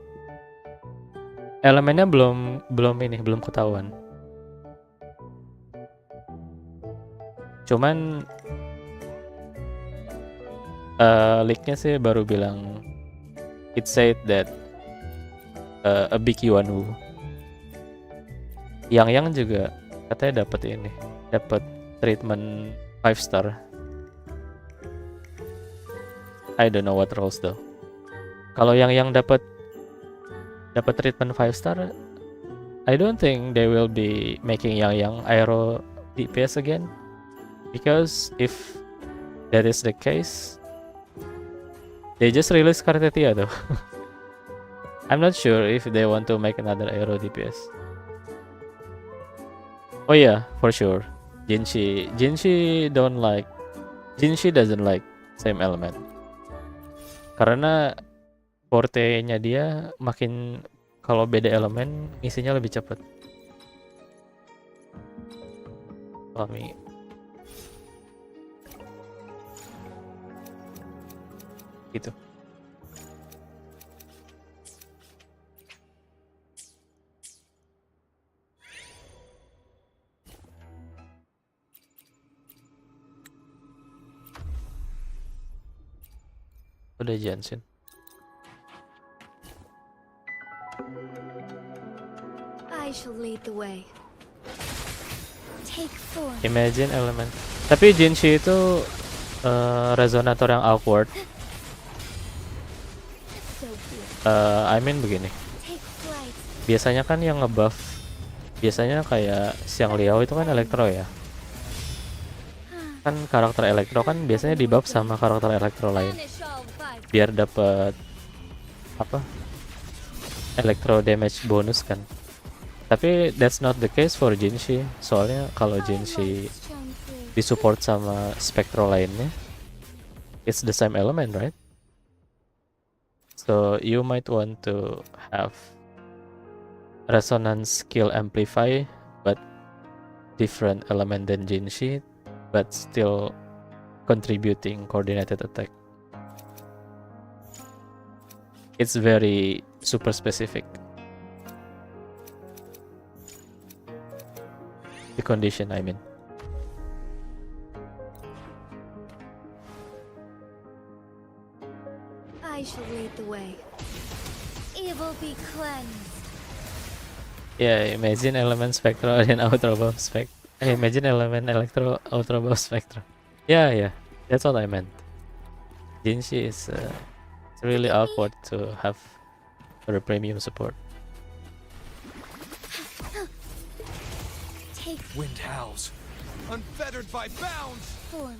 Elemennya belum ketahuan. Cuman leaknya sih baru bilang it said that a big Yuanwu. Yang juga katanya dapat treatment 5 star. I don't know what roles though. Kalau yang dapat treatment 5 star, I don't think they will be making yang aero DPS again, because if that is the case, they just release Kartetia though. I'm not sure if they want to make another aero DPS. Oh yeah, for sure. Jinshi doesn't like same element. Karena forte-nya dia makin kalau beda elemen isinya lebih cepat. Kami gitu. Udah Jansen. I shall lead the way. Take form. Imagine element. Tapi Jinshi itu resonator yang awkward. I mean begini. Biasanya kan yang ngebuff, biasanya kayak Xiang Liao itu kan elektro ya. Kan karakter elektro kan biasanya di buff sama karakter elektro lain biar dapet apa elektro damage bonus kan. Tapi that's not the case for Jinshi. Soalnya kalau Jinshi disupport sama spektro lainnya, it's the same element, right? So you might want to have resonance skill amplify but different element than Jinshi, but still contributing coordinated attack. It's very super specific. The condition, I mean. I shall lead the way. Evil be cleansed. Yeah, imagine element spectral and outer buff spect. Imagine element electro outer buff spectral. Yeah, that's what I meant. Jinshi is it's really awkward to have for a premium support. Take Wind howls, unfettered by bounds. form.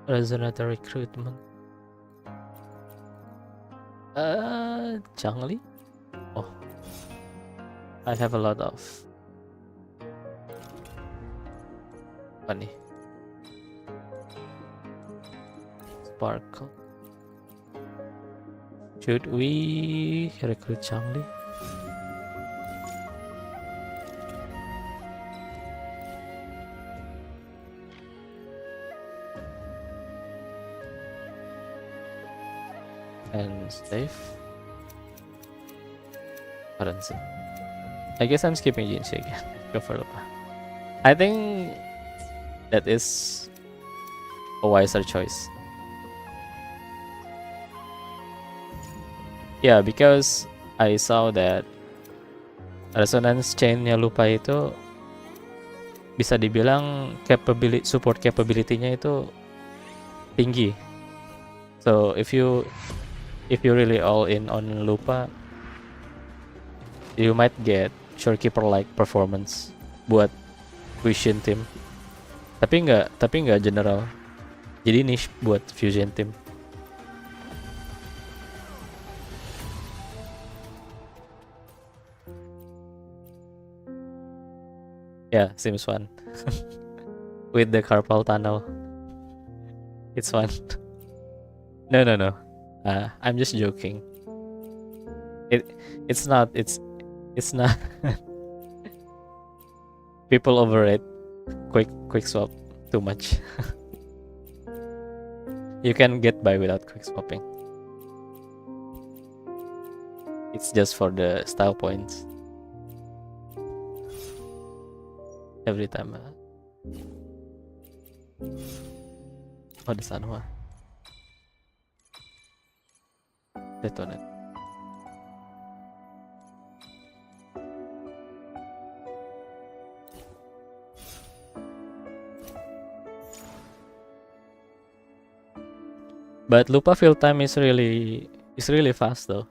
Resonator recruitment. Changli? Oh, I have a lot of money. Sparkle. Should we recruit Changli? And save currency. I guess I'm skipping Jinshi again. Go for Lupa. I think that is a wiser choice. Yeah, because I saw that resonance chain-nya Lupa itu bisa dibilang support capability-nya itu tinggi. So if you really all in on Lupa, you might get Shorekeeper like performance buat Fusion team. Tapi nggak general. Jadi niche buat Fusion team. Yeah, seems fun. With the carpal tunnel. It's fun. No. I'm just joking. It's not. People overrate quick swap too much. You can get by without quick swapping. It's just for the style points. Every time. Oh, the Sanhua. Detonate. But Lupa fill time is really fast though.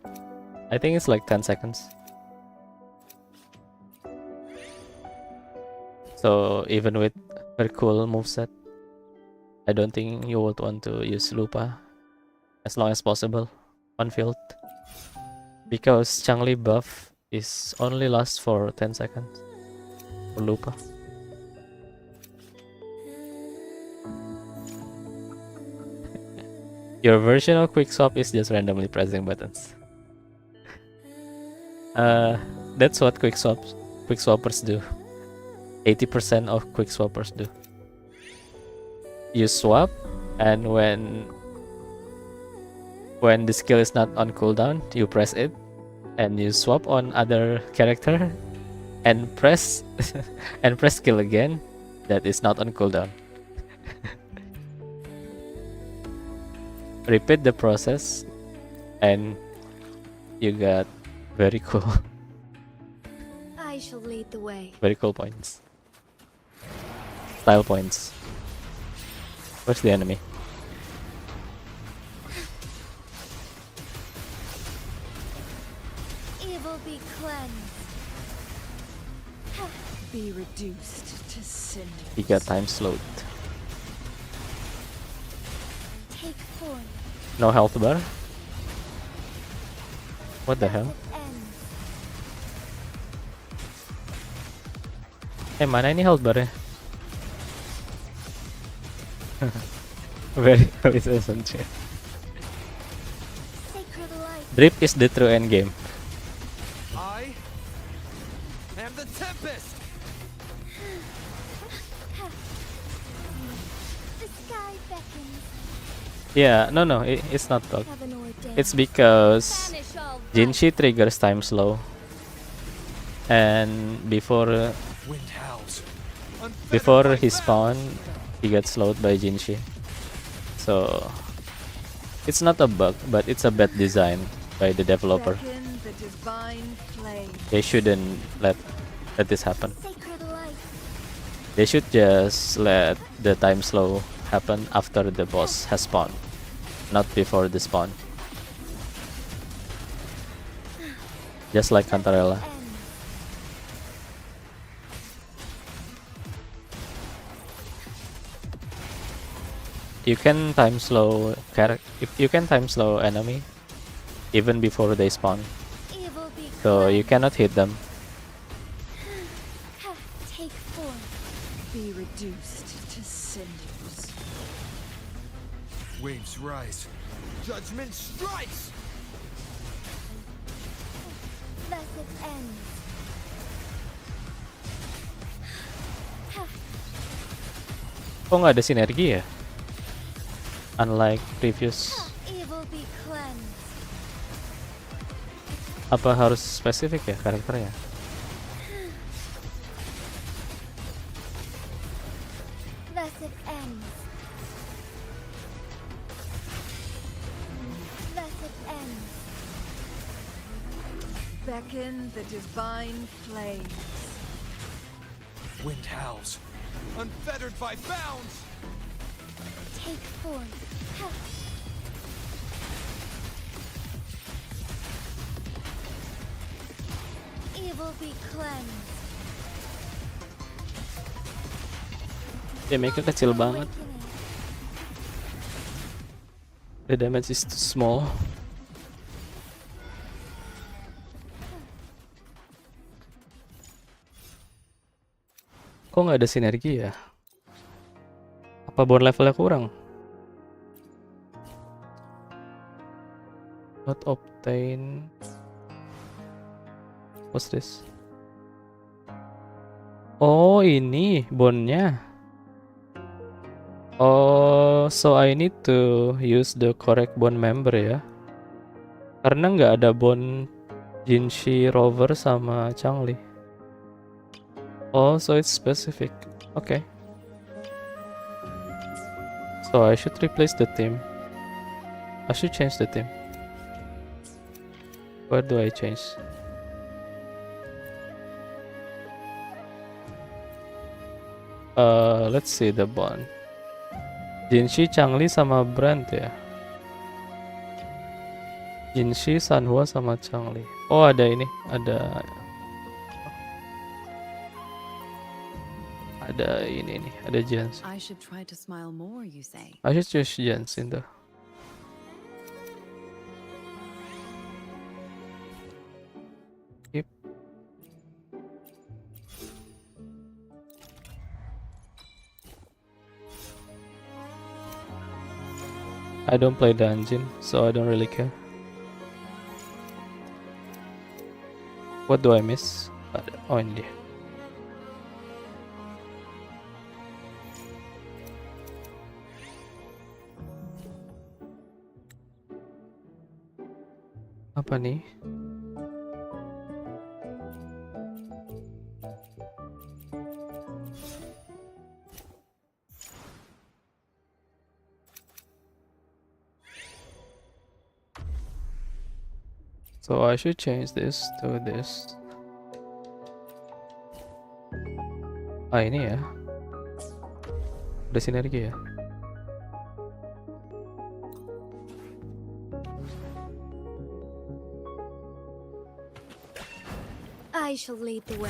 I think it's like 10 seconds. So even with very cool moveset, I don't think you would want to use Lupa as long as possible on field, because Changli buff is only lasts for 10 seconds for Lupa. Your version of quick swap is just randomly pressing buttons. That's what quick swappers do. 80% of quick swappers do. You swap, and when the skill is not on cooldown, you press it, and you swap on other character, and press skill again that is not on cooldown. Repeat the process, and you got very cool. I shall lead the way. Very cool points. style points. Where's the enemy? Evil be cleansed. Be reduced to cinder. He got time slowed. Take form. No health bar. What the hell? Mana ini health bar ya? Very coincident. Drip is the true end game. I am the Tempest. The sky beckons. Yeah, no, it's not bug. It's because Jinshi triggers time slow, and before he spawn, he gets slowed by Jinshi. So it's not a bug, but it's a bad design by the developer. They shouldn't let this happen. They should just let the time slow happen after the boss has spawned, not before the spawn. Just like Cantarella. You can time slow enemy even before they spawn, so you cannot hit them. Take form. Be reduced to cinders. Waves rise. Judgment strikes. Blessed ends. Kok nggak ada sinergi ya? Unlike previous. Evil be cleansed. Apa harus spesifik ya karakternya? Blessed ends. Blessed ends. Beckon the divine flames. Wind howls, unfettered by bounds. Take form. Evil be cleansed. Damage-nya kecil banget. The damage is too small. Kok nggak ada sinergi ya? Apa bond levelnya kurang? Not obtain. What's this? Oh, ini bondnya. Oh, so I need to use the correct bond member ya. Karena nggak ada bond Jinshi, Rover sama Changli. Oh, so it's specific. Okay. So I should replace the team. I should change the team. Where do I change? Let's see the bond. Jinshi, Changli sama Brand ya. Jinshi, Sanhua sama Changli. Oh, ada ini, ada ini nih, ada Jens. I should try to smile more, you say. I should choose Jens in the. Yep. I don't play dungeon, so I don't really care. What do I miss? Oh, ini dia. Apa nih? So I should change this to this. Ah, ini ya. Udah sinergi ya. I shall lead the way.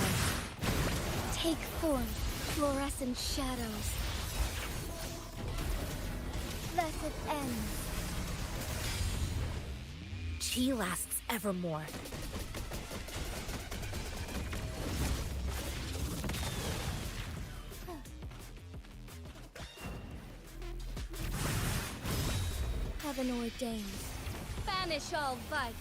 Take form, fluorescent shadows. Blessed end. Chi lasts evermore. Heaven ordains. Banish all vice.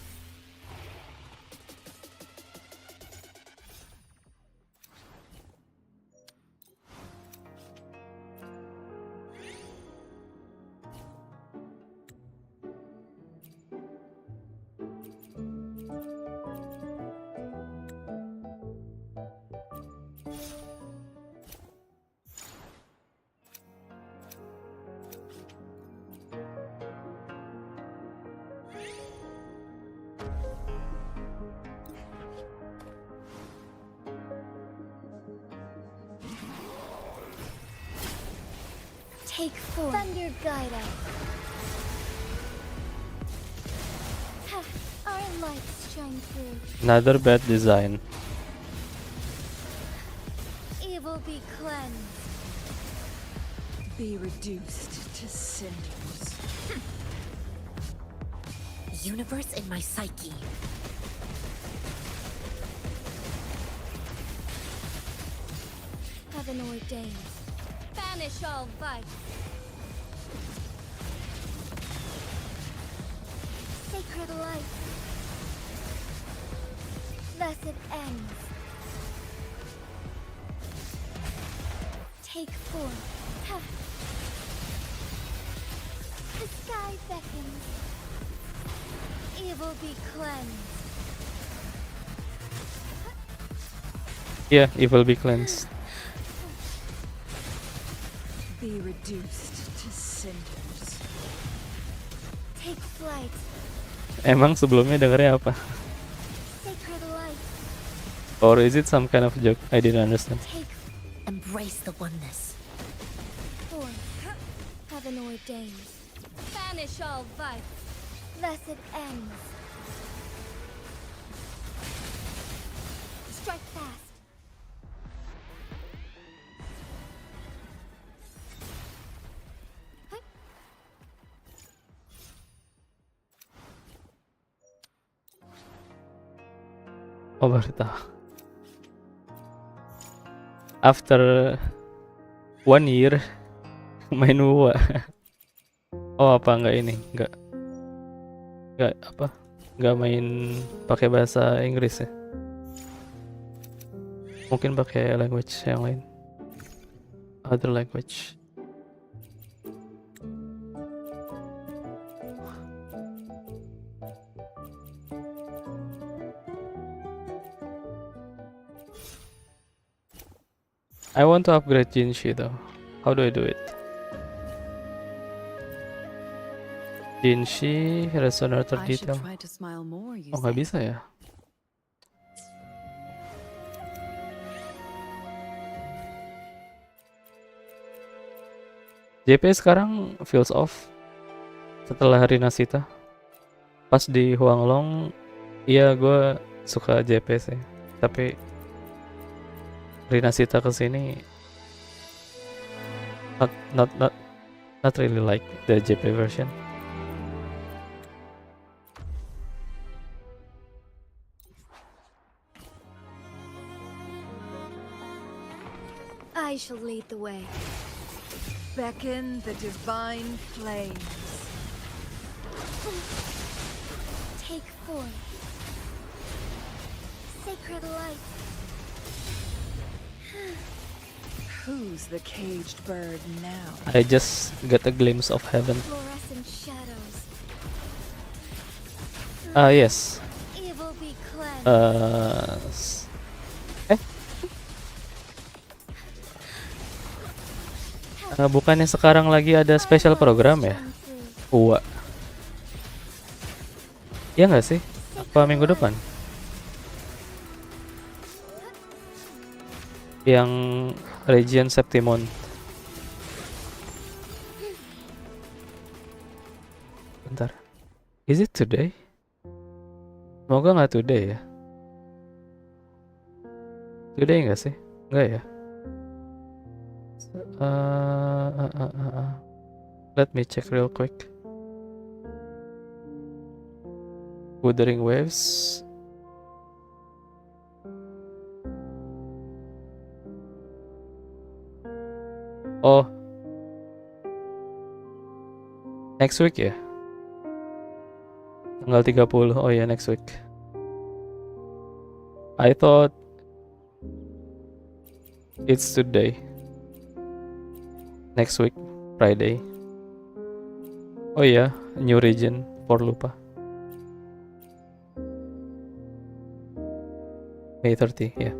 Take form. Thunder guide us. Ha, our lights shine through. Another bad design. Evil be cleansed. Be reduced to cinders. Universe in my psyche. Heaven ordains. Banish all vice. Sacred light. Blessed ends. Take form. Ha. The sky beckons. Evil be cleansed. Yeah, evil be cleansed. Be reduced to cinders. Take flight. Emang sebelumnya dengernya apa? Sacred light. Or is it some kind of joke? I didn't understand. Embrace the oneness. Form. Heaven ordains. Banish all vice. Blessed ends. Strike fast. Oh, baru tahu. After 1 year main WoW. Oh, apa enggak ini? Enggak apa? Enggak main pakai bahasa Inggris ya? Mungkin pakai language yang lain. Other language. I want to upgrade Jinshi though. How do I do it? Jinshi, Resonator Detail. Oh, nggak bisa ya? JP sekarang feels off setelah Rinasita. Pas di Huanglong, iya gue suka JP sih. Tapi Rinasita kesini not really like the JP version. I shall lead the way. Beckon the divine flames. Take form. Sacred light. Who's the caged bird now? I just got a glimpse of heaven. Fluorescent shadows. Yes. Evil be cleansed. Bukannya sekarang lagi ada special program ya? Wah. Ya nggak sih? Apa minggu depan? Yang Region Septimon. Bentar. Is it today? Semoga nggak today ya. Today nggak sih? Nggak ya? Let me check real quick. Wuthering Waves. Oh, next week ya? Tanggal 30. Oh ya, next week. I thought it's today. Next week, Friday. Oh iya, new region for lupa. May 30, ya. Yeah.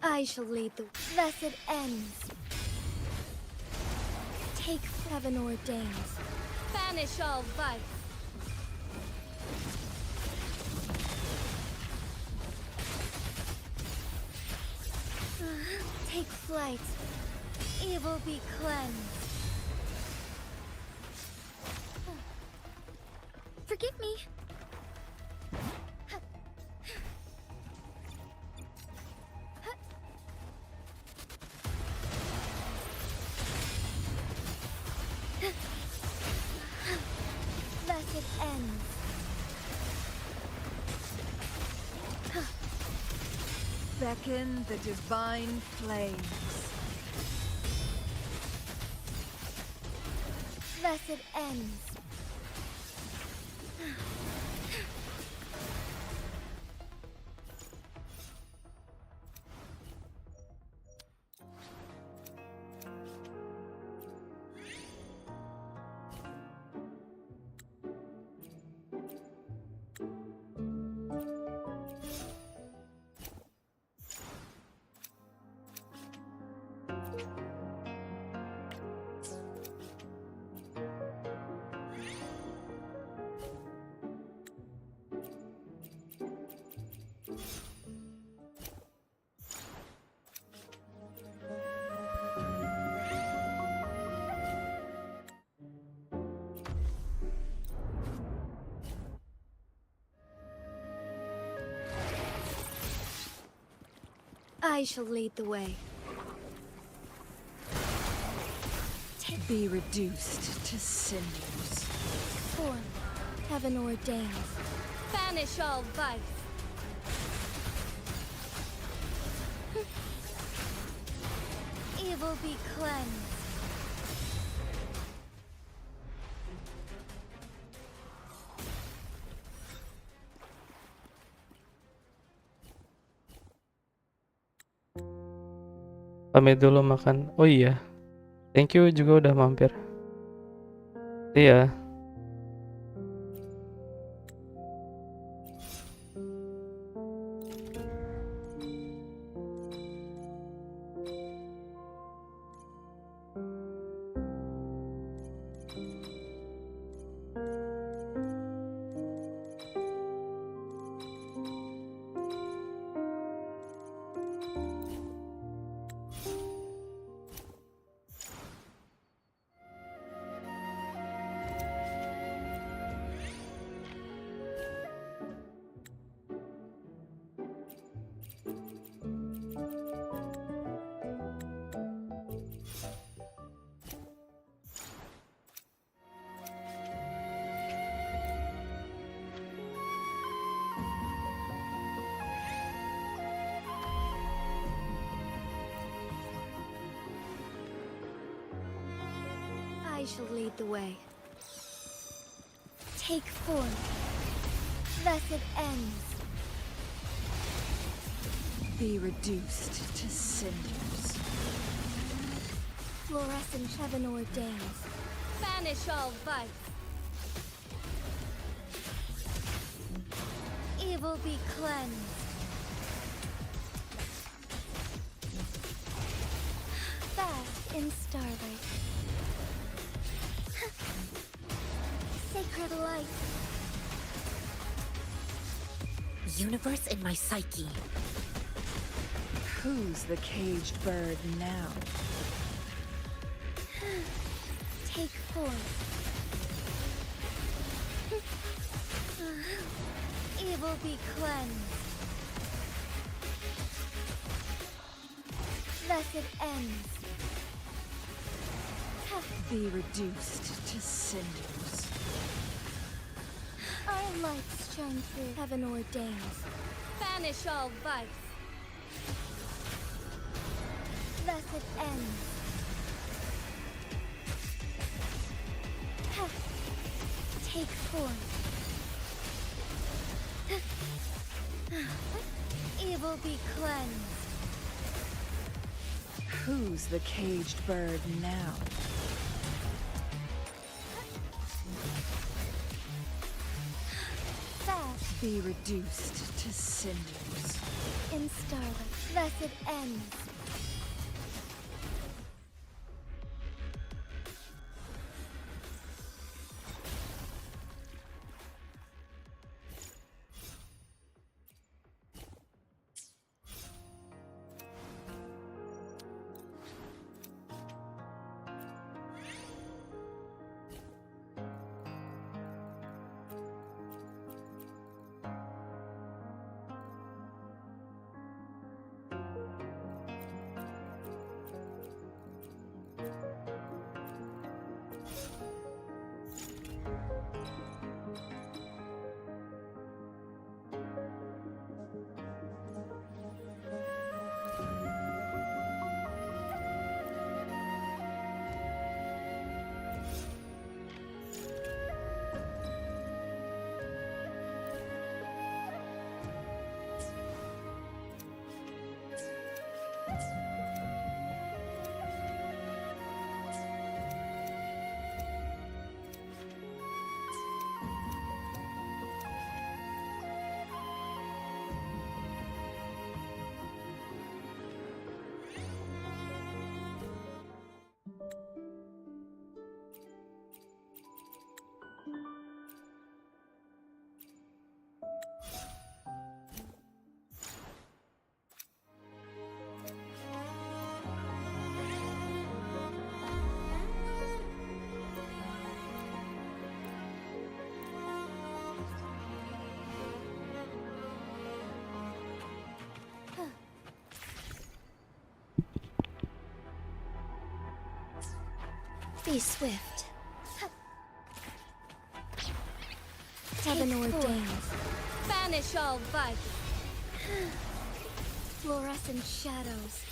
I shall lead the blessed ends. Take heaven ordains. Banish all vice. Take flight. Evil be cleansed. Forgive me. Blessed ends. Beckon the divine flames. Blessed ends. I shall lead the way. Be reduced to cinders. Form, heaven ordains. Banish all vice. Evil be cleansed. Pamit dulu makan. Oh iya. Thank you juga udah mampir. Iya. I shall lead the way. Take form. Blessed ends. Be reduced to cinders. Fluorescent heaven ordains. Banish all vice. Evil be cleansed. Bask in starlight. Sacred light. Universe in my psyche. Who's the caged bird now? Take form. Evil be cleansed. Blessed ends. Be reduced to cinders. Our lights shine through heaven ordains. Banish all vice. Blessed ends. Take form. Evil be cleansed. Who's the caged bird now? Fast Be reduced to cinders. in starlight. Blessed ends. Be swift. Heaven ordains. Banish all vice. Fluorescent shadows.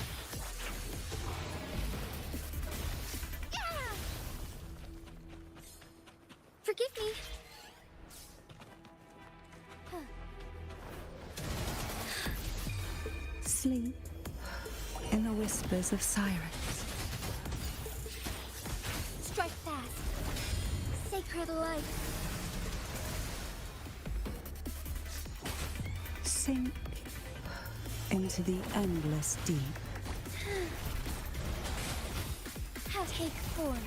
Forgive me. Sleep in the whispers of sirens. Strike fast. Sacred light. Sink into the endless deep. Take form.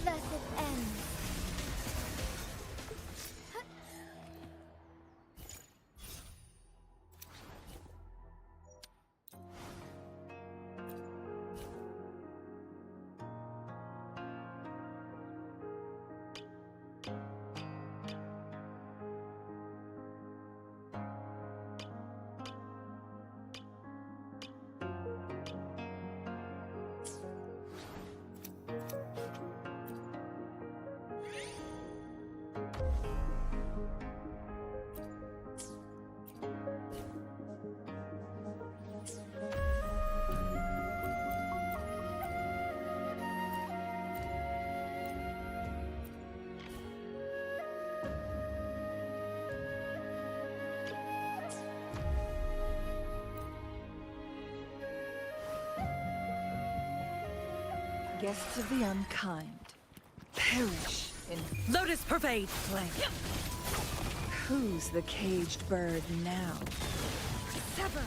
Blessed end. Guests of the unkind, perish in Lotus pervade flame. Who's the caged bird now? Sever!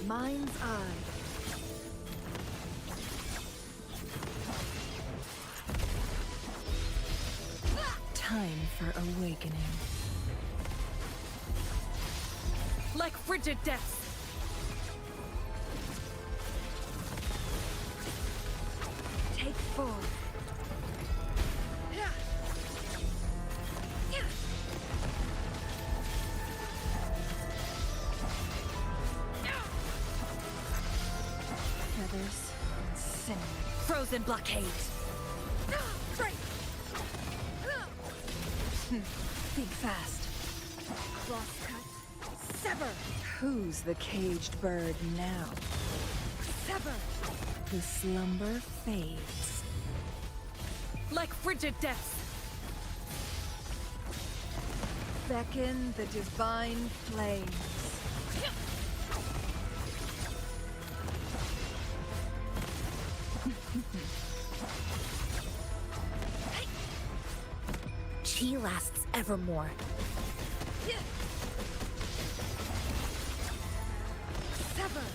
Mind's eye. Time for awakening. Like frigid depths. Take 4. Feathers and cinnamon. Frozen blockade. Straight. Think fast. Cross cut. Sever. Who's the caged bird now? Sever. The slumber fades. Like frigid depths. Beckon the divine flames. Chi lasts evermore. Sever.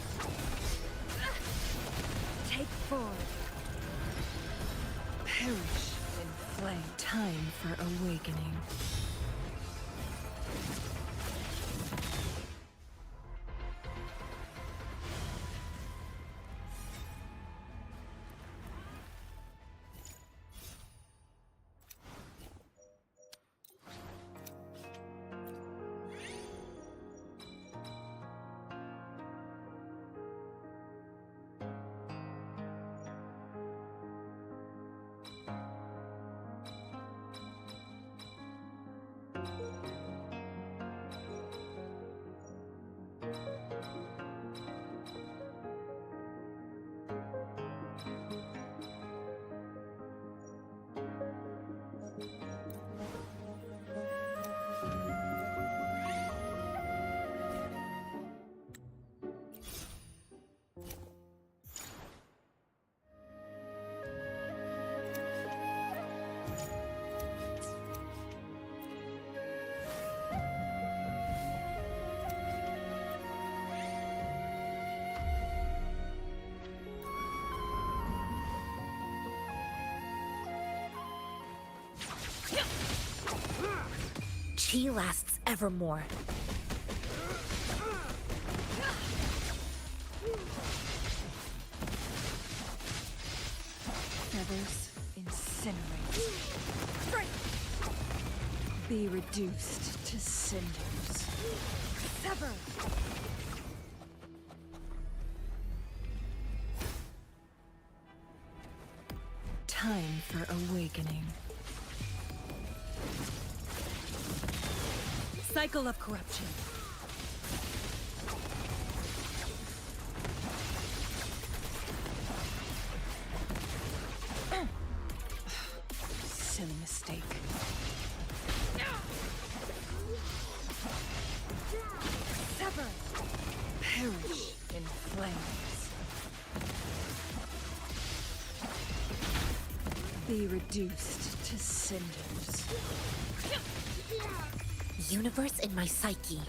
Take 4. Perish in flame. Time for awakening. Chi lasts evermore. Feathers incinerate. Be reduced to cinders. Sever! Time for awakening. Cycle of corruption. Silly mistake. Sever! Perish in flames. Be reduced to cinders. Universe in my psyche.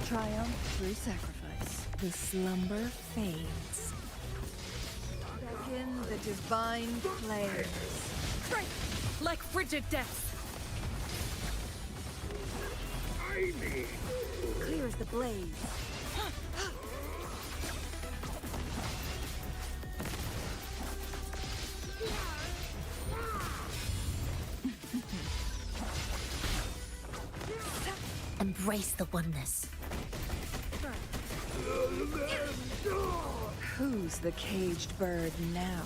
Triumph through sacrifice. The slumber fades. Beckon the divine flames. Like frigid depths. Clear as the blaze. Embrace the oneness. Who's the caged bird now?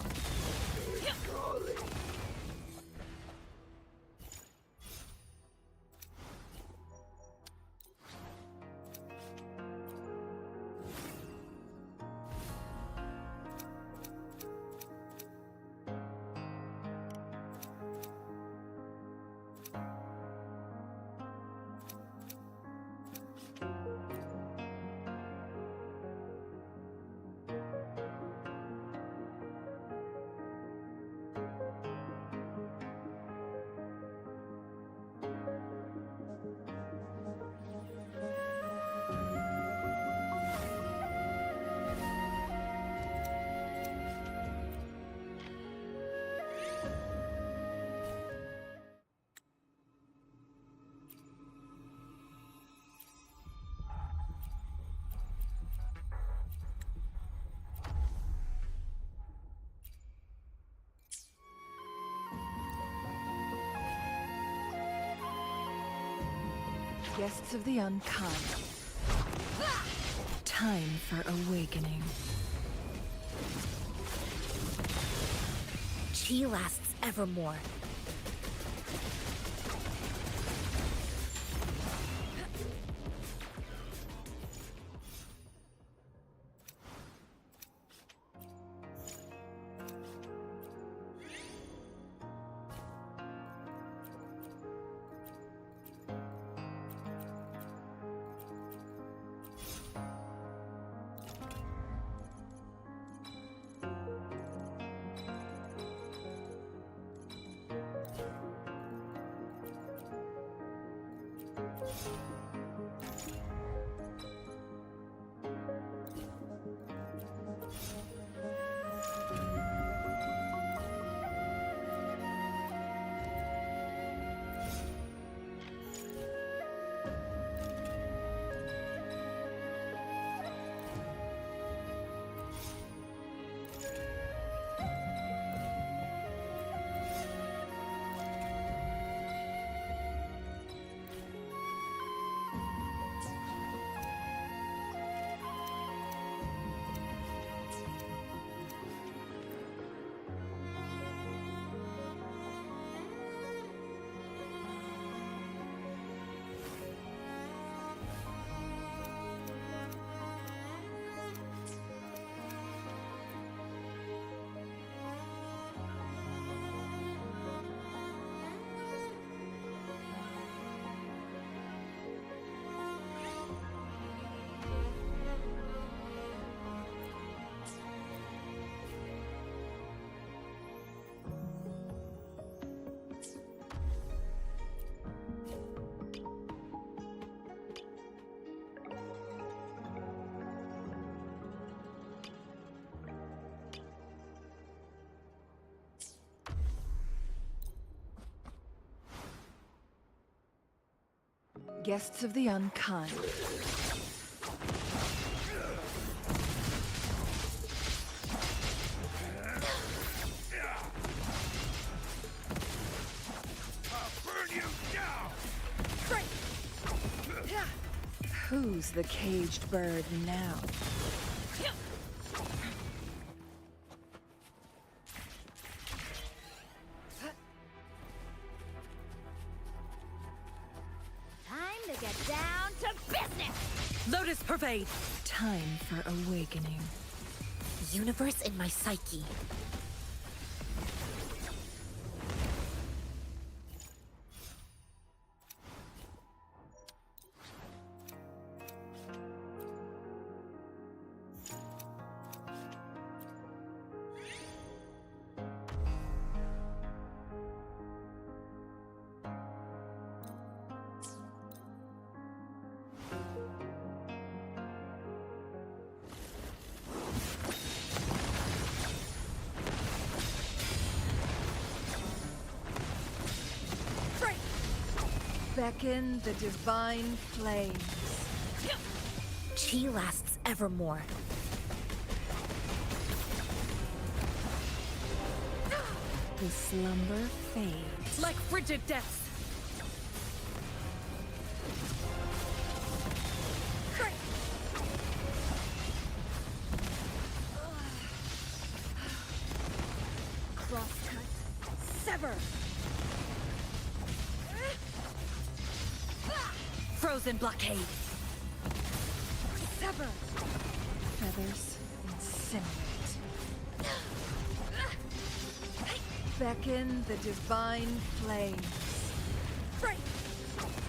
Guests of the unkind. Time for awakening. Chi lasts evermore. Guests of the unkind. Who's the caged bird now? Time to get down to business! Lotus pervade! Time for awakening. Universe in my psyche. Beckon the divine flames. Chi lasts evermore. The slumber fades. Like frigid death. Crosscut. Sever. Frozen blockade. Sever. Feathers incinerate. Beckon the divine flames.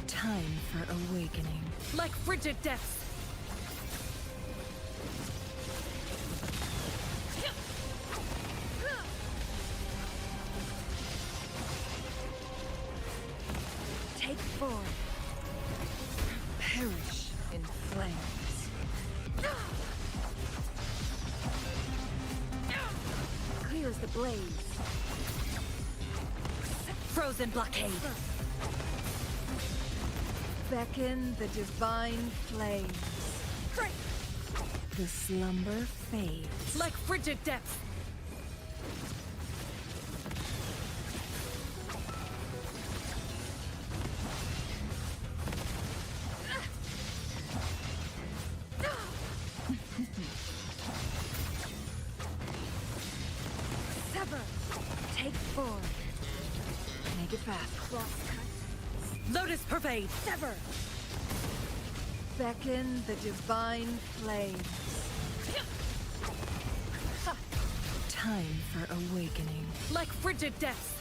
Time for awakening. Like frigid death. Take form. Perish in flames. Clear as the blaze. Frozen blockade. Beckon the divine flames. The slumber fades. Like frigid depths. Take 4. Make it fast. Cross cut. Lotus pervade. Sever. Beckon the divine flames. Time for awakening. Like frigid depths.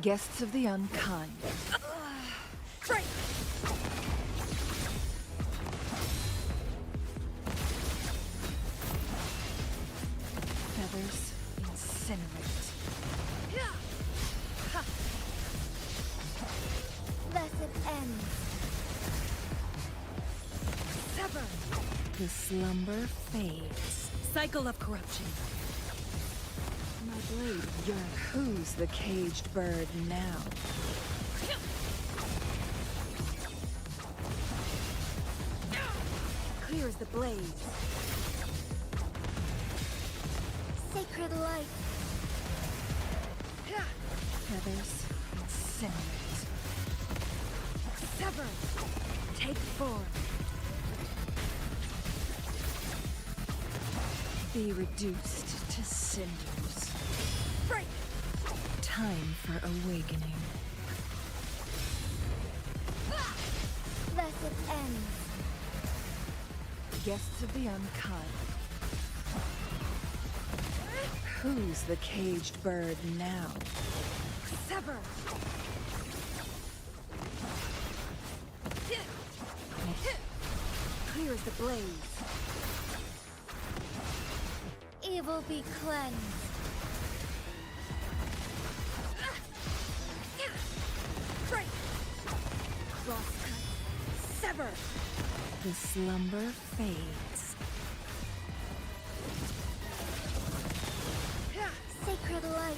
Guests of the unkind. Strike. Feathers incinerate. Blessed ends. Sever. The slumber fades. Cycle of corruption. My blade yearns. Who's the caged bird now? Clear as the blaze. Sacred light. Feathers incinerate. Sever. Take 4. Be reduced to cinders. Break. Time for awakening. Blessed ends. Guests of the unkind. Who's the caged bird now? Sever. Clear as the blaze. Evil be cleansed. Break. Crosscut. Sever. The slumber fades. Sacred light.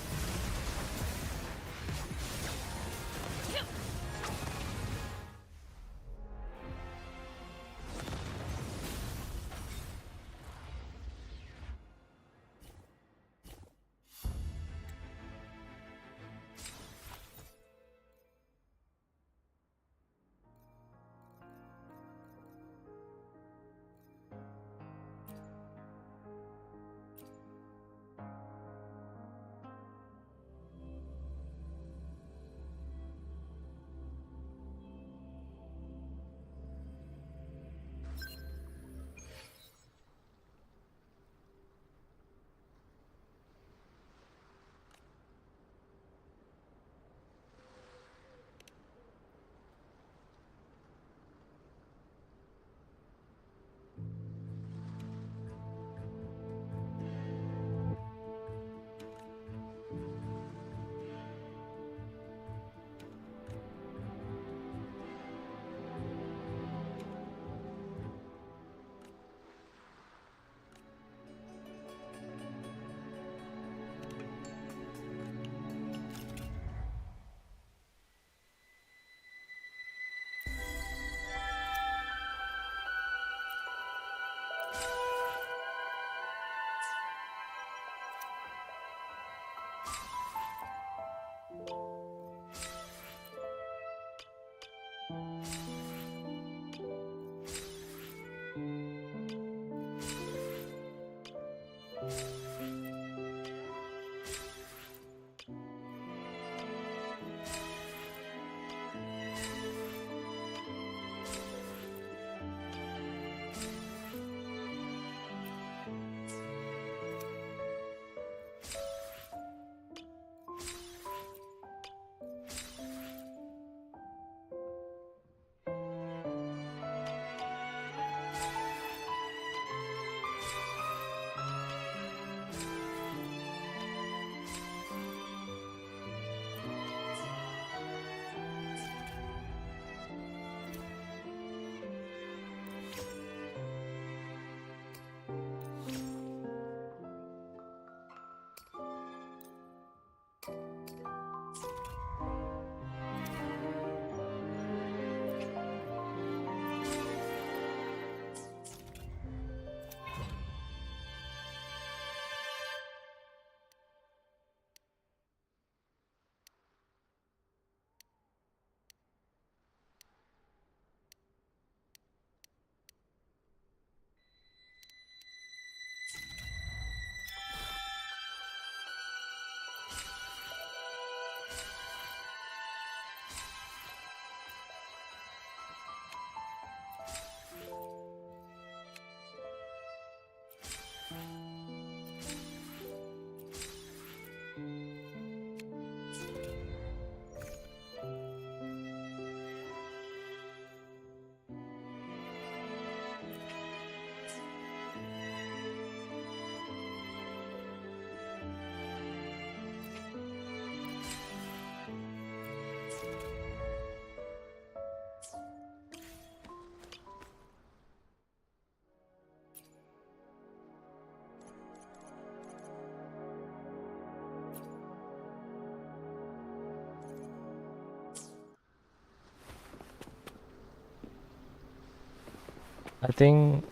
I think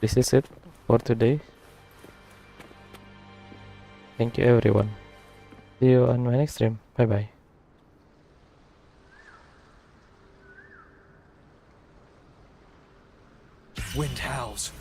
this is it for today. Thank you everyone. See you on my next stream. Bye bye. Wind howls.